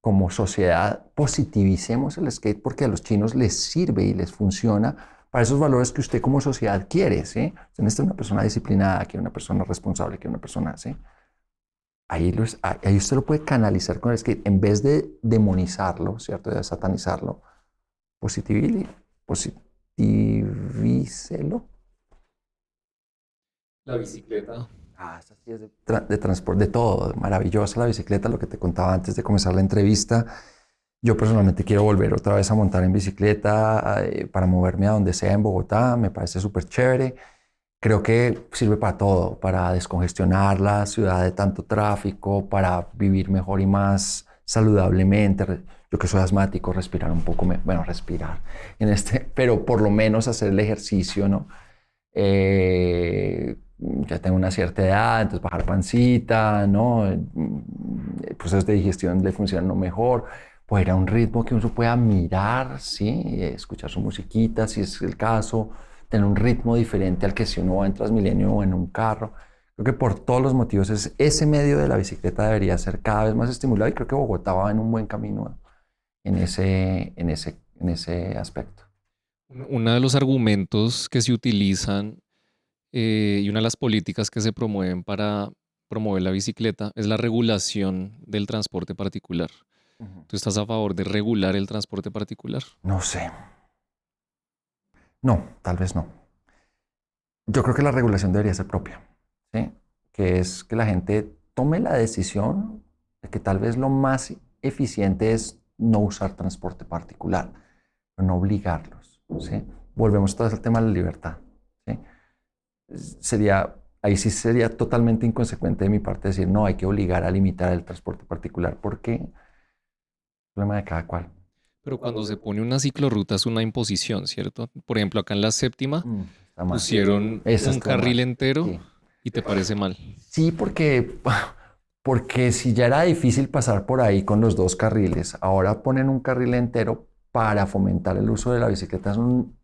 Como sociedad, positivicemos el skate porque a los chinos les sirve y les funciona para esos valores que usted como sociedad quiere, ¿sí? Usted necesita una persona disciplinada, quiere una persona responsable, quiere una persona, ¿sí? Ahí usted lo puede canalizar con el skate. En vez de demonizarlo, ¿cierto? De satanizarlo, positivícelo. La bicicleta. Esta sí es de transporte, de todo, maravillosa la bicicleta, lo que te contaba antes de comenzar la entrevista. Yo personalmente quiero volver otra vez a montar en bicicleta para moverme a donde sea en Bogotá, me parece súper chévere. Creo que sirve para todo, para descongestionar la ciudad de tanto tráfico, para vivir mejor y más saludablemente. Yo que soy asmático, respirar un poco, bueno, respirar, pero por lo menos hacer el ejercicio, ¿no? Ya tengo una cierta edad, entonces bajar pancita, ¿no? El proceso de digestión le funciona mejor. Pues ir a un ritmo que uno pueda mirar, ¿sí? Escuchar su musiquita, si es el caso, tener un ritmo diferente al que si uno va en Transmilenio o en un carro. Creo que por todos los motivos ese medio de la bicicleta debería ser cada vez más estimulado y creo que Bogotá va en un buen camino en ese aspecto. Uno de los argumentos que se utilizan y una de las políticas que se promueven para promover la bicicleta es la regulación del transporte particular. Ujú. ¿Tú estás a favor de regular el transporte particular? No sé. No, tal vez no. Yo creo que la regulación debería ser propia, ¿sí? Que es que la gente tome la decisión de que tal vez lo más eficiente es no usar transporte particular, pero no obligarlos, ¿sí? Volvemos otra vez al tema de la libertad, ¿sí? Sería, ahí sí sería totalmente inconsecuente de mi parte decir, no, hay que obligar a limitar el transporte particular, porque es problema de cada cual. Pero cuando se pone una ciclorruta es una imposición, ¿cierto? Por ejemplo, acá en la séptima Está mal. pusieron Esa un está carril mal. entero Sí. y te parece mal. Sí, porque si ya era difícil pasar por ahí con los dos carriles, ahora ponen un carril entero para fomentar el uso de la bicicleta.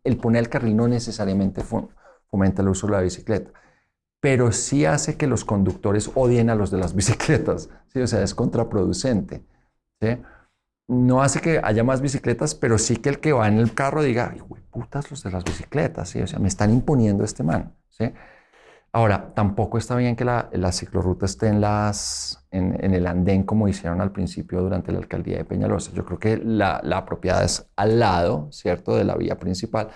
El poner el carril no necesariamente fomenta el uso de la bicicleta, pero sí hace que los conductores odien a los de las bicicletas, ¿sí? O sea, es contraproducente, ¿sí? No hace que haya más bicicletas, pero sí que el que va en el carro diga, ay, güey, putas los de las bicicletas, ¿sí? O sea, me están imponiendo este man, ¿sí? Ahora, tampoco está bien que la ciclorruta esté en el andén como hicieron al principio durante la alcaldía de Peñalosa. Yo creo que la propiedad es al lado, ¿cierto?, de la vía principal,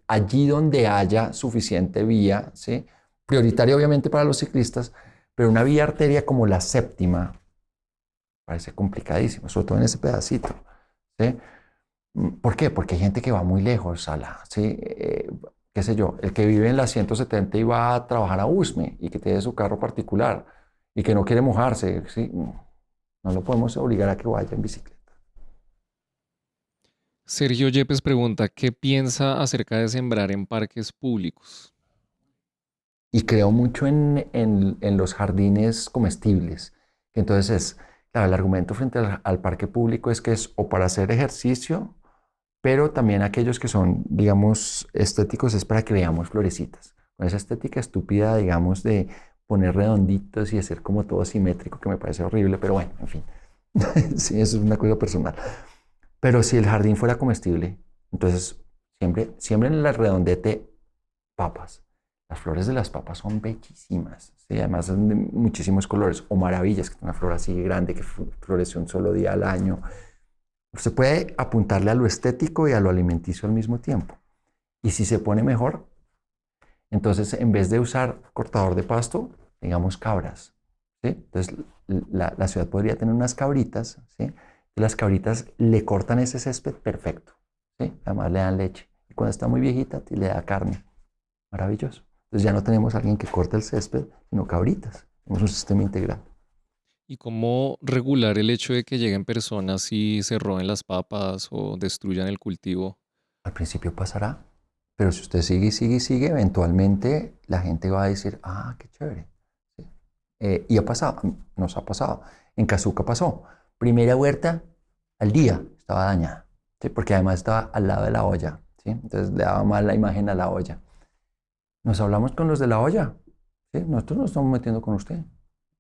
allí donde haya suficiente vía, ¿sí? Prioritaria obviamente para los ciclistas, pero una vía arteria como la séptima parece complicadísimo, sobre todo en ese pedacito, ¿sí? ¿Por qué? Porque hay gente que va muy lejos a ¿sí? Qué sé yo, el que vive en la 170 y va a trabajar a Usme y que tiene su carro particular y que no quiere mojarse, ¿sí? No lo podemos obligar a que vaya en bicicleta. Sergio Yepes pregunta, ¿qué piensa acerca de sembrar en parques públicos? Y creo mucho en los jardines comestibles. Entonces, claro, el argumento frente al parque público es que es o para hacer ejercicio, pero también aquellos que son, digamos, estéticos es para que veamos florecitas. Con esa estética estúpida, digamos, de poner redonditos y hacer como todo simétrico, que me parece horrible, pero bueno, en fin. Sí, eso es una cosa personal. Pero si el jardín fuera comestible, entonces siempre en el redondete papas. Las flores de las papas son bellísimas, ¿sí? Además son de muchísimos colores, o maravillas, que es una flor así grande que florece un solo día al año. Se puede apuntarle a lo estético y a lo alimenticio al mismo tiempo. Y si se pone mejor, entonces en vez de usar cortador de pasto, digamos cabras, ¿sí? Entonces la ciudad podría tener unas cabritas, ¿sí? Y las cabritas le cortan ese césped perfecto, ¿sí? Además le dan leche. Y cuando está muy viejita, le da carne. Maravilloso. Entonces ya no tenemos a alguien que corte el césped, sino cabritas. Tenemos un sistema integral. ¿Y cómo regular el hecho de que lleguen personas y se roben las papas o destruyan el cultivo? Al principio pasará, pero si usted sigue y sigue y sigue, eventualmente la gente va a decir, ah, qué chévere. ¿Sí? Y ha pasado, nos ha pasado. En Cazuca pasó. Primera huerta al día estaba dañada, ¿sí? Porque además estaba al lado de la olla, ¿sí? Entonces le daba mal la imagen a la olla. Nos hablamos con los de la olla, ¿sí? Nosotros nos estamos metiendo con usted,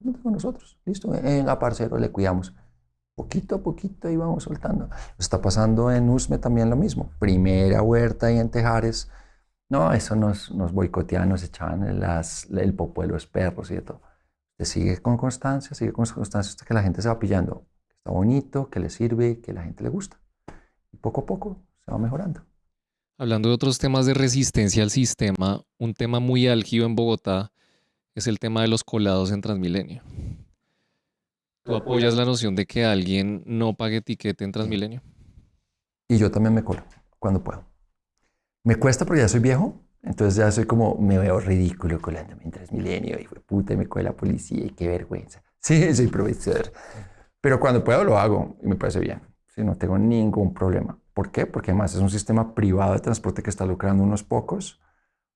no con nosotros. Listo, venga, parcero, le cuidamos. Poquito a poquito íbamos soltando. Está pasando en Usme también lo mismo. Primera huerta y en Tejares. No, eso nos boicoteaban, nos echaban el popo de los perros y de todo. Se sigue con constancia hasta que la gente se va pillando. Está bonito, que le sirve, que la gente le gusta. Y poco a poco se va mejorando. Hablando de otros temas de resistencia al sistema, un tema muy álgido en Bogotá es el tema de los colados en Transmilenio. ¿Tú apoyas la noción de que alguien no pague etiquete en Sí. Transmilenio? Y yo también me colo cuando puedo. Me cuesta porque ya soy viejo, entonces ya soy como, me veo ridículo colándome en Transmilenio y fue puta, me coge la policía y qué vergüenza. Sí, soy profesor. Pero cuando puedo lo hago y me parece bien. Sí, no tengo ningún problema. ¿Por qué? Porque además es un sistema privado de transporte que está lucrando unos pocos,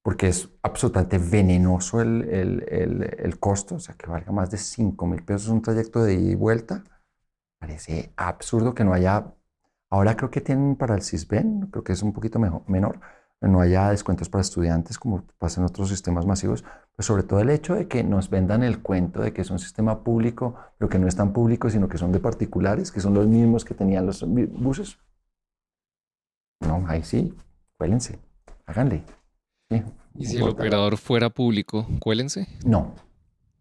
porque es absolutamente venenoso el costo, o sea, que valga más de 5.000 pesos un trayecto de ida y vuelta. Parece absurdo que no haya. Ahora creo que tienen para el CISBEN, creo que es un poquito menor, no haya descuentos para estudiantes como pasa en otros sistemas masivos, pero sobre todo el hecho de que nos vendan el cuento de que es un sistema público, pero que no es tan público, sino que son de particulares, que son los mismos que tenían los buses. No, ahí sí, cuélense, háganle. Sí, Y si el bótalo. operador fuera público, cuélense. No,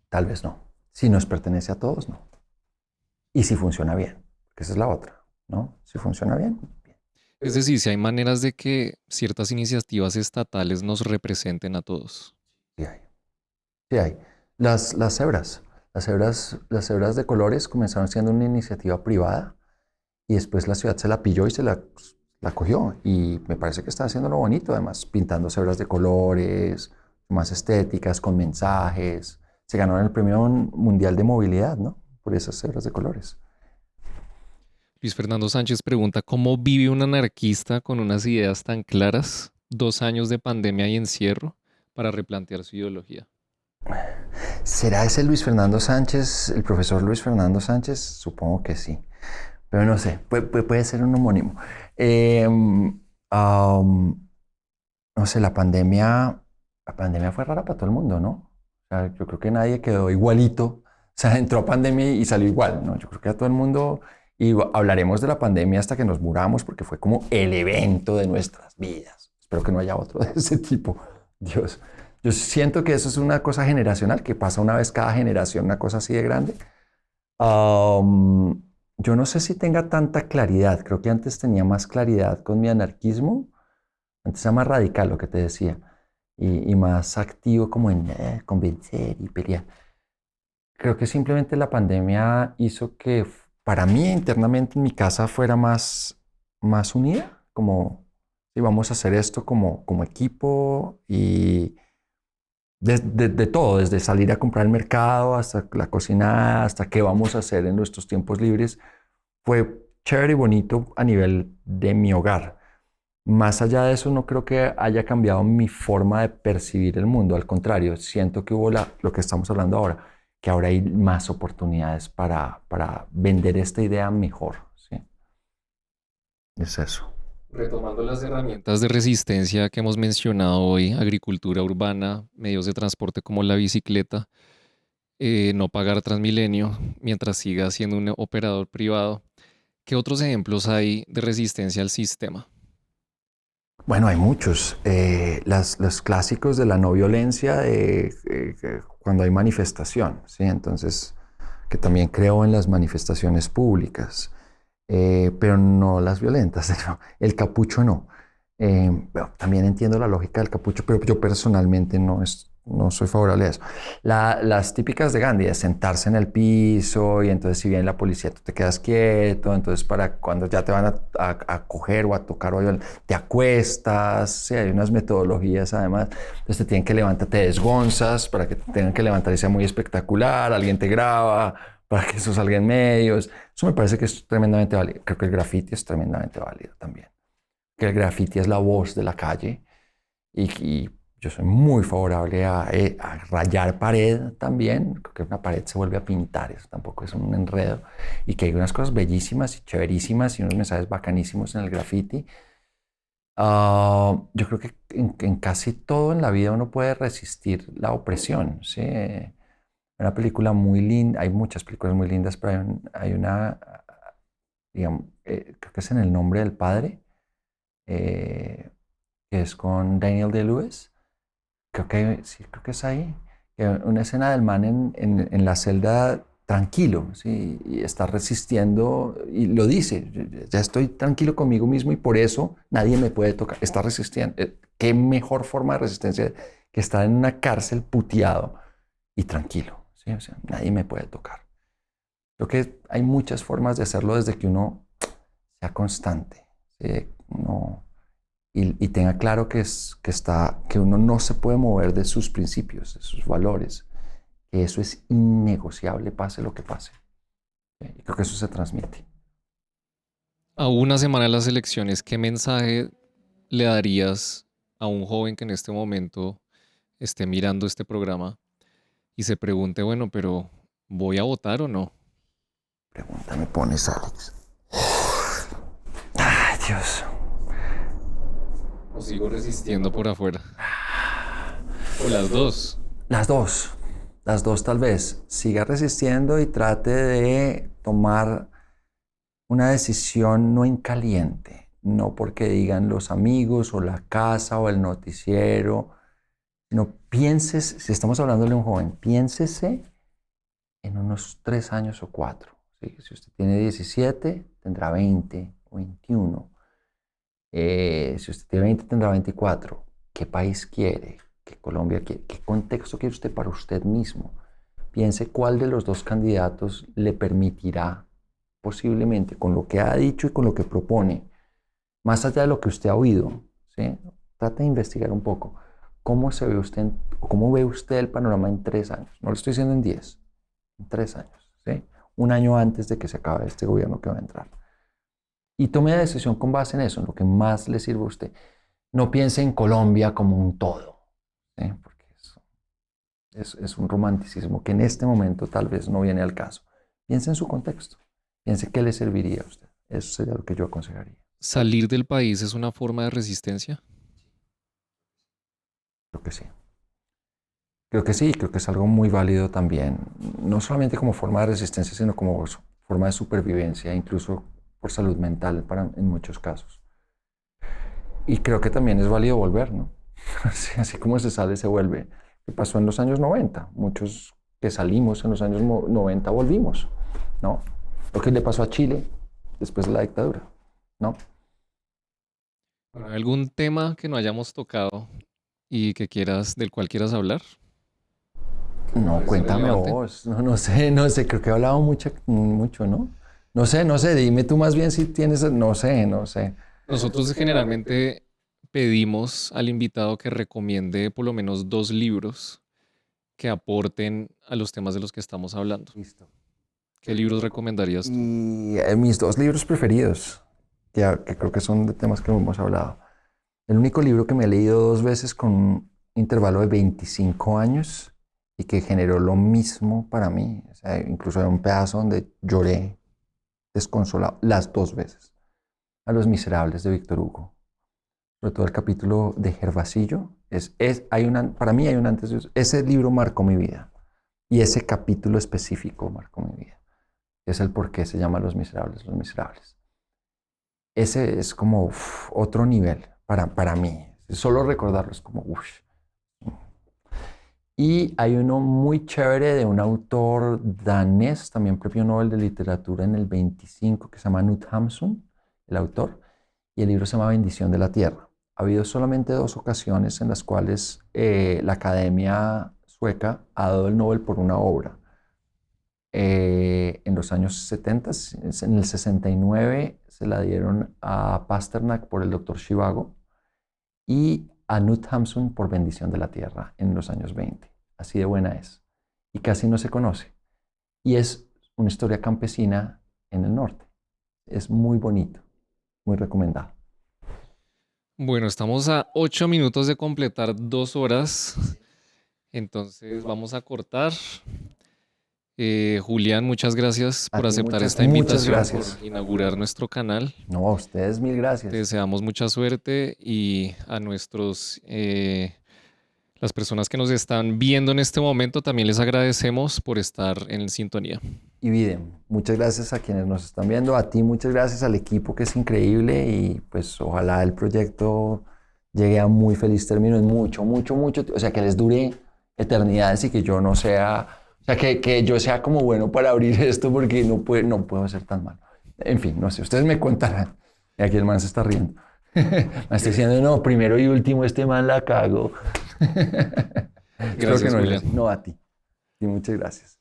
tal vez no. Si nos pertenece a todos, no. Y si funciona bien, que esa es la otra, ¿no? Si funciona bien, bien. Es decir, si hay maneras de que ciertas iniciativas estatales nos representen a todos. Sí hay. Sí hay. Las cebras, las cebras de colores comenzaron siendo una iniciativa privada y después la ciudad se la pilló y la cogió. Y me parece que está haciendo lo bonito, además, pintando cebras de colores, más estéticas, con mensajes. Se ganaron el Premio Mundial de Movilidad, ¿no? Por esas cebras de colores. Luis Fernando Sánchez pregunta, ¿cómo vive un anarquista con unas ideas tan claras, 2 años de pandemia y encierro, para replantear su ideología? ¿Será ese Luis Fernando Sánchez, el profesor Luis Fernando Sánchez? Supongo que sí. Pero no sé, puede ser un homónimo. Eh, um, no sé, la pandemia fue rara para todo el mundo, ¿no? O sea, yo creo que nadie quedó igualito. O sea, entró pandemia y salió igual, ¿no? Yo creo que a todo el mundo, y hablaremos de la pandemia hasta que nos muramos, porque fue como el evento de nuestras vidas. Espero que no haya otro de ese tipo. Dios. Yo siento que eso es una cosa generacional, que pasa una vez cada generación, una cosa así de grande. Um, yo no sé si tenga tanta claridad. Creo que antes tenía más claridad con mi anarquismo. Antes era más radical lo que te decía. Y más activo como en convencer y pelear. Creo que simplemente la pandemia hizo que para mí internamente en mi casa fuera más unida. Como, si vamos a hacer esto como equipo y de todo, desde salir a comprar al mercado hasta la cocina, hasta qué vamos a hacer en nuestros tiempos libres, fue chévere y bonito a nivel de mi hogar. Más allá de eso, no creo que haya cambiado mi forma de percibir el mundo. Al contrario, siento que hubo lo que estamos hablando ahora, que ahora hay más oportunidades para vender esta idea mejor. ¿Sí? Es eso. Retomando las herramientas de resistencia que hemos mencionado hoy, agricultura urbana, medios de transporte como la bicicleta, no pagar Transmilenio mientras siga siendo un operador privado. ¿Qué otros ejemplos hay de resistencia al sistema? Bueno, hay muchos. Los clásicos de la no violencia cuando hay manifestación, ¿sí? Entonces, que también creo en las manifestaciones públicas, pero no las violentas. ¿No? El capucho no. Bueno, también entiendo la lógica del capucho, pero yo personalmente no soy favorable a eso. Las típicas de Gandhi, de sentarse en el piso y entonces si viene la policía tú te quedas quieto, entonces para cuando ya te van a coger o a tocar o te acuestas, sí, hay unas metodologías además, entonces te tienen que levantar, te desgonzas para que te tengan que levantar y sea muy espectacular, alguien te graba para que eso salga en medios. Eso me parece que es tremendamente válido. Creo que el graffiti es tremendamente válido también. Que el graffiti es la voz de la calle y yo soy muy favorable a rayar pared también. Creo que una pared se vuelve a pintar, eso tampoco es un enredo. Y que hay unas cosas bellísimas y chéverísimas y unos mensajes bacanísimos en el graffiti. Yo creo que en casi todo en la vida uno puede resistir la opresión. ¿Sí? Una película muy linda, hay muchas películas muy lindas, pero hay una, digamos, creo que es En el nombre del padre, que es con Daniel Day-Lewis. Sí, creo que es ahí. Una escena del man en la celda tranquilo, ¿sí? Y está resistiendo y lo dice, ya estoy tranquilo conmigo mismo y por eso nadie me puede tocar. Está resistiendo. ¿Qué mejor forma de resistencia que estar en una cárcel puteado y tranquilo? ¿Sí? O sea, nadie me puede tocar. Creo que hay muchas formas de hacerlo desde que uno sea constante, ¿sí? Y tenga claro que uno no se puede mover de sus principios, de sus valores, que eso es innegociable, pase lo que pase. ¿Sí? Y creo que eso se transmite. A una semana de las elecciones, ¿qué mensaje le darías a un joven que en este momento esté mirando este programa y se pregunte, bueno, pero ¿voy a votar o no? Pregunta me pones, Alex. Ay, Dios. ¿O sigo resistiendo por afuera? O las dos. Las dos. Las dos tal vez. Siga resistiendo y trate de tomar una decisión no en caliente, no porque digan los amigos o la casa o el noticiero, sino pienses, si estamos hablándole a un joven, piénsese en unos 3 años o 4. ¿Sí? Si usted tiene 17, tendrá 20 o 21. Si usted tiene 20, tendrá 24. ¿Qué país quiere? ¿Qué Colombia quiere? ¿Qué contexto quiere usted para usted mismo? Piense cuál de los dos candidatos le permitirá posiblemente, con lo que ha dicho y con lo que propone, más allá de lo que usted ha oído, ¿sí? Trate de investigar un poco. ¿Cómo se ve usted, cómo ve usted el panorama en 3 años? No lo estoy diciendo en 10, en 3 años, ¿sí? Un año antes de que se acabe este gobierno que va a entrar. Y tome la decisión con base en eso, en lo que más le sirva a usted. No piense en Colombia como un todo, ¿sí? Porque es un romanticismo que en este momento tal vez no viene al caso. Piense en su contexto. Piense qué le serviría a usted. Eso sería lo que yo aconsejaría. ¿Salir del país es una forma de resistencia? Creo que sí. Creo que sí, creo que es algo muy válido también, no solamente como forma de resistencia, sino como forma de supervivencia, incluso por salud mental en muchos casos. Y creo que también es válido volver, ¿no? Así como se sale, se vuelve. ¿Qué pasó en los años 90? Muchos que salimos en los años 90 volvimos, ¿no? Lo que le pasó a Chile después de la dictadura, ¿no? Bueno, ¿algún tema que no hayamos tocado y del cual quieras hablar? ¿Que te No, parece cuéntame relevante? vos. No, no sé, creo que he hablado mucho, ¿no? No sé, dime tú más bien si tienes, no sé. Nosotros generalmente pedimos al invitado que recomiende por lo menos 2 libros que aporten a los temas de los que estamos hablando. Listo. ¿Qué libros recomendarías tú? Y mis 2 libros preferidos, que creo que son de temas que hemos hablado. El único libro que me he leído 2 veces con un intervalo de 25 años y que generó lo mismo para mí. O sea, incluso hay un pedazo donde lloré desconsolado las 2 veces. A Los Miserables de Víctor Hugo. Sobre todo el capítulo de Gervasillo. Para mí hay un antes y ese libro marcó mi vida. Y ese capítulo específico marcó mi vida. Es el por qué se llama Los Miserables, Los Miserables. Ese es como otro nivel para mí. Solo recordarlo es como uff. Y hay uno muy chévere de un autor danés, también premio Nobel de Literatura en el 25, que se llama Knut Hamsun, el autor, y el libro se llama Bendición de la Tierra. Ha habido solamente 2 ocasiones en las cuales la Academia Sueca ha dado el Nobel por una obra. En los años 70, en el 69 se la dieron a Pasternak por el Doctor Zhivago y a Knut Hamsun por Bendición de la Tierra en los años 20. Así de buena es. Y casi no se conoce. Y es una historia campesina en el norte. Es muy bonito, muy recomendado. Bueno, estamos a 8 minutos de completar 2 horas, entonces vamos a cortar. Julián, muchas gracias A por ti aceptar esta muchas invitación, por gracias. inaugurar nuestro canal. No, a ustedes mil Te gracias. deseamos mucha suerte y a las personas que nos están viendo en este momento, también les agradecemos por estar en sintonía. Y Videm, muchas gracias a quienes nos están viendo, a ti muchas gracias, al equipo que es increíble y pues ojalá el proyecto llegue a muy feliz término en mucho, o sea, que les dure eternidades y que yo no sea, o sea, que yo sea como bueno para abrir esto porque no puedo ser tan malo. En fin, no sé, ustedes me contarán. Y aquí el man se está riendo. Me está diciendo, no, primero y último, este man la cago. Espero que Gracias, no es Julián. así. No, a ti. Y muchas gracias.